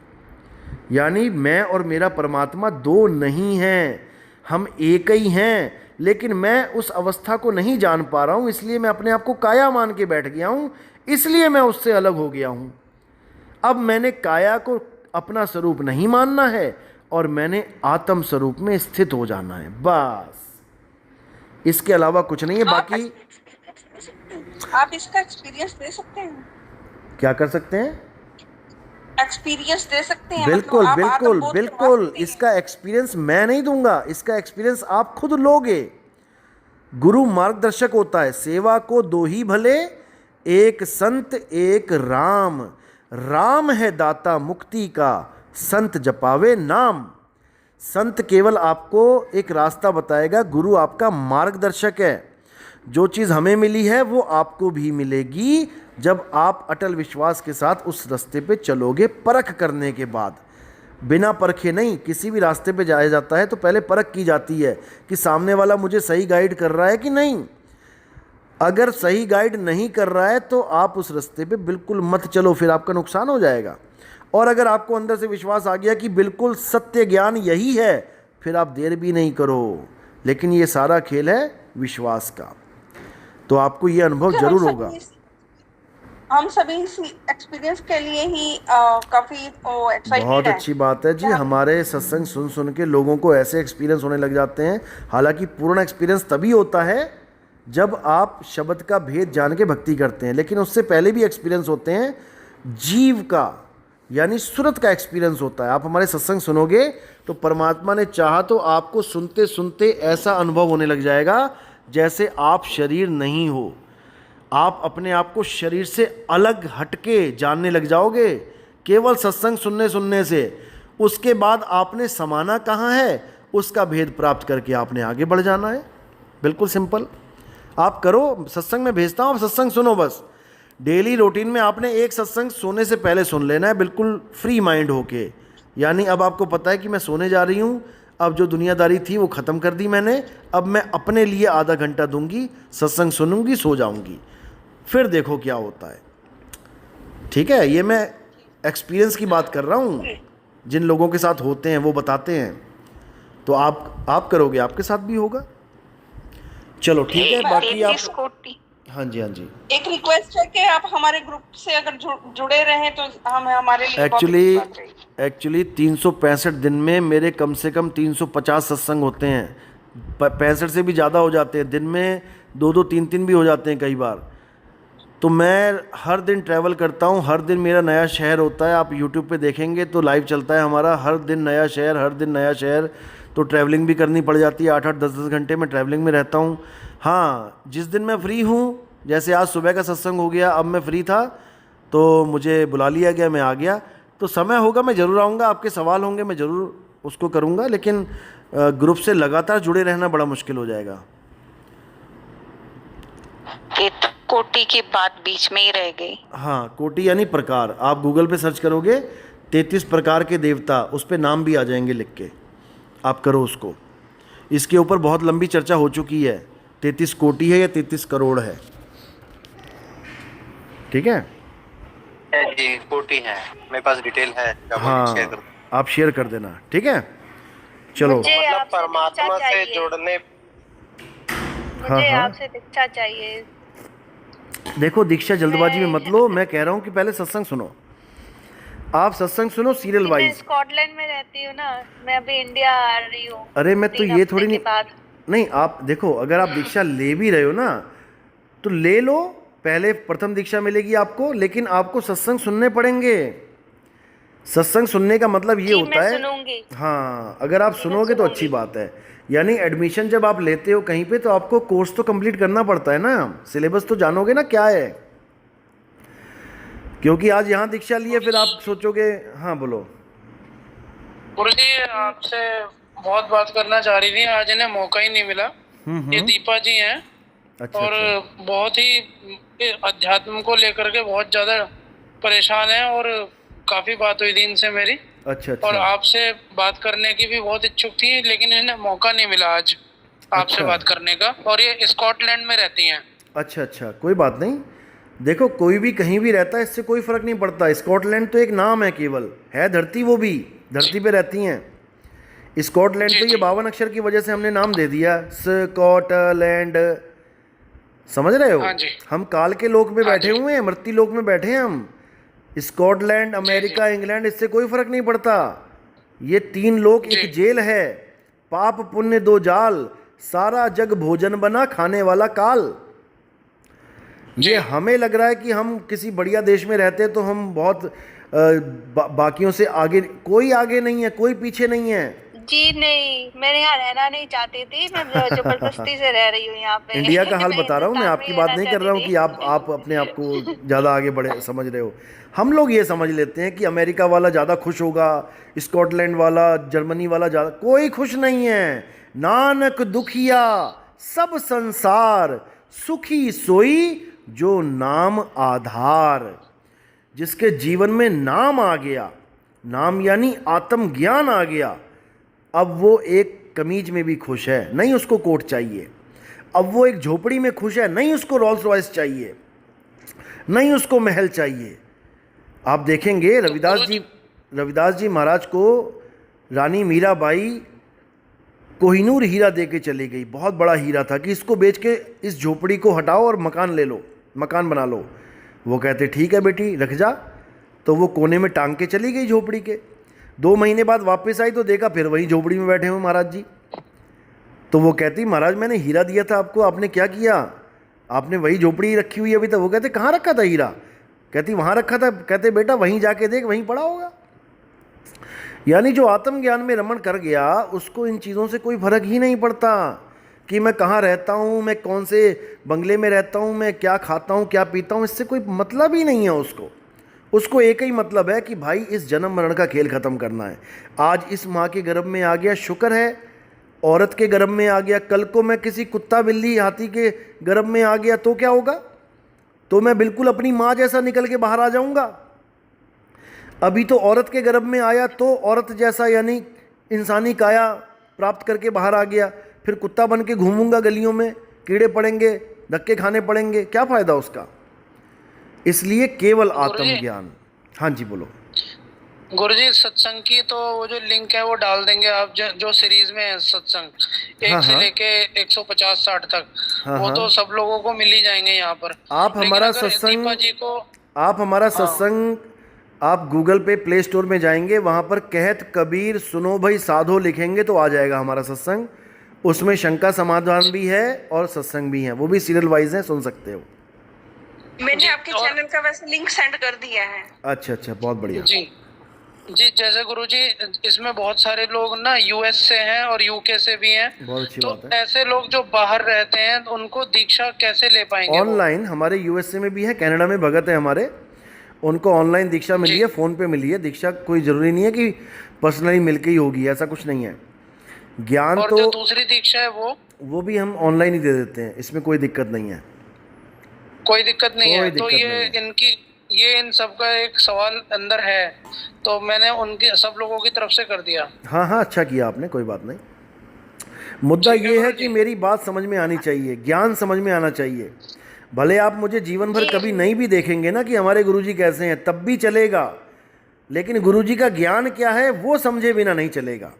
यानी मैं और मेरा परमात्मा दो नहीं हैं, हम एक ही हैं। लेकिन मैं उस अवस्था को नहीं जान पा रहा हूँ, इसलिए मैं अपने आप को काया मान के बैठ गया हूँ, इसलिए मैं उससे अलग हो गया हूँ। अब मैंने काया को अपना स्वरूप नहीं मानना है और मैंने आत्म स्वरूप में स्थित हो जाना है, बस। इसके अलावा कुछ नहीं है। बाकी आप इसका एक्सपीरियंस दे सकते हैं? क्या कर सकते हैं? एक्सपीरियंस दे सकते हैं? बिल्कुल मतलब बिल्कुल बिल्कुल। इसका एक्सपीरियंस मैं नहीं दूंगा, इसका एक्सपीरियंस आप खुद लोगे। गुरु मार्गदर्शक होता है। सेवा को दो ही भले, एक संत एक राम। राम है दाता मुक्ति का, संत जपावे नाम। संत केवल आपको एक रास्ता बताएगा, गुरु आपका मार्गदर्शक है। जो चीज़ हमें मिली है वो आपको भी मिलेगी जब आप अटल विश्वास के साथ उस रास्ते पे चलोगे, परख करने के बाद। बिना परखे नहीं। किसी भी रास्ते पे जाया जाता है तो पहले परख की जाती है कि सामने वाला मुझे सही गाइड कर रहा है कि नहीं। अगर सही गाइड नहीं कर रहा है तो आप उस रास्ते पे बिल्कुल मत चलो, फिर आपका नुकसान हो जाएगा। और अगर आपको अंदर से विश्वास आ गया कि बिल्कुल सत्य ज्ञान यही है, फिर आप देर भी नहीं करो, लेकिन ये सारा खेल है विश्वास का। तो आपको ये अनुभव जरूर होगा। हम सभी इस एक्सपीरियंस के लिए ही काफी एक्साइटेड बहुत हैं। अच्छी बात है जी। हमारे सत्संग सुन सुन के लोगों को ऐसे एक्सपीरियंस होने लग जाते हैं। हालांकि पूर्ण एक्सपीरियंस तभी होता है जब आप शब्द का भेद जान के भक्ति करते हैं, लेकिन उससे पहले भी एक्सपीरियंस होते हैं जीव का, यानी सुरत का एक्सपीरियंस होता है। आप हमारे सत्संग सुनोगे तो परमात्मा ने चाहा तो आपको सुनते सुनते ऐसा अनुभव होने लग जाएगा जैसे आप शरीर नहीं हो। आप अपने आप को शरीर से अलग हटके जानने लग जाओगे केवल सत्संग सुनने सुनने से। उसके बाद आपने समाना कहाँ है, उसका भेद प्राप्त करके आपने आगे बढ़ जाना है। बिल्कुल सिंपल। आप करो, सत्संग में भेजता हूँ, आप सत्संग सुनो। बस डेली रूटीन में आपने एक सत्संग सोने से पहले सुन लेना है, बिल्कुल फ्री माइंड होके। यानी अब आपको पता है कि मैं सोने जा रही हूँ, अब जो दुनियादारी थी वो ख़त्म कर दी मैंने, अब मैं अपने लिए आधा घंटा दूंगी, सत्संग सुनूंगी, सो जाऊंगी, फिर देखो क्या होता है। ठीक है, ये मैं एक्सपीरियंस की बात कर रहा हूँ, जिन लोगों के साथ होते हैं वो बताते हैं। तो आप करोगे, आपके साथ भी होगा। चलो ठीक है, बाकी आप। हाँ जी, हाँ जी। एक रिक्वेस्ट है कि आप हमारे ग्रुप से अगर जुड़े रहें तो हम हमारे लिए बहुत अच्छी बात रहेगी। एक्चुअली 365 दिन में मेरे कम से कम 350 सत्संग होते हैं, 65 से भी ज़्यादा हो जाते हैं। दिन में 2-2, 3-3 भी हो जाते हैं कई बार। तो मैं हर दिन ट्रैवल करता हूँ, हर दिन मेरा नया शहर होता है। आप यूट्यूब पे देखेंगे तो लाइव चलता है हमारा, हर दिन नया शहर, हर दिन नया शहर। तो ट्रैवलिंग भी करनी पड़ जाती है, 8-8, 10-10 घंटे में ट्रैवलिंग में रहता हूँ। हाँ, जिस दिन मैं फ्री हूँ, जैसे आज सुबह का सत्संग हो गया, अब मैं फ्री था तो मुझे बुला लिया गया, मैं आ गया। तो समय होगा मैं ज़रूर आऊँगा, आपके सवाल होंगे मैं ज़रूर उसको करूँगा, लेकिन ग्रुप से लगातार जुड़े रहना बड़ा मुश्किल हो जाएगा। कोटि की बात बीच में ही रह गई। हाँ, कोटि यानी प्रकार। आप गूगल पे सर्च करोगे 33 प्रकार के देवता, उस पे नाम भी आ जाएंगे लिख के, आप करो उसको। इसके ऊपर बहुत लंबी चर्चा हो चुकी है, 33 कोटि है या 33 करोड़ है। ठीक है जी, कोटि है, मेरे पास डिटेल है। हाँ, आप शेयर कर देना। ठीक है, चलो। मतलब परमात्मा से जुड़ने, मुझे आपसे दीक्षा चाहिए। देखो, दीक्षा जल्दबाजी में मत लो, मैं कह रहा हूँ कि पहले सत्संग सुनो। आप सत्संग सुनो सीरियल वाइज। मैं स्कॉटलैंड में रहती हूँ ना, मैं अभी इंडिया आ रही हूँ। अरे मैं तो ये थोड़ी नहीं, आप देखो, अगर आप दीक्षा ले भी रहे हो ना तो ले लो, पहले प्रथम दीक्षा मिलेगी आपको, लेकिन आपको सत्संग सुनने पड़ेंगे। सत्संग सुनने का मतलब ये होता है, हाँ, अगर आप सुनोगे तो अच्छी बात है। यानी एडमिशन जब आप लेते हो कहीं पे तो आपको कोर्स तो कंप्लीट करना पड़ता है ना, सिलेबस तो जानोगे ना क्या है। क्योंकि आज यहाँ दीक्षा लिए फिर आप सोचोगे। हाँ बोलो। गुरुजी, आपसे बहुत बात करना चाह रही थी, आज इन्हें मौका ही नहीं मिला। ये दीपा जी हैं। अच्छा, और अच्छा। बहुत ही अध्यात्म को लेकर के बहुत ज्यादा परेशान है और काफी बात हुई थी इनसे मेरी। अच्छा। और आपसे बात करने की भी बहुत इच्छुक थी, लेकिन इन्हें मौका नहीं मिला आज आपसे बात करने का। और ये स्कॉटलैंड में रहती हैं। अच्छा, कोई बात नहीं। देखो, कोई भी कहीं भी रहता है, इससे कोई फर्क नहीं पड़ता। स्कॉटलैंड तो एक नाम है, केवल है धरती, वो भी धरती पे रहती हैं। स्कॉटलैंड तो ये 52 अक्षर की वजह से हमने नाम दे दिया स्कॉटलैंड, समझ रहे हो। हाँ जी। हम काल के लोक में बैठे हुए हैं, मृत्यु लोक में बैठे हैं हम। स्कॉटलैंड, अमेरिका, इंग्लैंड, इससे कोई फर्क नहीं पड़ता। ये 3 लोक एक जेल है। पाप पुण्य 2 जाल, सारा जग भोजन बना, खाने वाला काल। ये हमें लग रहा है कि हम किसी बढ़िया देश में रहते हैं तो हम बहुत बाकियों से आगे, कोई आगे नहीं है, कोई पीछे नहीं है जी। नहीं, मैं यहाँ रहना नहीं चाहती थी, मैं जबरदस्ती से रह रही हूँ यहाँ पे। इंडिया का हाल बता रहा हूँ मैं, आपकी बात नहीं कर रहा हूँ कि आप अपने आप को ज़्यादा आगे बढ़े समझ रहे हो। हम लोग ये समझ लेते हैं कि अमेरिका वाला ज़्यादा खुश होगा, स्कॉटलैंड वाला, जर्मनी वाला ज़्यादा। कोई खुश नहीं है। नानक दुखिया सब संसार, सुखी सोई जो नाम आधार। जिसके जीवन में नाम आ गया, नाम यानी आत्मज्ञान आ गया, अब वो एक कमीज में भी खुश है, नहीं उसको कोट चाहिए। अब वो एक झोपड़ी में खुश है, नहीं उसको रोल्स रॉयस चाहिए, नहीं उसको महल चाहिए। आप देखेंगे रविदास जी महाराज को रानी मीराबाई कोहिनूर हीरा दे के चली गई, बहुत बड़ा हीरा था, कि इसको बेच के इस झोपड़ी को हटाओ और मकान ले लो, मकान बना लो। वो कहते ठीक है बेटी रख जा। तो वो कोने में टांग के चली गई झोपड़ी के। 2 महीने बाद वापस आई तो देखा फिर वही झोपड़ी में बैठे हुए महाराज जी। तो वो कहती महाराज मैंने हीरा दिया था आपको, आपने क्या किया, आपने वही झोपड़ी रखी हुई अभी तक। वो कहते कहाँ रखा था हीरा, कहती वहाँ रखा था। कहते बेटा वहीं जाके देख, वहीं पड़ा होगा। यानी जो आत्मज्ञान में रमण कर गया उसको इन चीज़ों से कोई फर्क ही नहीं पड़ता कि मैं कहाँ रहता हूँ, मैं कौन से बंगले में रहता हूँ, मैं क्या खाता हूँ क्या पीता हूँ, इससे कोई मतलब ही नहीं है उसको एक ही मतलब है कि भाई इस जन्म मरण का खेल ख़त्म करना है। आज इस माँ के गर्भ में आ गया, शुक्र है, औरत के गर्भ में आ गया, कल को मैं किसी कुत्ता बिल्ली हाथी के गर्भ में आ गया तो क्या होगा, तो मैं बिल्कुल अपनी माँ जैसा निकल के बाहर आ जाऊँगा। अभी तो औरत के गर्भ में आया तो औरत जैसा यानी इंसानी काया प्राप्त करके बाहर आ गया, फिर कुत्ता बन के घूमूंगा गलियों में, कीड़े पड़ेंगे, धक्के खाने पड़ेंगे, क्या फ़ायदा उसका। इसलिए केवल आत्मज्ञान। हाँ जी बोलो। गुरुजी सत्संग की तो वो जो लिंक है वो डाल देंगे आप, जो सीरीज में है सत्संग 1 से लेके 150-60 तक, वो तो सब लोगों को मिल ही जाएंगे यहाँ पर। आप हमारा सत्संग, दीपा जी को आप हमारा सत्संग आप गूगल पे प्ले स्टोर में जाएंगे, वहाँ पर कहत कबीर सुनो भाई साधो लिखेंगे तो आ जाएगा हमारा सत्संग। उसमें शंका समाधान भी है और सत्संग भी है, वो भी सीरियल वाइज है, सुन सकते हो। मैंने आपके चैनल का वैसे लिंक सेंड कर दिया है। अच्छा अच्छा, बहुत बढ़िया जी। जैसे गुरुजी इसमें बहुत सारे लोग ना यूएस से हैं और यूके से भी हैं, बहुत अच्छी तो बात है। ऐसे लोग जो बाहर रहते हैं तो उनको दीक्षा कैसे ले पाएंगे? ऑनलाइन हमारे यूएसए में भी है, कनाडा में भगत है हमारे, उनको ऑनलाइन दीक्षा मिली है, फ़ोन पे मिली है दीक्षा। कोई ज़रूरी नहीं है कि पर्सनली मिलके ही होगी, ऐसा कुछ नहीं है। ज्ञान और तो जो दूसरी दीक्षा है वो भी हम ऑनलाइन ही दे देते हैं, इसमें कोई दिक्कत नहीं है। कोई दिक्कत नहीं है। तो दिक्कत ये नहीं है। इनकी इन सब का एक सवाल अंदर है, तो मैंने उनके सब लोगों की तरफ से कर दिया। हाँ हाँ, अच्छा किया आपने, कोई बात नहीं। मुद्दा ये है कि मेरी बात समझ में आनी चाहिए, ज्ञान समझ में आना चाहिए। भले आप मुझे जीवन भर कभी नहीं भी देखेंगे ना कि हमारे गुरुजी कैसे हैं, तब भी चलेगा, लेकिन गुरुजी का ज्ञान क्या है वो समझे बिना नहीं चलेगा,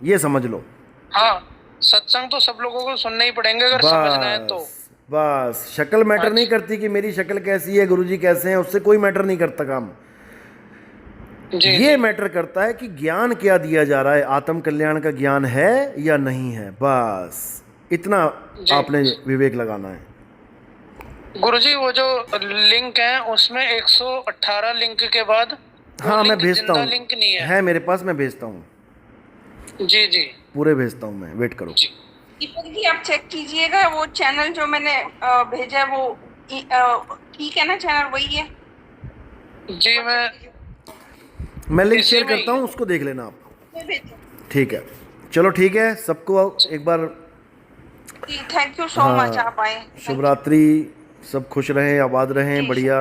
ये समझ लो। हाँ, सत्संग तो सब लोगों को सुनना ही पड़ेंगे अगर समझना है तो। बस शक्ल मैटर नहीं करती कि मेरी शक्ल कैसी है, गुरुजी कैसे हैं, उससे कोई मैटर नहीं करता काम। ये मैटर करता है कि ज्ञान क्या दिया जा रहा है, आत्म कल्याण का ज्ञान है या नहीं है, बस इतना आपने विवेक लगाना है। गुरुजी वो जो लिंक है उसमें 118 लिंक के बाद, हाँ मैं भेजता हूँ, लिंक नहीं है मेरे पास, मैं भेजता हूँ। जी जी पूरे भेजता हूँ मैं, वेट करो। दीपक जी आप चेक कीजिएगा वो चैनल जो मैंने भेजा है वो ठीक है ना, चैनल वही है? जी मैं लिंक शेयर करता हूँ, उसको देख लेना आप। ठीक है, चलो ठीक है, सबको एक बार थैंक यू सो मच, आप आए। शुभ रात्रि, सब खुश रहें, आबाद रहें, बढ़िया।